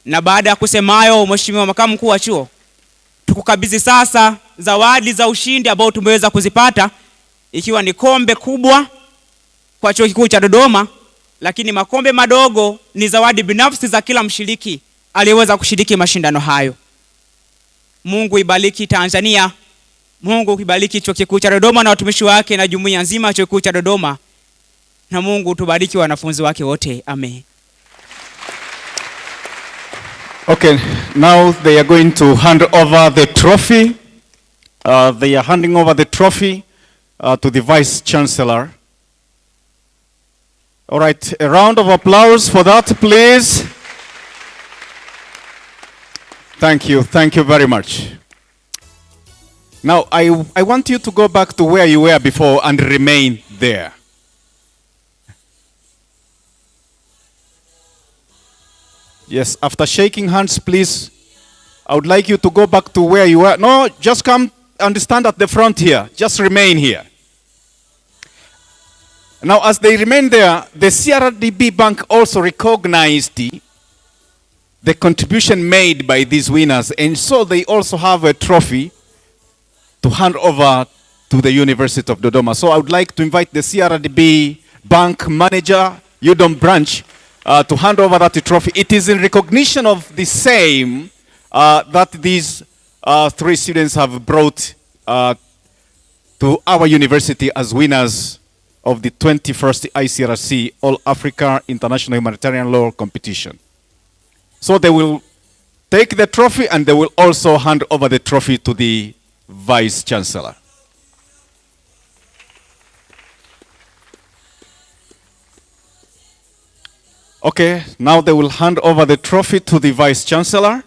Na baada ya kusema hayo, Mheshimiwa Makamu Mkuu wa Chuo, tukukabidhi sasa zawadi za ushindi ambao tumeweza kuzipata, ikiwa ni kombe kubwa kwa Chuo Kikuu cha Dodoma, lakini makombe madogo ni zawadi binafsi za kila mshiriki aliyeweza kushiriki mashindano hayo. Mungu ibariki Tanzania, Mungu ibariki Chuo Kikuu cha Dodoma na watumishi wake na jumuiya nzima ya Chuo Kikuu cha Dodoma, na Mungu tubariki wanafunzi wake wote. Amen. Okay, now they are going to hand over the trophy. They are handing over the trophy to the Vice Chancellor. All right, a round of applause for that, please. Thank you very much. Now, I want you to go back to where you were before and remain there. Yes, after shaking hands, please, I would like you to go back to where you were. No, just come and stand at the front here. Just remain here. Now, as they remain there, the CRDB Bank also recognized the contribution made by these winners, and so they also have a trophy to hand over to the University of Dodoma. So I would like to invite the CRDB Bank manager, UDOM branch, to hand over that trophy. It is in recognition of the same that these 3 students have brought to our university as winners of the 21st ICRC All Africa International Humanitarian Law Competition. So they will take the trophy and they will also hand over the trophy to the Vice Chancellor. Okay, now they will hand over the trophy to the Vice Chancellor.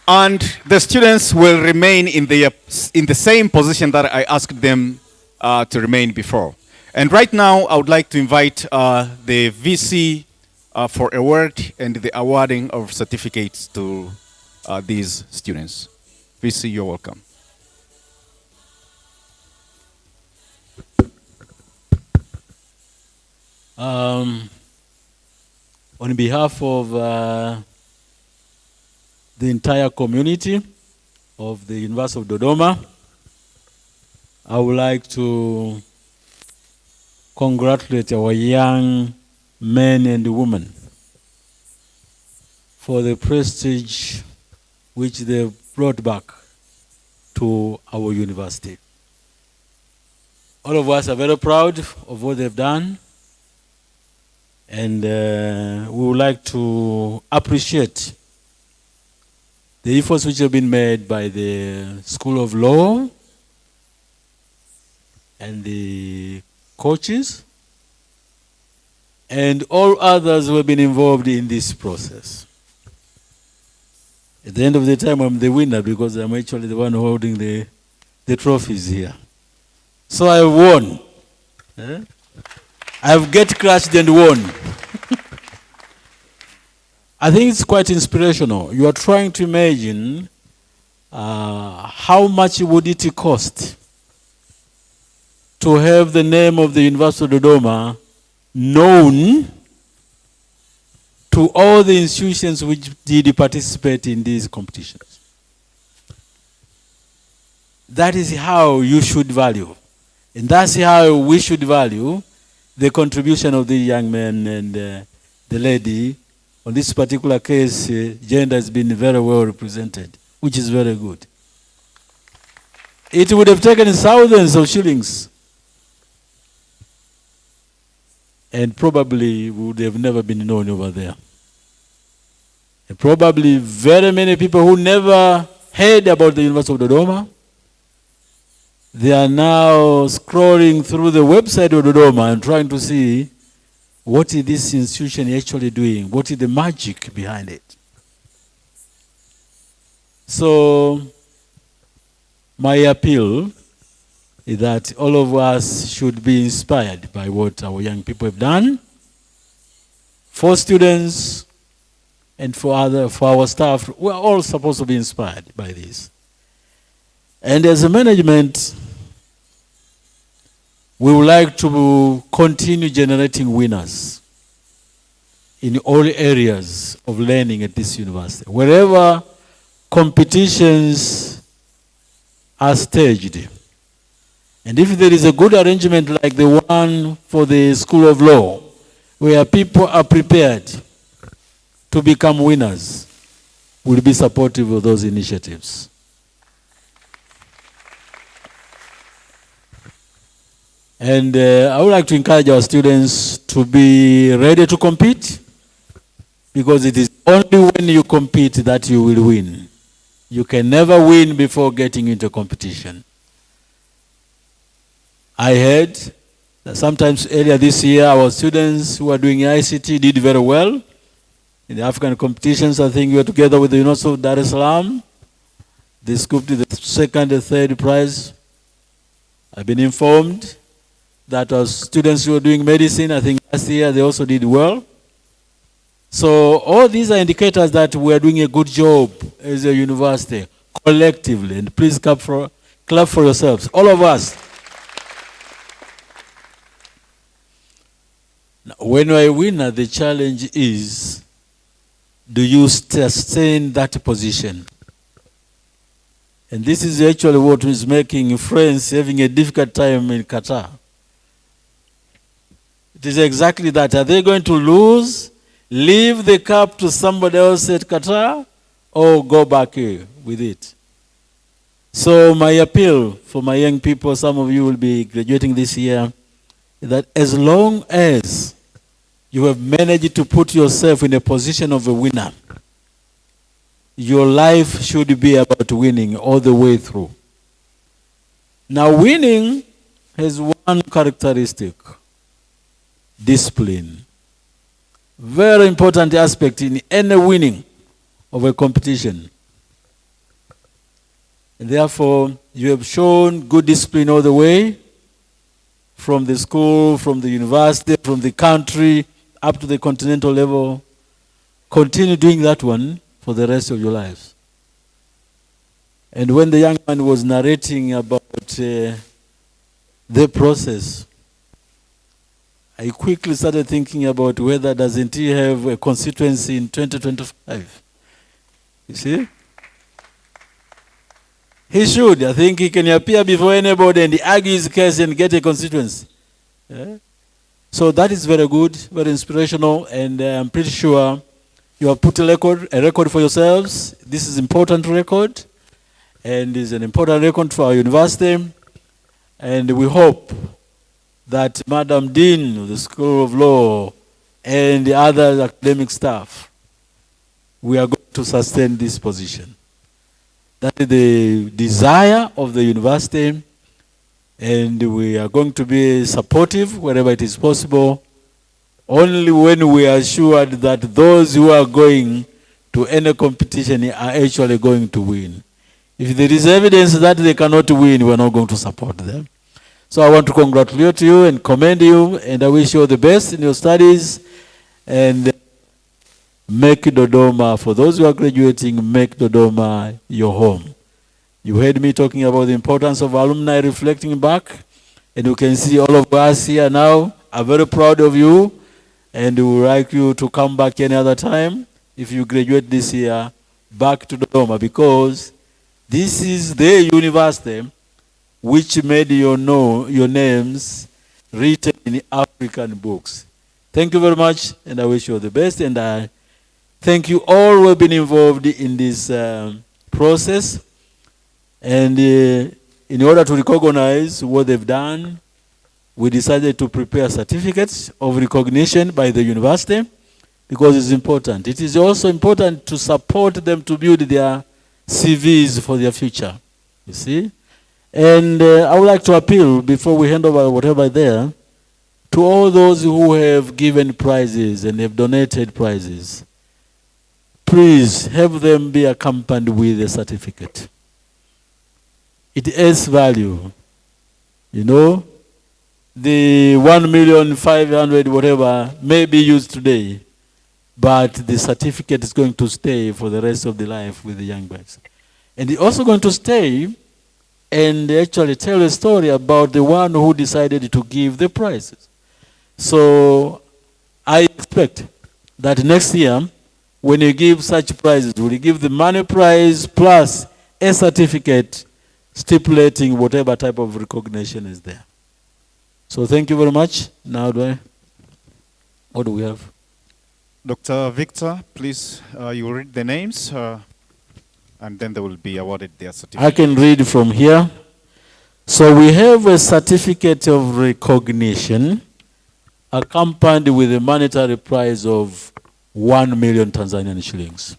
And the students will remain in the same position that I asked them to remain before. And right now, I would like to invite the VC for a word and the awarding of certificates to these students. VC, you're welcome. On behalf of the entire community of the University of Dodoma, I would like to congratulate our young men and women for the prestige which they brought back to our university. All of us are very proud of what they've done, and we would like to appreciate the efforts which have been made by the School of Law and the coaches and all others who have been involved in this process. At the end of the time, I'm the winner because I'm actually the one holding the trophies here. So I won. I've get crushed and won. I think it's quite inspirational. You are trying to imagine how much would it cost to have the name of the University of Dodoma known to all the institutions which did participate in these competitions. That is how you should value. And that's how we should value the contribution of the young men and the lady. On this particular case, gender has been very well represented, which is very good. It would have taken thousands of shillings, and probably would have never been known over there. And probably very many people who never heard about the University of Dodoma, they are now scrolling through the website of Dodoma and trying to see what is this institution actually doing? What is the magic behind it? So, my appeal is that all of us should be inspired by what our young people have done. For students and for our staff, we're all supposed to be inspired by this. And as a management, we would like to continue generating winners in all areas of learning at this university. Wherever competitions are staged, and if there is a good arrangement like the one for the School of Law, where people are prepared to become winners, we'll be supportive of those initiatives. And I would like to encourage our students to be ready to compete, because it is only when you compete that you will win. You can never win before getting into competition. I heard that sometimes earlier this year, our students who are doing ICT did very well in the African competitions. I think we were together with the University of Dar es Salaam. They scooped the second and third prize. I've been informed that our students who are doing medicine, I think last year they also did well. So all these are indicators that we are doing a good job as a university, collectively. And please clap for yourselves, all of us. Now, when you are a winner, the challenge is, do you sustain that position? And this is actually what is making France having a difficult time in Qatar. It is exactly that. Are they going to lose, leave the cup to somebody else at Qatar, or go back here with it? So my appeal for my young people, some of you will be graduating this year, is that as long as you have managed to put yourself in a position of a winner, your life should be about winning all the way through. Now, winning has one characteristic: discipline. Very important aspect in any winning of a competition. And therefore, you have shown good discipline all the way, from the school, from the university, from the country, up to the continental level. Continue doing that one for the rest of your lives. And when the young man was narrating about the process, I quickly started thinking about whether doesn't he have a constituency in 2025. You see? He should. I think he can appear before anybody and argue his case and get a constituency. Yeah? So that is very good, very inspirational, and I'm pretty sure you have put a record for yourselves. This is an important record, and is an important record for our university. And we hope that Madam Dean of the School of Law and the other academic staff, we are going to sustain this position. That is the desire of the university, and we are going to be supportive wherever it is possible, only when we are assured that those who are going to any competition are actually going to win. If there is evidence that they cannot win, we are not going to support them. So I want to congratulate you and commend you, and I wish you all the best in your studies, and make Dodoma, for those who are graduating, make Dodoma your home. You heard me talking about the importance of alumni reflecting back, and you can see all of us here now are very proud of you, and we would like you to come back any other time if you graduate this year back to Dodoma, because this is the university which made your names written in African books. Thank you very much, and I wish you all the best, and I thank you all who have been involved in this process. And in order to recognize what they've done, we decided to prepare certificates of recognition by the university, because it's important. It is also important to support them to build their CVs for their future, you see. And I would like to appeal, before we hand over whatever there, to all those who have given prizes and have donated prizes. Please have them be accompanied with a certificate. It has value. You know, the 1,500,000 whatever may be used today, but the certificate is going to stay for the rest of the life with the young guys. And it's also going to stay and actually tell a story about the one who decided to give the prizes. So I expect that next year, when you give such prizes, will you give the money prize plus a certificate stipulating whatever type of recognition is there. So thank you very much. Now, what do we have? Dr. Victor, please, you will read the names, and then they will be awarded their certificate. I can read from here. So we have a certificate of recognition accompanied with a monetary prize of 1 million Tanzanian shillings.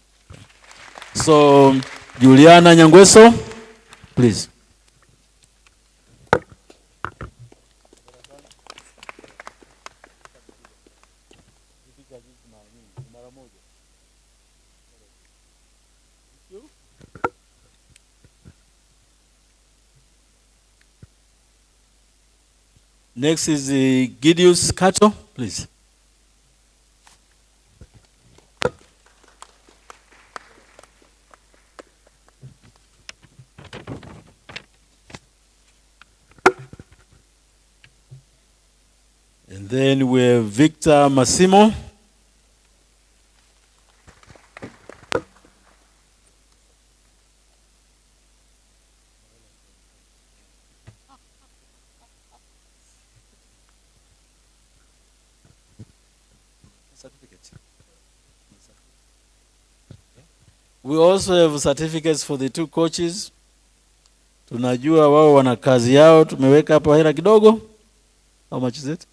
So, Juliana Nyangweso, please. Next is Gideus Kato, please. And then we have Victor Massimo. We also have certificates for the two coaches. Tunajua wao wana kazi yao, tumeweka hapo hela kidogo. How much is it?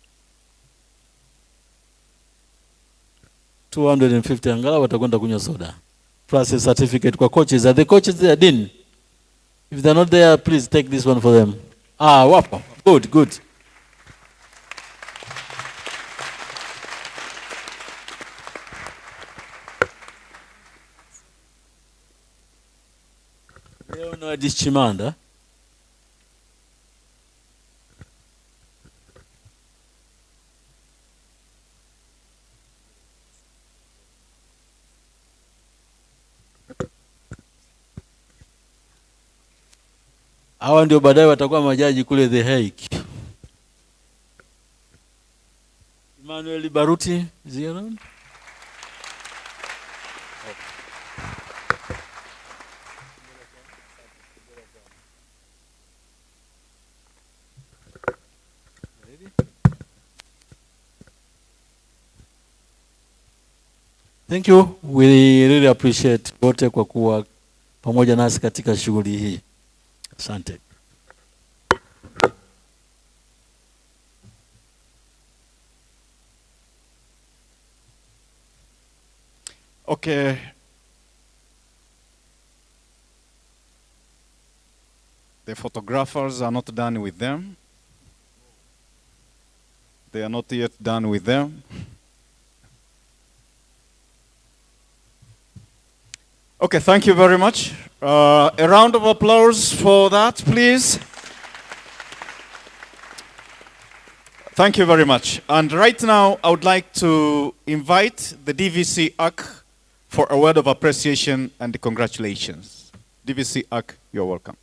250, angalau watakwenda kunywa soda. Plus a certificate kwa coaches. Are the coaches there, Dean? If they're not there, please take this one for them. Ah, wapo. Good, good. Leonard Chimanda. Hawa ndio baadaye watakuwa majaji kule The Hague. Emmanuel Baruti, is he around? Thank you. We really appreciate wote kwa kuwa pamoja nasi katika shughuli hii. Asante. Okay. The photographers are not done with them. They are not yet done with them. Okay, thank you very much. A round of applause for that, please. Thank you very much. And right now, I would like to invite the DVC ACK for a word of appreciation and congratulations. DVC ACK, you're welcome.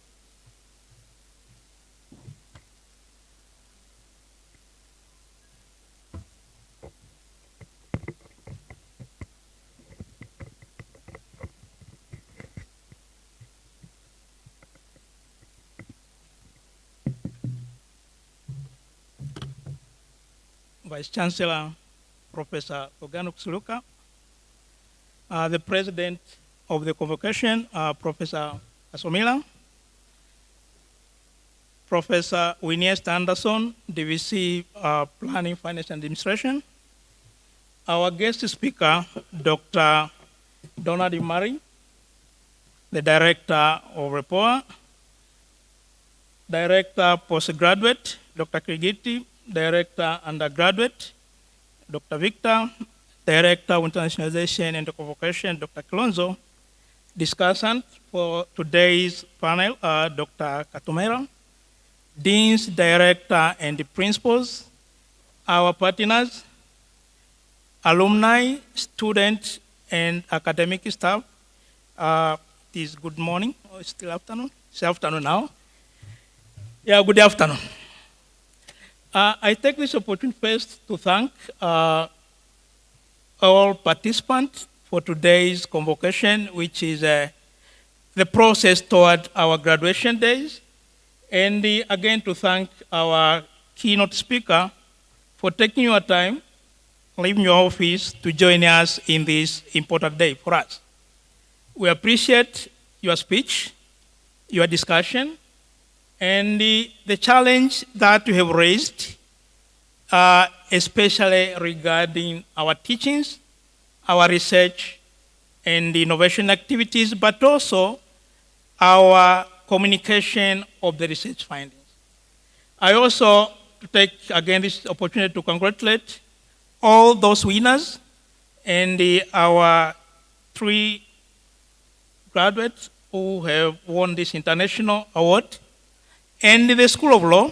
Vice Chancellor, Professor Ogano Kusuluka, the President of the Convocation, Professor Asomila, Professor Winiesta Anderson, DVC Planning, Finance and Administration, our guest speaker, Dr. Donald Murray, the Director of REPOA, Director Postgraduate, Dr. Krigiti, Director Undergraduate, Dr. Victor, Director of Internationalization and Convocation, Dr. Kilonzo, discussant for today's panel, Dr. Katumera, Deans, Director, and the Principals, our partners, alumni, students, and academic staff. It is good morning, or it's still afternoon? It's afternoon now. Yeah, good afternoon. I take this opportunity first to thank all participants for today's convocation, which is the process toward our graduation days. And again, to thank our keynote speaker for taking your time, leaving your office to join us in this important day for us. We appreciate your speech, your discussion, and the challenge that you have raised, especially regarding our teachings our research and innovation activities, but also our communication of the research findings. I also take again this opportunity to congratulate all those winners and our 3 graduates who have won this international award, and the School of Law,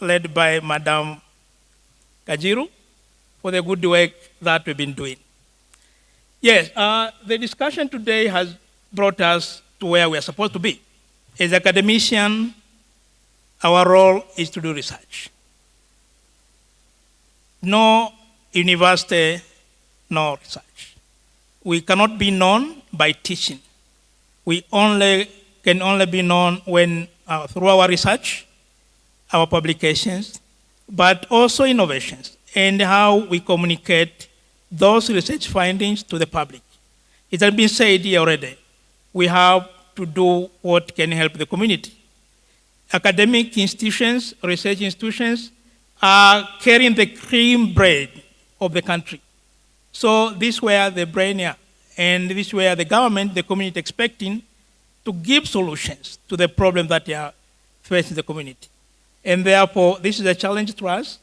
led by Madam Kajiru, for the good work that we've been doing. Yes, the discussion today has brought us to where we are supposed to be. As academicians, our role is to do research. No university, no research. We cannot be known by teaching. We can only be known when through our research, our publications, but also innovations, and how we communicate those research findings to the public. It has been said here already. We have to do what can help the community. Academic institutions, research institutions are carrying the cream bread of the country. So this is where the brain is, and this is where the government, the community expecting to give solutions to the problem that they are facing the community. And therefore, this is a challenge to us,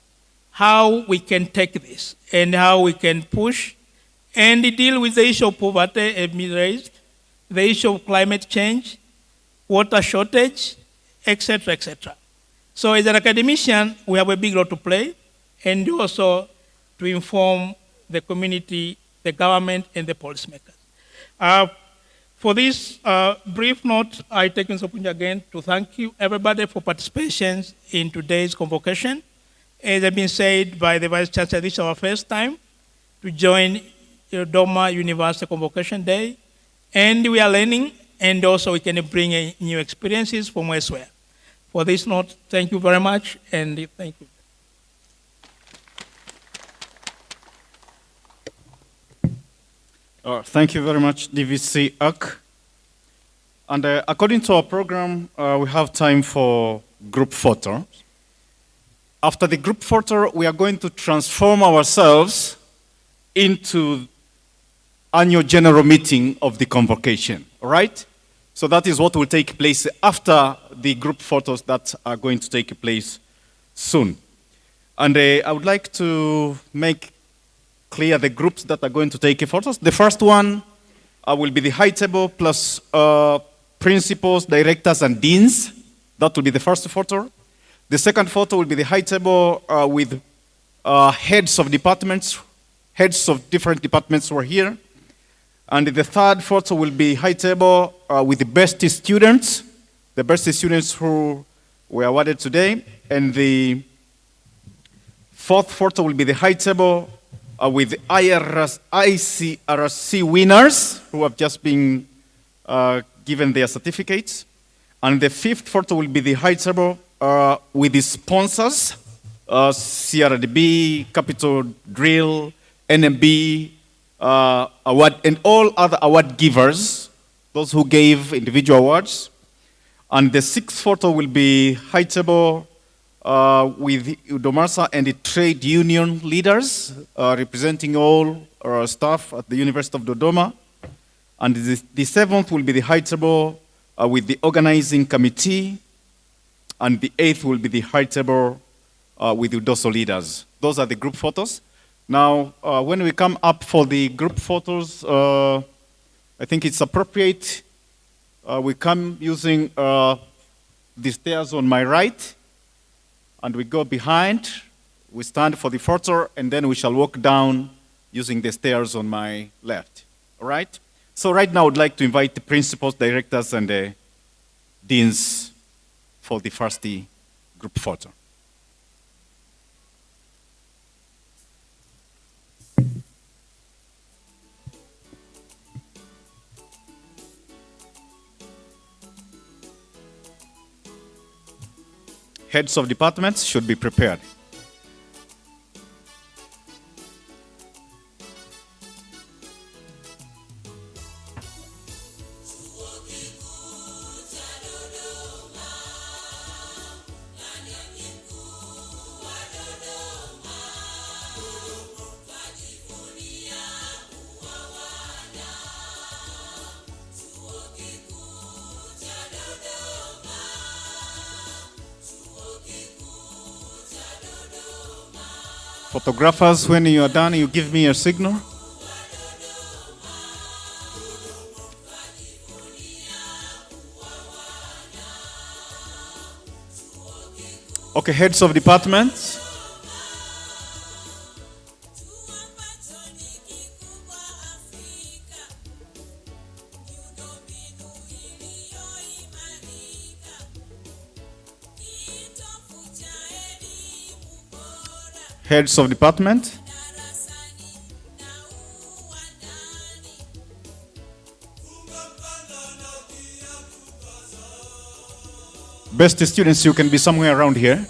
how we can take this and how we can push and deal with the issue of poverty and raised, the issue of climate change, water shortage, etc., etc. So as an academician, we have a big role to play, and also to inform the community, the government, and the policymakers. For this brief note, I take this opportunity again to thank you, everybody, for participation in today's convocation. As has been said by the Vice Chancellor, this is our first time to join Dodoma University Convocation Day, and we are learning, and also we can bring new experiences from elsewhere. For this note, thank you very much, and thank you. Thank you very much, DVC UC. And according to our program, we have time for group photo. After the group photo, we are going to transform ourselves into annual general meeting of the convocation, all right? So that is what will take place after the group photos that are going to take place soon. And I would like to make clear the groups that are going to take photos. The first one will be the high table plus principals, directors, and deans. That will be the first photo. The second photo will be the high table with heads of departments, heads of different departments who are here. And the third photo will be high table with the best students who were awarded today. And the fourth photo will be the high table with the ICRC winners who have just been given their certificates. And the fifth photo will be the high table with the sponsors, CRDB, Capital Drill, NMB, award, and all other award givers, those who gave individual awards. And the sixth photo will be high table with UDOM and the trade union leaders representing all our staff at the University of Dodoma. And the seventh will be the high table with the organizing committee. And the eighth will be the high table with UDOSO leaders. Those are the group photos. Now, when we come up for the group photos, I think it's appropriate. We come using the stairs on my right, and we go behind. We stand for the photo, and then we shall walk down using the stairs on my left. All right? So right now, I would like to invite the principals, directors, and the deans for the first group photo. Heads of departments should be prepared. Photographers, when you are done, you give me a signal. Okay, heads of departments. Heads of department. Best students, you can be somewhere around here.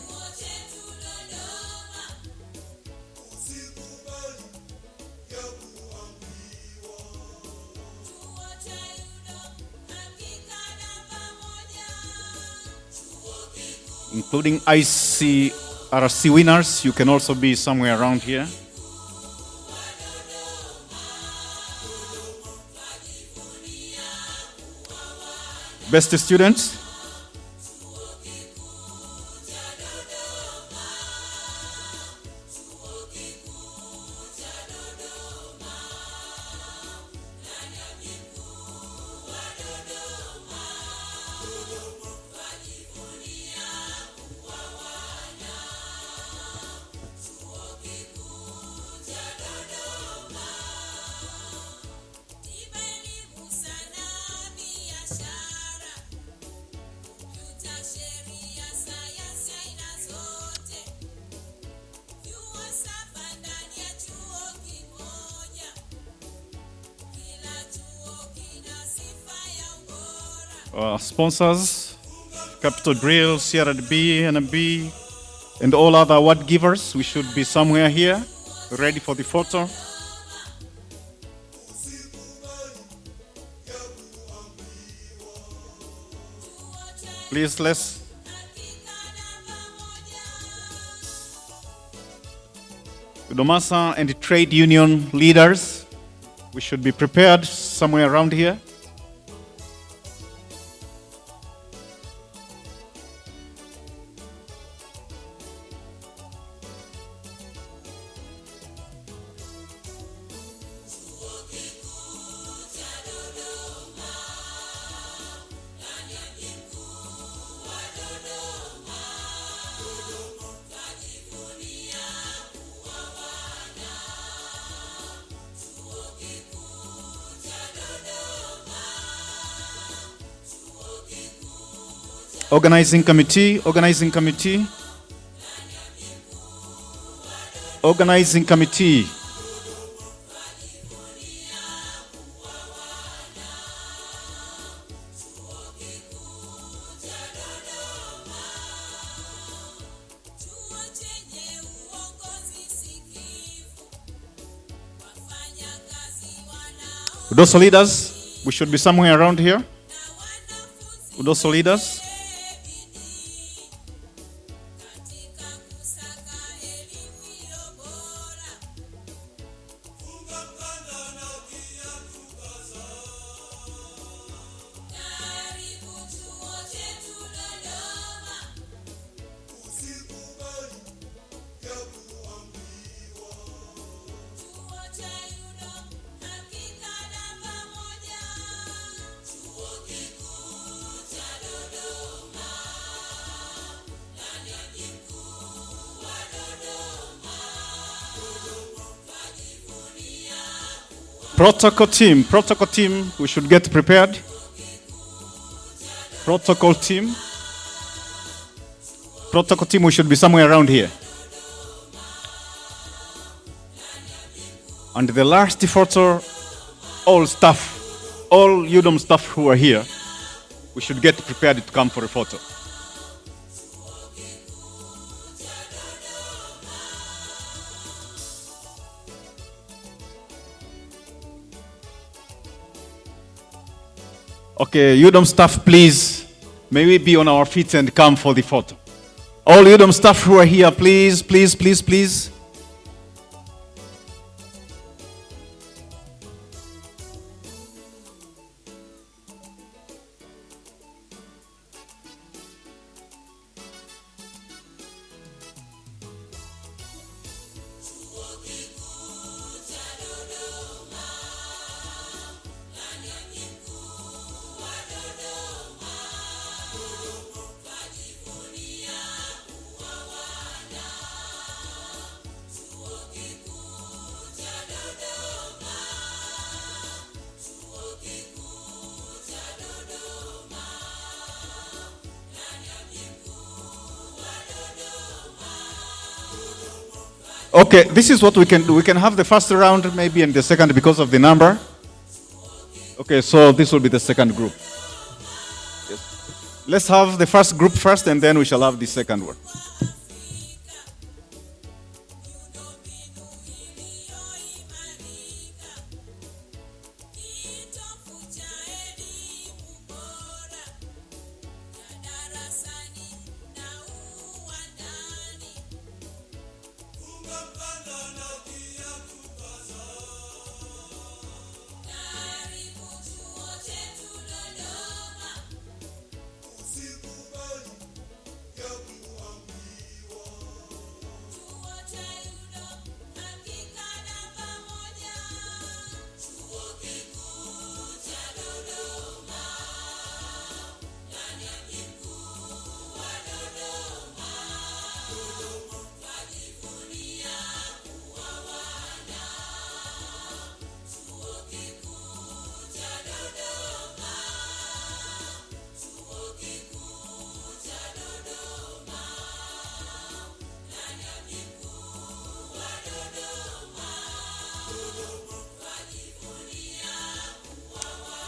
Including ICRC winners, you can also be somewhere around here. Best students. Sponsors, Capital Drill, CRDB, NB, and all other award givers, we should be somewhere here, ready for the photo. Please, let's. UDOMASA and the trade union leaders, we should be prepared somewhere around here. Organizing committee, organizing committee, organizing committee. UDOSO leaders, we should be somewhere around here. UDOSO leaders. Protocol team, we should get prepared. Protocol team, we should be somewhere around here. And the last photo, all staff, all UDOM staff who are here, we should get prepared to come for a photo. Okay, UDOM staff, please, may we be on our feet and come for the photo. All UDOM staff who are here, please, please, please, please. Okay, this is what we can do. We can have the first round maybe and the second because of the number. Okay, so this will be the second group. Yes. Let's have the first group first and then we shall have the second one.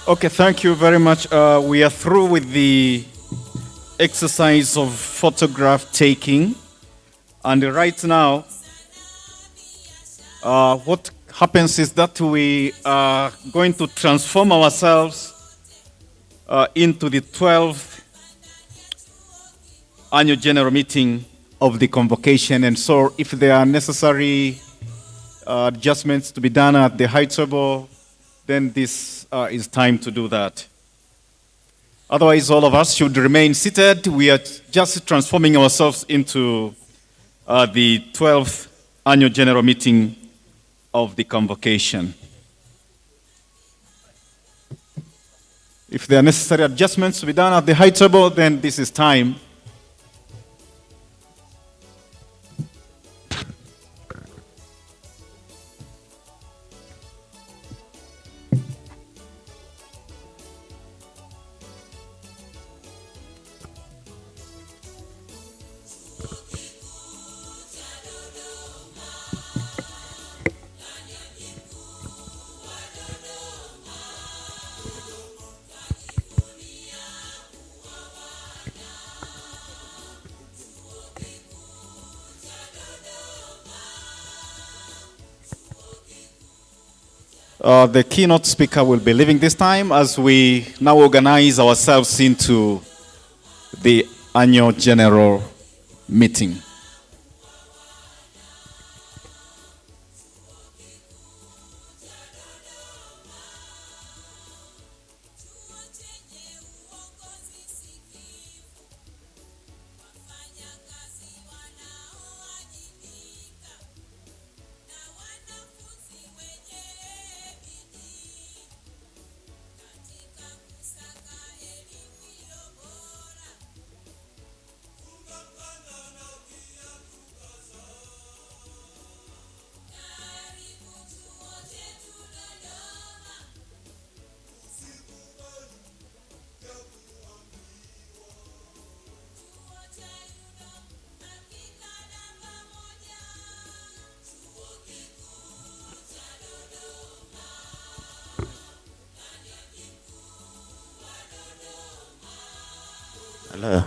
Okay, thank you very much. We are through with the exercise of photograph taking. And right now, what happens is that we are going to transform ourselves into the 12th annual general meeting of the convocation. And so if there are necessary adjustments to be done at the high table, then this is time to do that. Otherwise, all of us should remain seated. We are just transforming ourselves into the 12th annual general meeting of the convocation. If there are necessary adjustments to be done at the high table, then this is time. The keynote speaker will be leaving this time as we now organize ourselves into the annual general meeting.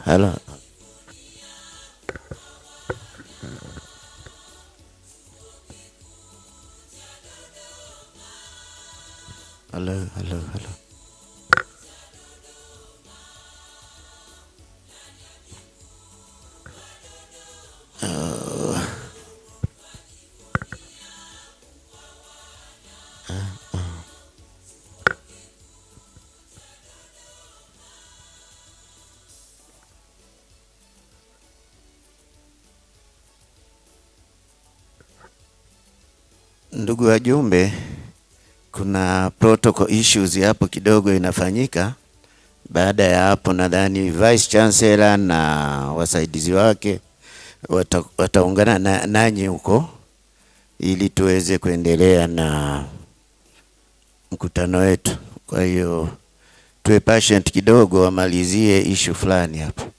Hello. Ndugu wajumbe, kuna protocol issues hapo kidogo inafanyika. Baada ya hapo nadhani Vice Chancellor na wasaidizi wake wataungana nanyi huko ili tuweze kuendelea na mkutano wetu. Kwa hiyo tuwe patient kidogo wamalizie issue fulani hapo.